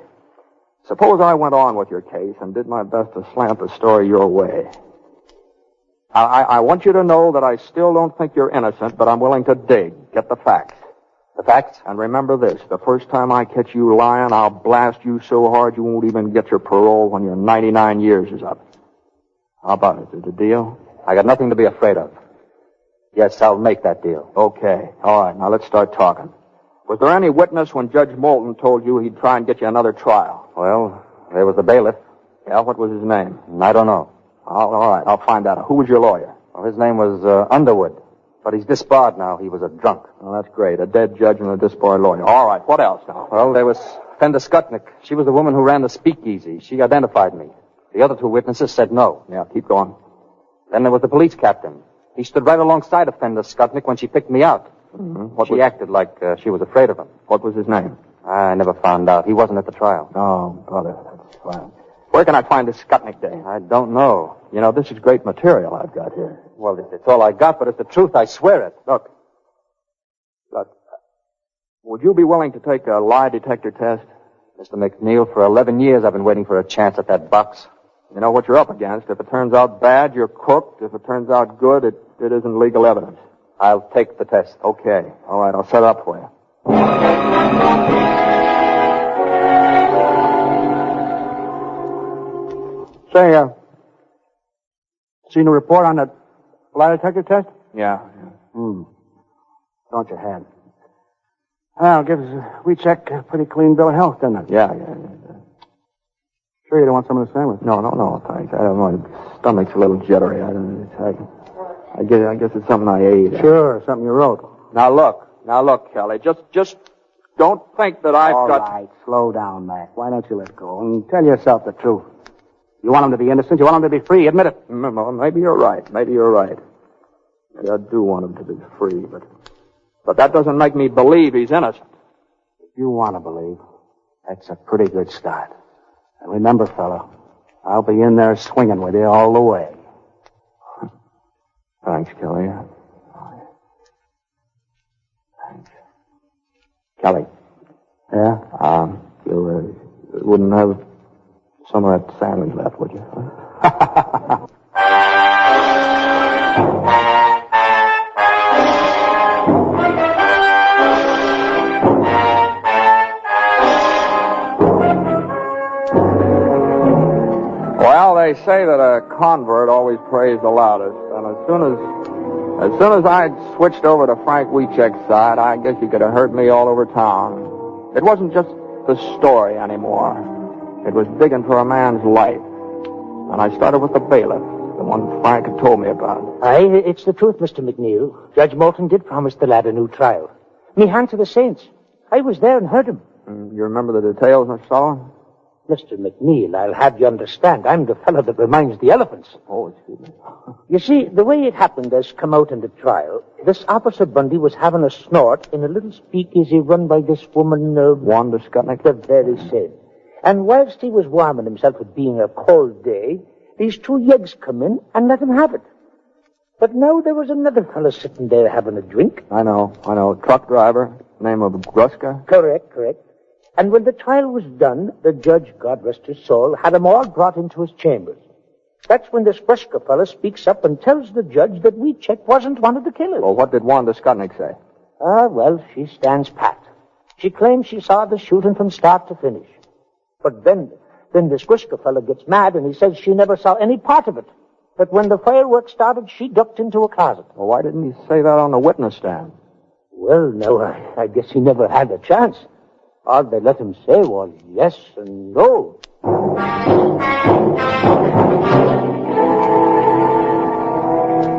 suppose I went on with your case and did my best to slant the story your way. I want you to know that I still don't think you're innocent, but I'm willing to dig. Get the facts. The facts? And remember this, the first time I catch you lying, I'll blast you so hard you won't even get your parole when your 99 years is up. How about it? Is it a deal? I got nothing to be afraid of. Yes, I'll make that deal. Okay. All right, now let's start talking. Was there any witness when Judge Moulton told you he'd try and get you another trial? Well, there was the bailiff. Yeah, what was his name? I don't know. All right, I'll find out. Who was your lawyer? Well, his name was Underwood. But he's disbarred now. He was a drunk. Oh, that's great. A dead judge and a disbarred lawyer. All right, what else now? Well, there was Fenda Skutnik. She was the woman who ran the speakeasy. She identified me. The other two witnesses said no. Yeah, keep going. Then there was the police captain. He stood right alongside of Fenda Skutnik when she picked me out. Mm-hmm. She acted like she was afraid of him. What was his name? I never found out. He wasn't at the trial. Oh, brother, that's fine. Where can I find this Skutnik day? I don't know. You know, this is great material I've got here. Well, it's all I got, but it's the truth. I swear it. Look, would you be willing to take a lie detector test? Mr. McNeil, for 11 years I've been waiting for a chance at that box. You know what you're up against. If it turns out bad, you're cooked. If it turns out good, it isn't legal evidence. I'll take the test. Okay. All right, I'll set it up for you. Say, seen a report on that lie detector test? Yeah. Thought you had. Well, gives we check a pretty clean bill of health, doesn't it? Yeah. Sure you don't want some of the sandwich? No, thanks. I don't know. My stomach's a little jittery. I guess it's something I ate. Sure, something you wrote. Now look, Kelly. Just don't think that I've got... All right, slow down, Mac. Why don't you let go and tell yourself the truth? You want him to be innocent. You want him to be free. Admit it. Maybe you're right. Maybe I do want him to be free, but that doesn't make me believe he's innocent. If you want to believe, that's a pretty good start. And remember, fellow, I'll be in there swinging with you all the way. Thanks, Kelly. Thanks. Kelly. Yeah? You wouldn't have some of that sandwich left, would you? Well, they say that a convert always prays the loudest, and as soon as I'd switched over to Frank Wiechek's side, I guess you could have heard me all over town. It wasn't just the story anymore. It was digging for a man's life. And I started with the bailiff, the one Frank had told me about. Aye, it's the truth, Mr. McNeil. Judge Moulton did promise the lad a new trial. Me hand to the saints. I was there and heard him. You remember the details, Mr. Sullivan? Mr. McNeil, I'll have you understand, I'm the fellow that reminds the elephants. Oh, excuse me. You see, the way it happened as come out in the trial, this Officer Bundy was having a snort in a little speakeasy run by this woman, Wanda Skutnik? The very same. And whilst he was warming himself with being a cold day, these two yeggs come in and let him have it. But now there was another fellow sitting there having a drink. I know. Truck driver, name of Gruska? Correct. And when the trial was done, the judge, God rest his soul, had them all brought into his chambers. That's when this Gruska fellow speaks up and tells the judge that Wiechek wasn't one of the killers. Well, what did Wanda Skutnik say? Well, she stands pat. She claims she saw the shooting from start to finish. But then this Gruska fellow gets mad and he says she never saw any part of it. That when the fireworks started, she ducked into a closet. Well, why didn't he say that on the witness stand? Well, no, I guess he never had a chance. All they let him say was yes and no.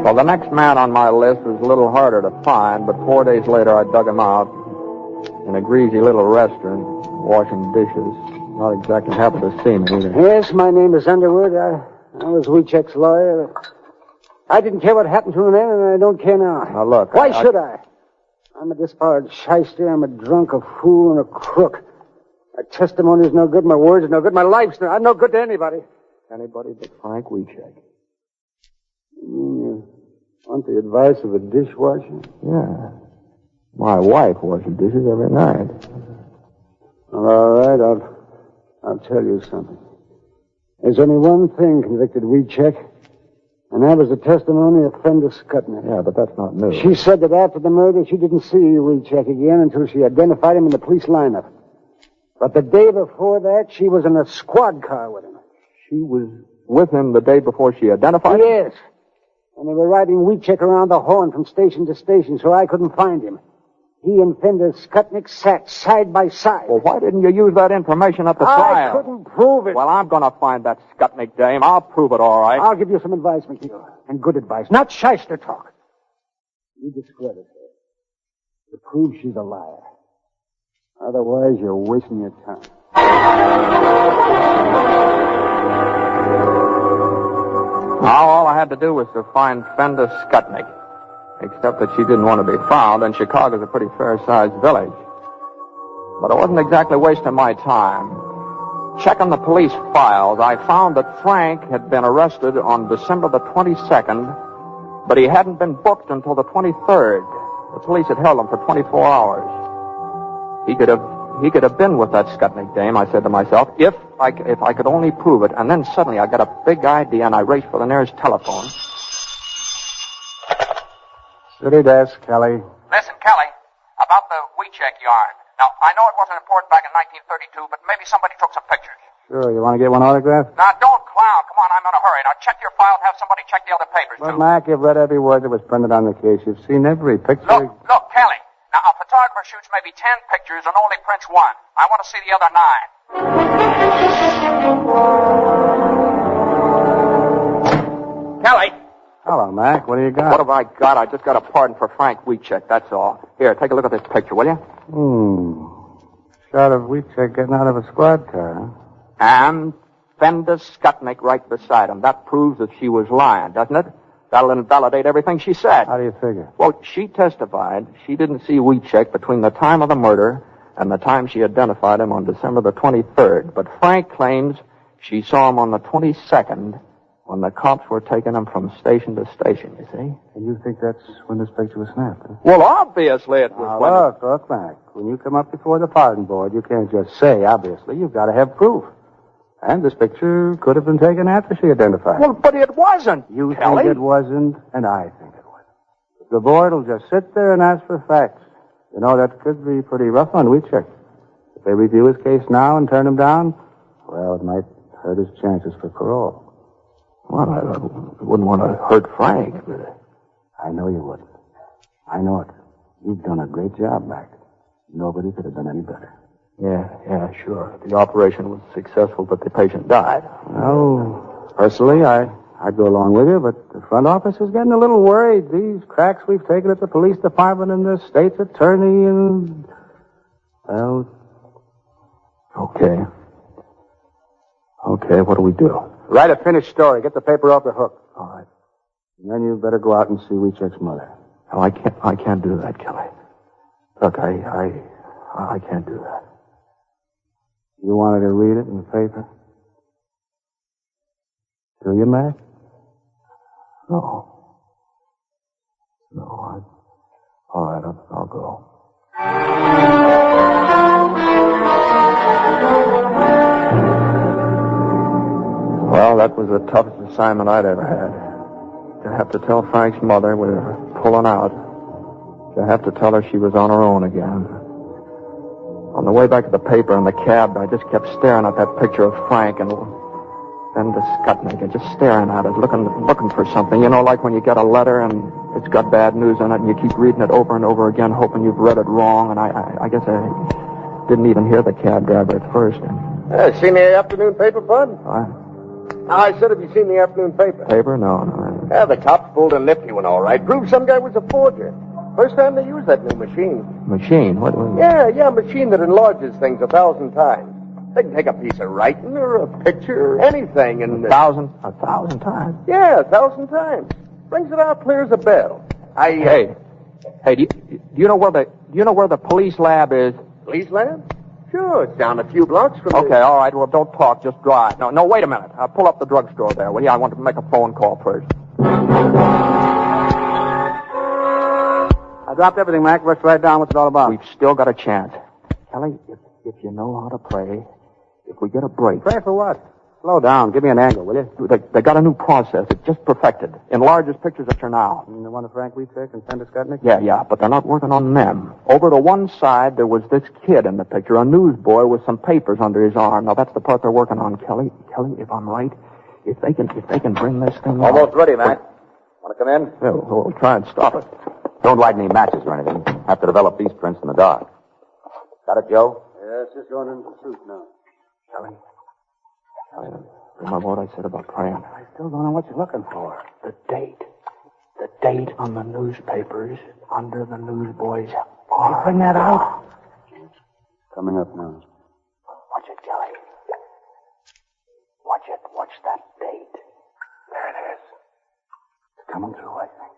Well, the next man on my list was a little harder to find, but 4 days later I dug him out in a greasy little restaurant, washing dishes. Not exactly happy to see me either. Yes, my name is Underwood. I was Wiechek's lawyer. I didn't care what happened to him then, and I don't care now. Now, look. Why should I? I'm a disbarred shyster. I'm a drunk, a fool, and a crook. My testimony is no good. My words are no good. My life's I'm no good to anybody. Anybody but Frank Wiechek. You want the advice of a dishwasher? Yeah. My wife washes dishes every night. All right, I'll tell you something. There's only one thing convicted Wiechek, And that was the testimony of Fender Skutnik. Yeah, but that's not new. She said that after the murder, she didn't see Weechek again until she identified him in the police lineup. But the day before that, she was in a squad car with him. She was with him the day before she identified him? Yes. And they were riding Weechek around the horn from station to station, so I couldn't find him. He and Fender Skutnik sat side by side. Well, why didn't you use that information at the I trial? couldn't prove it. Well, I'm going to find that Skutnik dame. I'll prove it, all right. I'll give you some advice, McCoy. And good advice. Not shyster talk. You discredit her. To prove she's a liar. Otherwise, you're wasting your time. Now, all I had to do was to find Fender Skutnik. Except that she didn't want to be found, and Chicago's a pretty fair-sized village. But it wasn't exactly wasting my time. Checking the police files, I found that Frank had been arrested on December the 22nd, but he hadn't been booked until the 23rd. The police had held him for 24 hours. He could have been with that Skutnik dame, I said to myself, if I could only prove it. And then suddenly I got a big idea, and I raced for the nearest telephone. City desk, Kelly. Listen, Kelly, about the Weechek yarn. Now, I know it wasn't important back in 1932, but maybe somebody took some pictures. Sure, you want to get one autographed? Now, don't clown. Come on, I'm in a hurry. Now, check your file and have somebody check the other papers, Well, too. Mac, you've read every word that was printed on the case. You've seen every picture. Look, Kelly. Now, a photographer shoots maybe 10 pictures and only prints one. I want to see the other 9. Kelly. Hello, Mac. What do you got? What have I got? I just got a pardon for Frank Weechek, that's all. Here, take a look at this picture, will you? Shot of Weechek getting out of a squad car, huh? And Fender Skutnik right beside him. That proves that she was lying, doesn't it? That'll invalidate everything she said. How do you figure? Well, she testified she didn't see Weechek between the time of the murder and the time she identified him on December the 23rd. But Frank claims she saw him on the 22nd when the cops were taking him from station to station, you see? And you think that's when this picture was snapped, huh? Well, obviously it was when... Look, Mac. When you come up before the pardon board, you can't just say, obviously. You've got to have proof. And this picture could have been taken after she identified. Well, but it wasn't, You Kelly. think it wasn't, and I think it wasn't. The board will just sit there and ask for facts. You know, that could be pretty rough on Weechek. If they review his case now and turn him down, well, it might hurt his chances for parole. Well, I wouldn't want to hurt Frank. I know you wouldn't. I know it. You've done a great job, Mac. Nobody could have done any better. Yeah, sure. The operation was successful, but the patient died. Well, personally, I'd go along with you, but the front office is getting a little worried. These cracks we've taken at the police department and the state's attorney and... Well... Okay, what do we do? Write a finished story. Get the paper off the hook. All right. And then you better go out and see Weechek's mother. No, I can't do that, Kelly. Look, I can't do that. You wanted to read it in the paper? Do you, Mac? No, all right, I'll go. Well, that was the toughest assignment I'd ever had. To have to tell Frank's mother we were pulling out. To have to tell her she was on her own again. On the way back to the paper in the cab, I just kept staring at that picture of Frank and the Skutnik, and just staring at it, looking for something. You know, like when you get a letter and it's got bad news in it, and you keep reading it over and over again, hoping you've read it wrong. And I guess I didn't even hear the cab driver at first. Seen the afternoon paper, Bud? What? I said, have you seen the afternoon paper? Paper? No. Yeah, the cops pulled a nifty one, all right. Proved some guy was a forger. First time they used that new machine. Machine? What was it? Yeah, a machine that enlarges things 1,000 times. They can take a piece of writing or a picture or anything and... 1,000 times? Yeah, 1,000 times. Brings it out clear as a bell. Hey, do you know where the police lab is? Police lab? Sure, it's down a few blocks from Okay, all right. Well, don't talk. Just drive. No, wait a minute. Pull up the drugstore there, will you? I want to make a phone call first. I dropped everything, Mac. Rushed right down. What's it all about? We've still got a chance. Kelly, if you know how to pray, if we get a break... Pray for what? Slow down. Give me an angle, will you? They got a new process. It's just perfected. Enlarges pictures that you're now. The one of Frank we took and sent to Skutnik? Yeah, but they're not working on them. Over to one side, there was this kid in the picture, a newsboy with some papers under his arm. Now, that's the part they're working on, Kelly. Kelly, if I'm right, if they can bring this thing Almost out. ready, Mac. Want to come in? Yeah, we'll try and stop it. Don't light any matches or anything. Have to develop these prints in the dark. Got it, Joe? Yes, just going into the suit now. Kelly, remember what I said about praying? I still don't know what you're looking for. The date. The date on the newspapers under the newsboy's arm. You bring that out? Coming up now. Watch it, Kelly. Watch it. Watch that date. There it is. It's coming through, I think.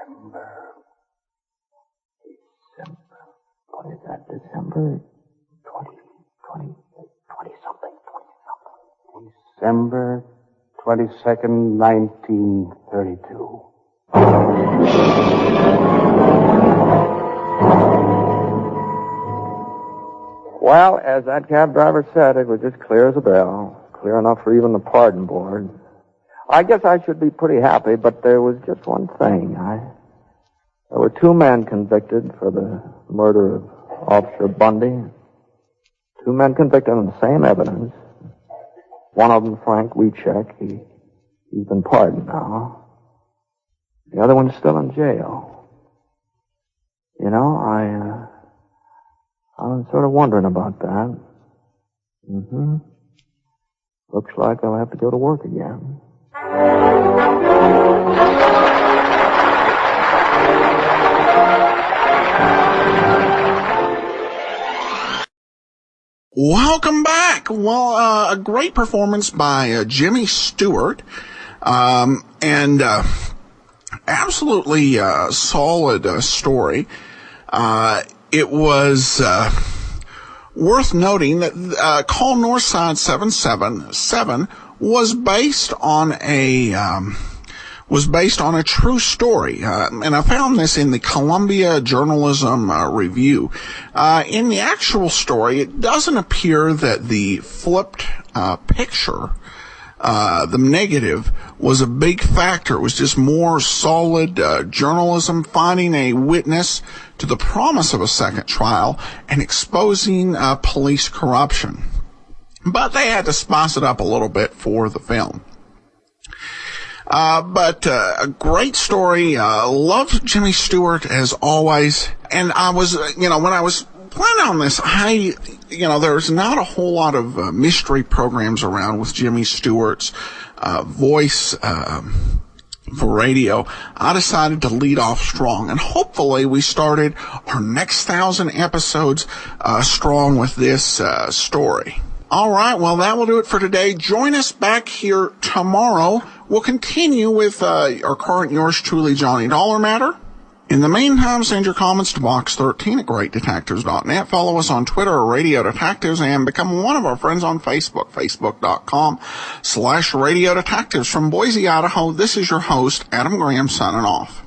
December. What is that? December 20 something. December 22nd, 1932. Well, as that cab driver said, it was just clear as a bell. Clear enough for even the pardon board. I guess I should be pretty happy, but there was just one thing. There were 2 men convicted for the murder of Officer Bundy. 2 men convicted on the same evidence. One of them, Frank Weechek, he's been pardoned now. The other one's still in jail. You know, I was sort of wondering about that. Looks like I'll have to go to work again. Welcome back. Well, a great performance by Jimmy Stewart, and absolutely solid story. It was worth noting that Call Northside 777 was based on a true story, and I found this in the Columbia Journalism Review. In the actual story, it doesn't appear that the flipped picture, the negative, was a big factor. It was just more solid journalism, finding a witness to the promise of a second trial and exposing police corruption. But they had to spice it up a little bit for the film. But a great story. Loved Jimmy Stewart as always. And I was, when I was planning on this, there's not a whole lot of mystery programs around with Jimmy Stewart's voice for radio. I decided to lead off strong, and hopefully we started our next 1,000 episodes strong with this story. All right, well, that will do it for today. Join us back here tomorrow. We'll continue with our current yours truly, Johnny Dollar Matter. In the meantime, send your comments to box13 at greatdetectives.net. Follow us on Twitter or Radio Detectives, and become one of our friends on Facebook, facebook.com/Radio Detectives. From Boise, Idaho, this is your host, Adam Graham, signing off.